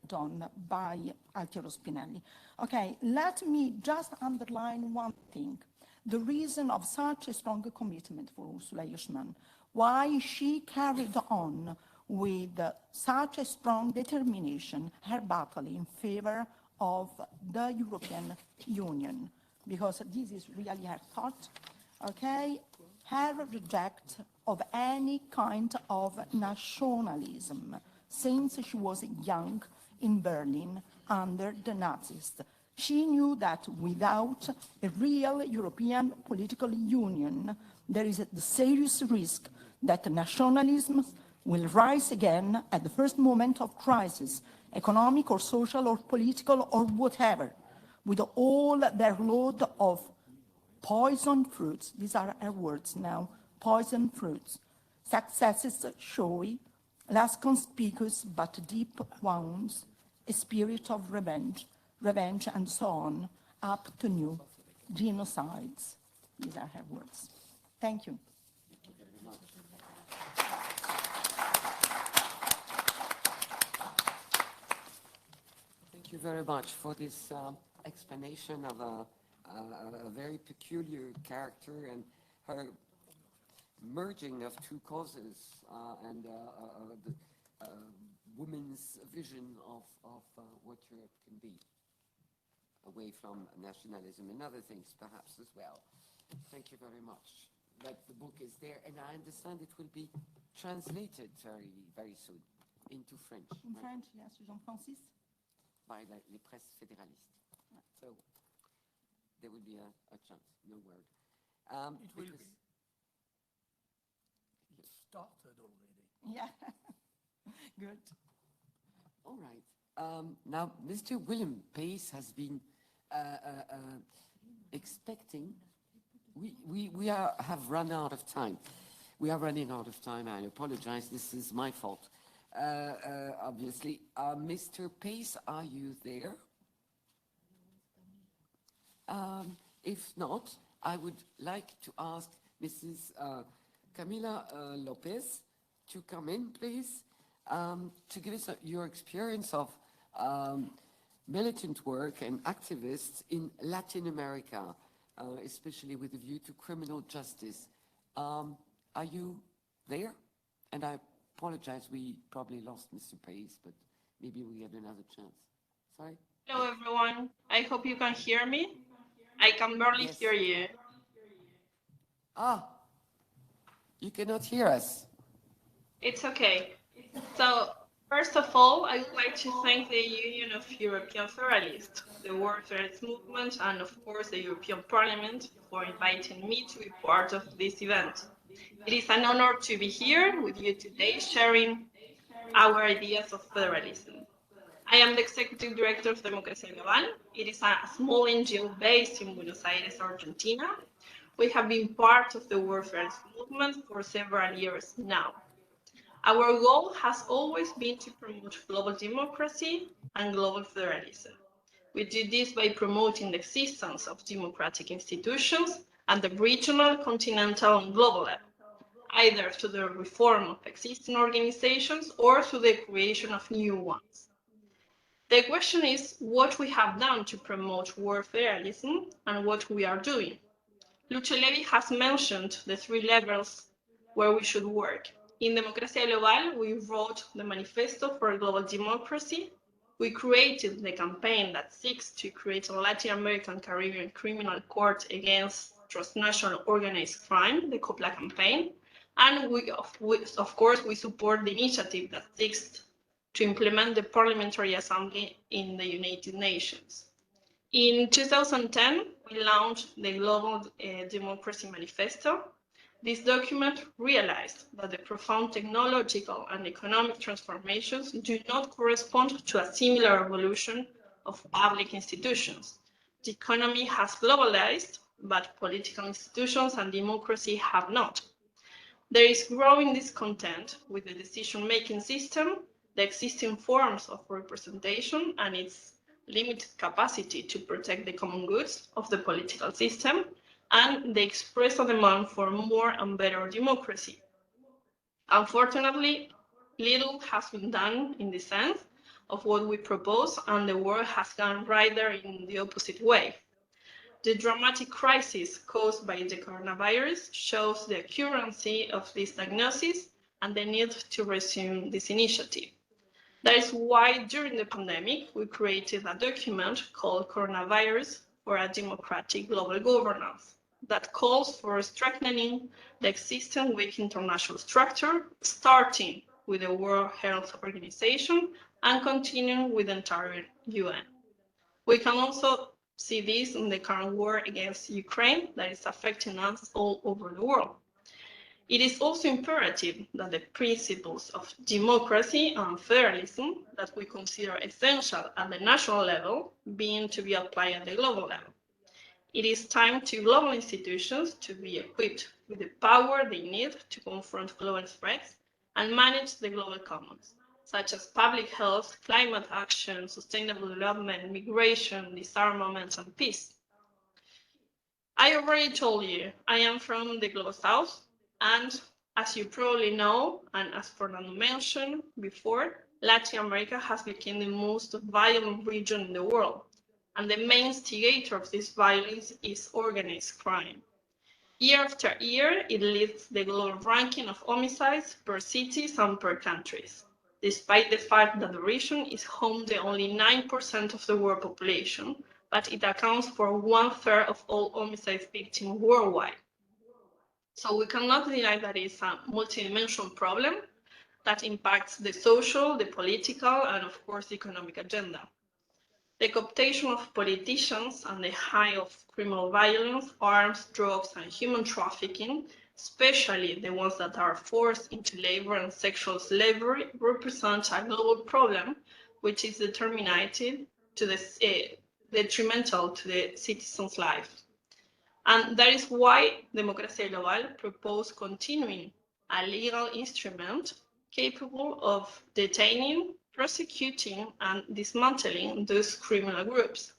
done by Altiero Spinelli. Okay, let me just underline one thing. The reason of such a strong commitment for Ursula Hirschman why she carried on with such a strong determination her battle in favor of the European Union, because this is really her thought, okay? Her reject of any kind of nationalism since she was young in Berlin under the Nazis. She knew that without a real European political union, there is the serious risk that nationalism will rise again at the first moment of crisis, economic or social or political or whatever, with all their load of poison fruits. These are our words now, poison fruits. Successes showy, less conspicuous but deep wounds, a spirit of revenge, and so on, up to new genocides. These are her words. Thank you. Thank you very much for this explanation of a very peculiar character and her merging of two causes and the women's vision of what Europe can be, away from nationalism and other things perhaps as well. Thank you very much. But the book is there, and I understand it will be translated very soon into French. In French, yes, Jean-Francis. By les presses fédéralistes. So there will be a chance, no word. It will be. It started already. Yeah, good. All right. Now, Mr. William Pace has been expecting. We have run out of time. We are running out of time. I apologize. This is my fault. Obviously. Mr. Pace, are you there? If not, I would like to ask Mrs. Camila Lopez to come in, please, to give us your experience of militant work and activists in Latin America, especially with a view to criminal justice. Are you there? And I apologize, we probably lost Mr. Pace, but maybe we get another chance. Sorry? Hello, everyone. I hope you can hear me. I can barely hear you. Ah, you cannot hear us. It's okay. So, first of all, I would like to thank the Union of European Federalists, the World Federalist Movement, and of course the European Parliament for inviting me to be part of this event. It is an honor to be here with you today, sharing our ideas of federalism. I am the Executive Director of Democracia Global. It is a small NGO based in Buenos Aires, Argentina. We have been part of the World Federalist Movement for several years now. Our goal has always been to promote global democracy and global federalism. We do this by promoting the existence of democratic institutions at the regional, continental, and global level, either through the reform of existing organizations or through the creation of new ones. The question is what we have done to promote world federalism and what we are doing. Lucio Levi has mentioned the three levels where we should work. In Democracia Global, we wrote the Manifesto for Global Democracy. We created the campaign that seeks to create a Latin American Caribbean criminal court against transnational organized crime, the COPLA campaign. And of course, we support the initiative that seeks to implement the Parliamentary Assembly in the United Nations. In 2010, we launched the Global Democracy Manifesto. This document realized that the profound technological and economic transformations do not correspond to a similar evolution of public institutions. The economy has globalized, but political institutions and democracy have not. There is growing discontent with the decision-making system, the existing forms of representation, and its limited capacity to protect the common goods of the political system, and they express a demand for more and better democracy. Unfortunately, little has been done in the sense of what we propose, and the world has gone rather in the opposite way. the dramatic crisis caused by the coronavirus shows the accuracy of this diagnosis and the need to resume this initiative. That is why during the pandemic, we created a document called Coronavirus for a Democratic Global Governance that calls for strengthening the existing weak international structure, starting with the World Health Organization and continuing with the entire UN. We can also see this in the current war against Ukraine that is affecting us all over the world. It is also imperative that the principles of democracy and federalism that we consider essential at the national level begin to be applied at the global level. It is time to global institutions to be equipped with the power they need to confront global threats and manage the global commons, such as public health, climate action, sustainable development, migration, disarmament, and peace. I already told you, I am from the Global South, and as you probably know, and as Fernando mentioned before, Latin America has become the most violent region in the world, and the main instigator of this violence is organized crime. Year after year, it leads the global ranking of homicides per cities and per countries, despite the fact that the region is home to only 9% of the world population, but it accounts for 1/3 of all homicide victims worldwide. So we cannot deny that it's a multidimensional problem that impacts the social, the political, and of course, the economic agenda. The cooptation of politicians and the high of criminal violence, arms, drugs, and human trafficking, especially the ones that are forced into labor and sexual slavery, represent a global problem which is detrimental to the citizens' lives. And that is why Democracia Global proposed continuing a legal instrument capable of detaining, prosecuting, and dismantling those criminal groups.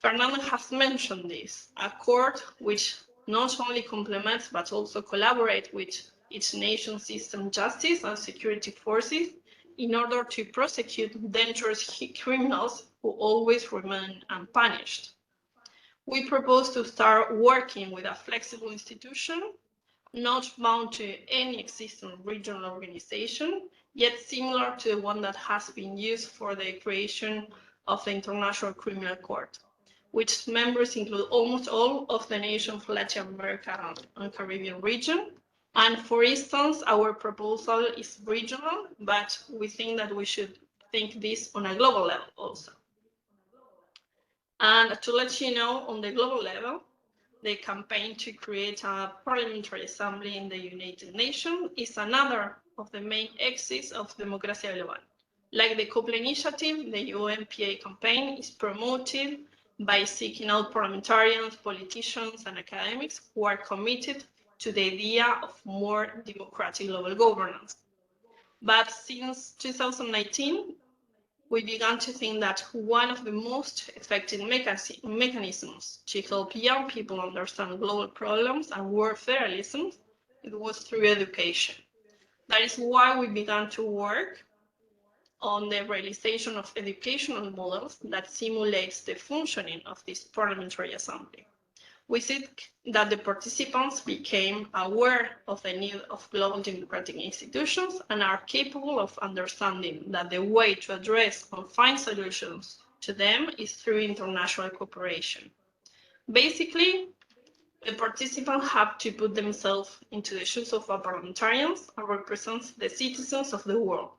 Fernando has mentioned this, a court which not only complements but also collaborates with its nation's system justice and security forces in order to prosecute dangerous criminals who always remain unpunished. We propose to start working with a flexible institution, not bound to any existing regional organization, yet similar to the one that has been used for the creation of the International Criminal Court, which members include almost all of the nations of Latin America and Caribbean region. And for instance, our proposal is regional, but we think that we should think this on a global level also. And to let you know, on the global level, the campaign to create a parliamentary assembly in the United Nations is another of the main axes of Democracia Global. Like the Couple Initiative, the UNPA campaign is promoted by seeking out parliamentarians, politicians, and academics who are committed to the idea of more democratic global governance. But since 2019, we began to think that one of the most effective mechanisms to help young people understand global problems and world federalism, it was through education. That is why we began to work on the realization of educational models that simulates the functioning of this parliamentary assembly. We seek that the participants became aware of the need of global democratic institutions and are capable of understanding that the way to address and find solutions to them is through international cooperation. Basically, the participants have to put themselves into the shoes of parliamentarians and represent the citizens of the world,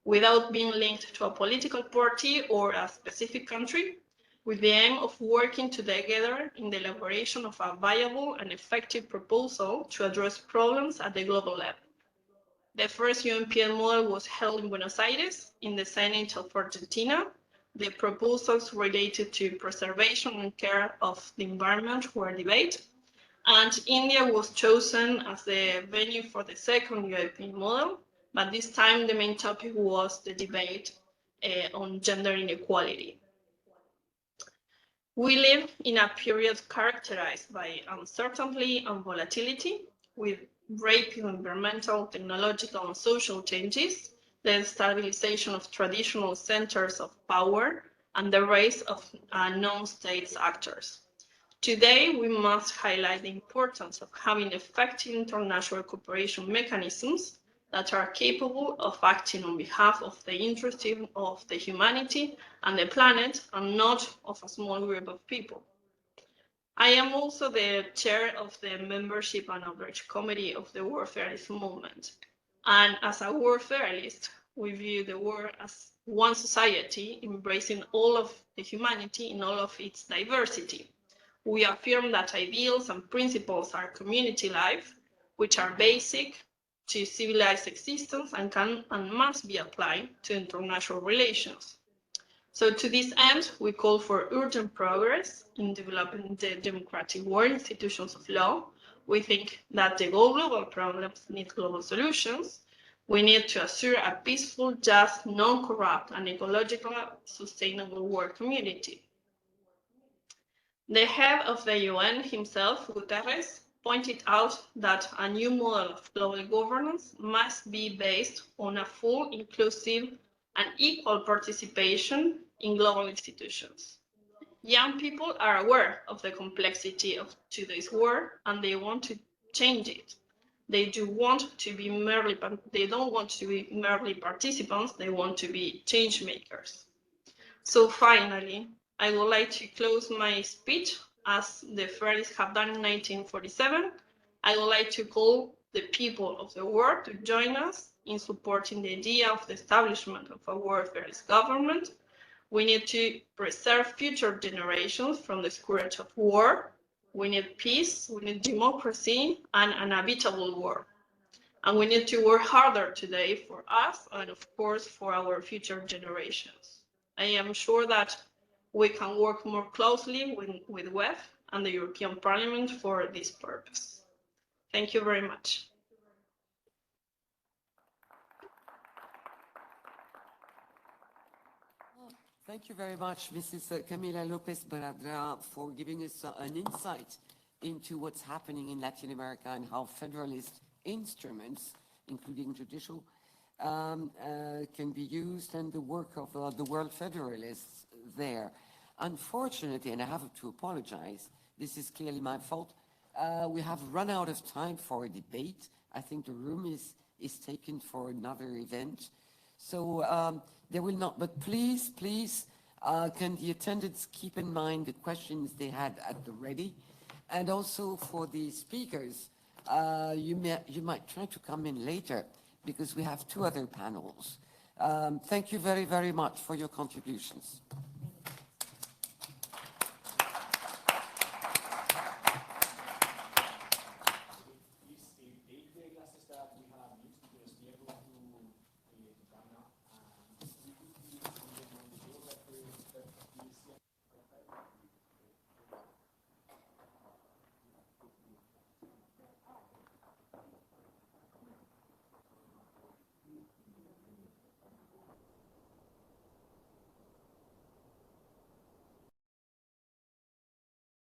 without being linked to a political party or a specific country, with the aim of working together in the elaboration of a viable and effective proposal to address problems at the global level. The first UNPL model was held in Buenos Aires in the Senate of Argentina. The proposals related to preservation and care of the environment were debated, and India was chosen as the venue for the second European model, but this time the main topic was the debate on gender inequality. We live in a period characterized by uncertainty and volatility, with rapid environmental, technological, and social changes, the stabilization of traditional centers of power, and the rise of non-state actors. Today, we must highlight the importance of having effective international cooperation mechanisms that are capable of acting on behalf of the interests of the humanity and the planet, and not of a small group of people. I am also the chair of the Membership and Outreach Committee of the World Federalist Movement. And as a World Federalist, we view the world as one society, embracing all of the humanity in all of its diversity. We affirm that ideals and principles are community life, which are basic to civilized existence and can and must be applied to international relations. So to this end, we call for urgent progress in developing the democratic world institutions of law. We think that the global problems need global solutions. We need to assure a peaceful, just, non-corrupt, and ecologically sustainable world community. The head of the UN himself, Guterres, pointed out that a new model of global governance must be based on a full, inclusive, and equal participation in global institutions. Young people are aware of the complexity of today's world, and they want to change it. They don't want to be merely participants, they want to be change makers. So finally, I would like to close my speech as the Federalists have done in 1947. I would like to call the people of the world to join us in supporting the idea of the establishment of a World Federalist government. We need to preserve future generations from the scourge of war. We need peace, we need democracy, and an habitable world. And we need to work harder today for us and, of course, for our future generations. I am sure that we can work more closely with WEF and the European Parliament for this purpose. Thank you very much. Thank you very much, Mrs. Camila Lopez Baradra, for giving us an insight into what's happening in Latin America and how federalist instruments, including judicial, can be used, and the work of the World Federalists there. Unfortunately, and I have to apologize, this is clearly my fault, we have run out of time for a debate. I think the room is taken for another event. So there will not, but please, can the attendants keep in mind the questions they had at the ready? And also for the speakers, you might try to come in later because we have two other panels. Thank you very, very much for your contributions.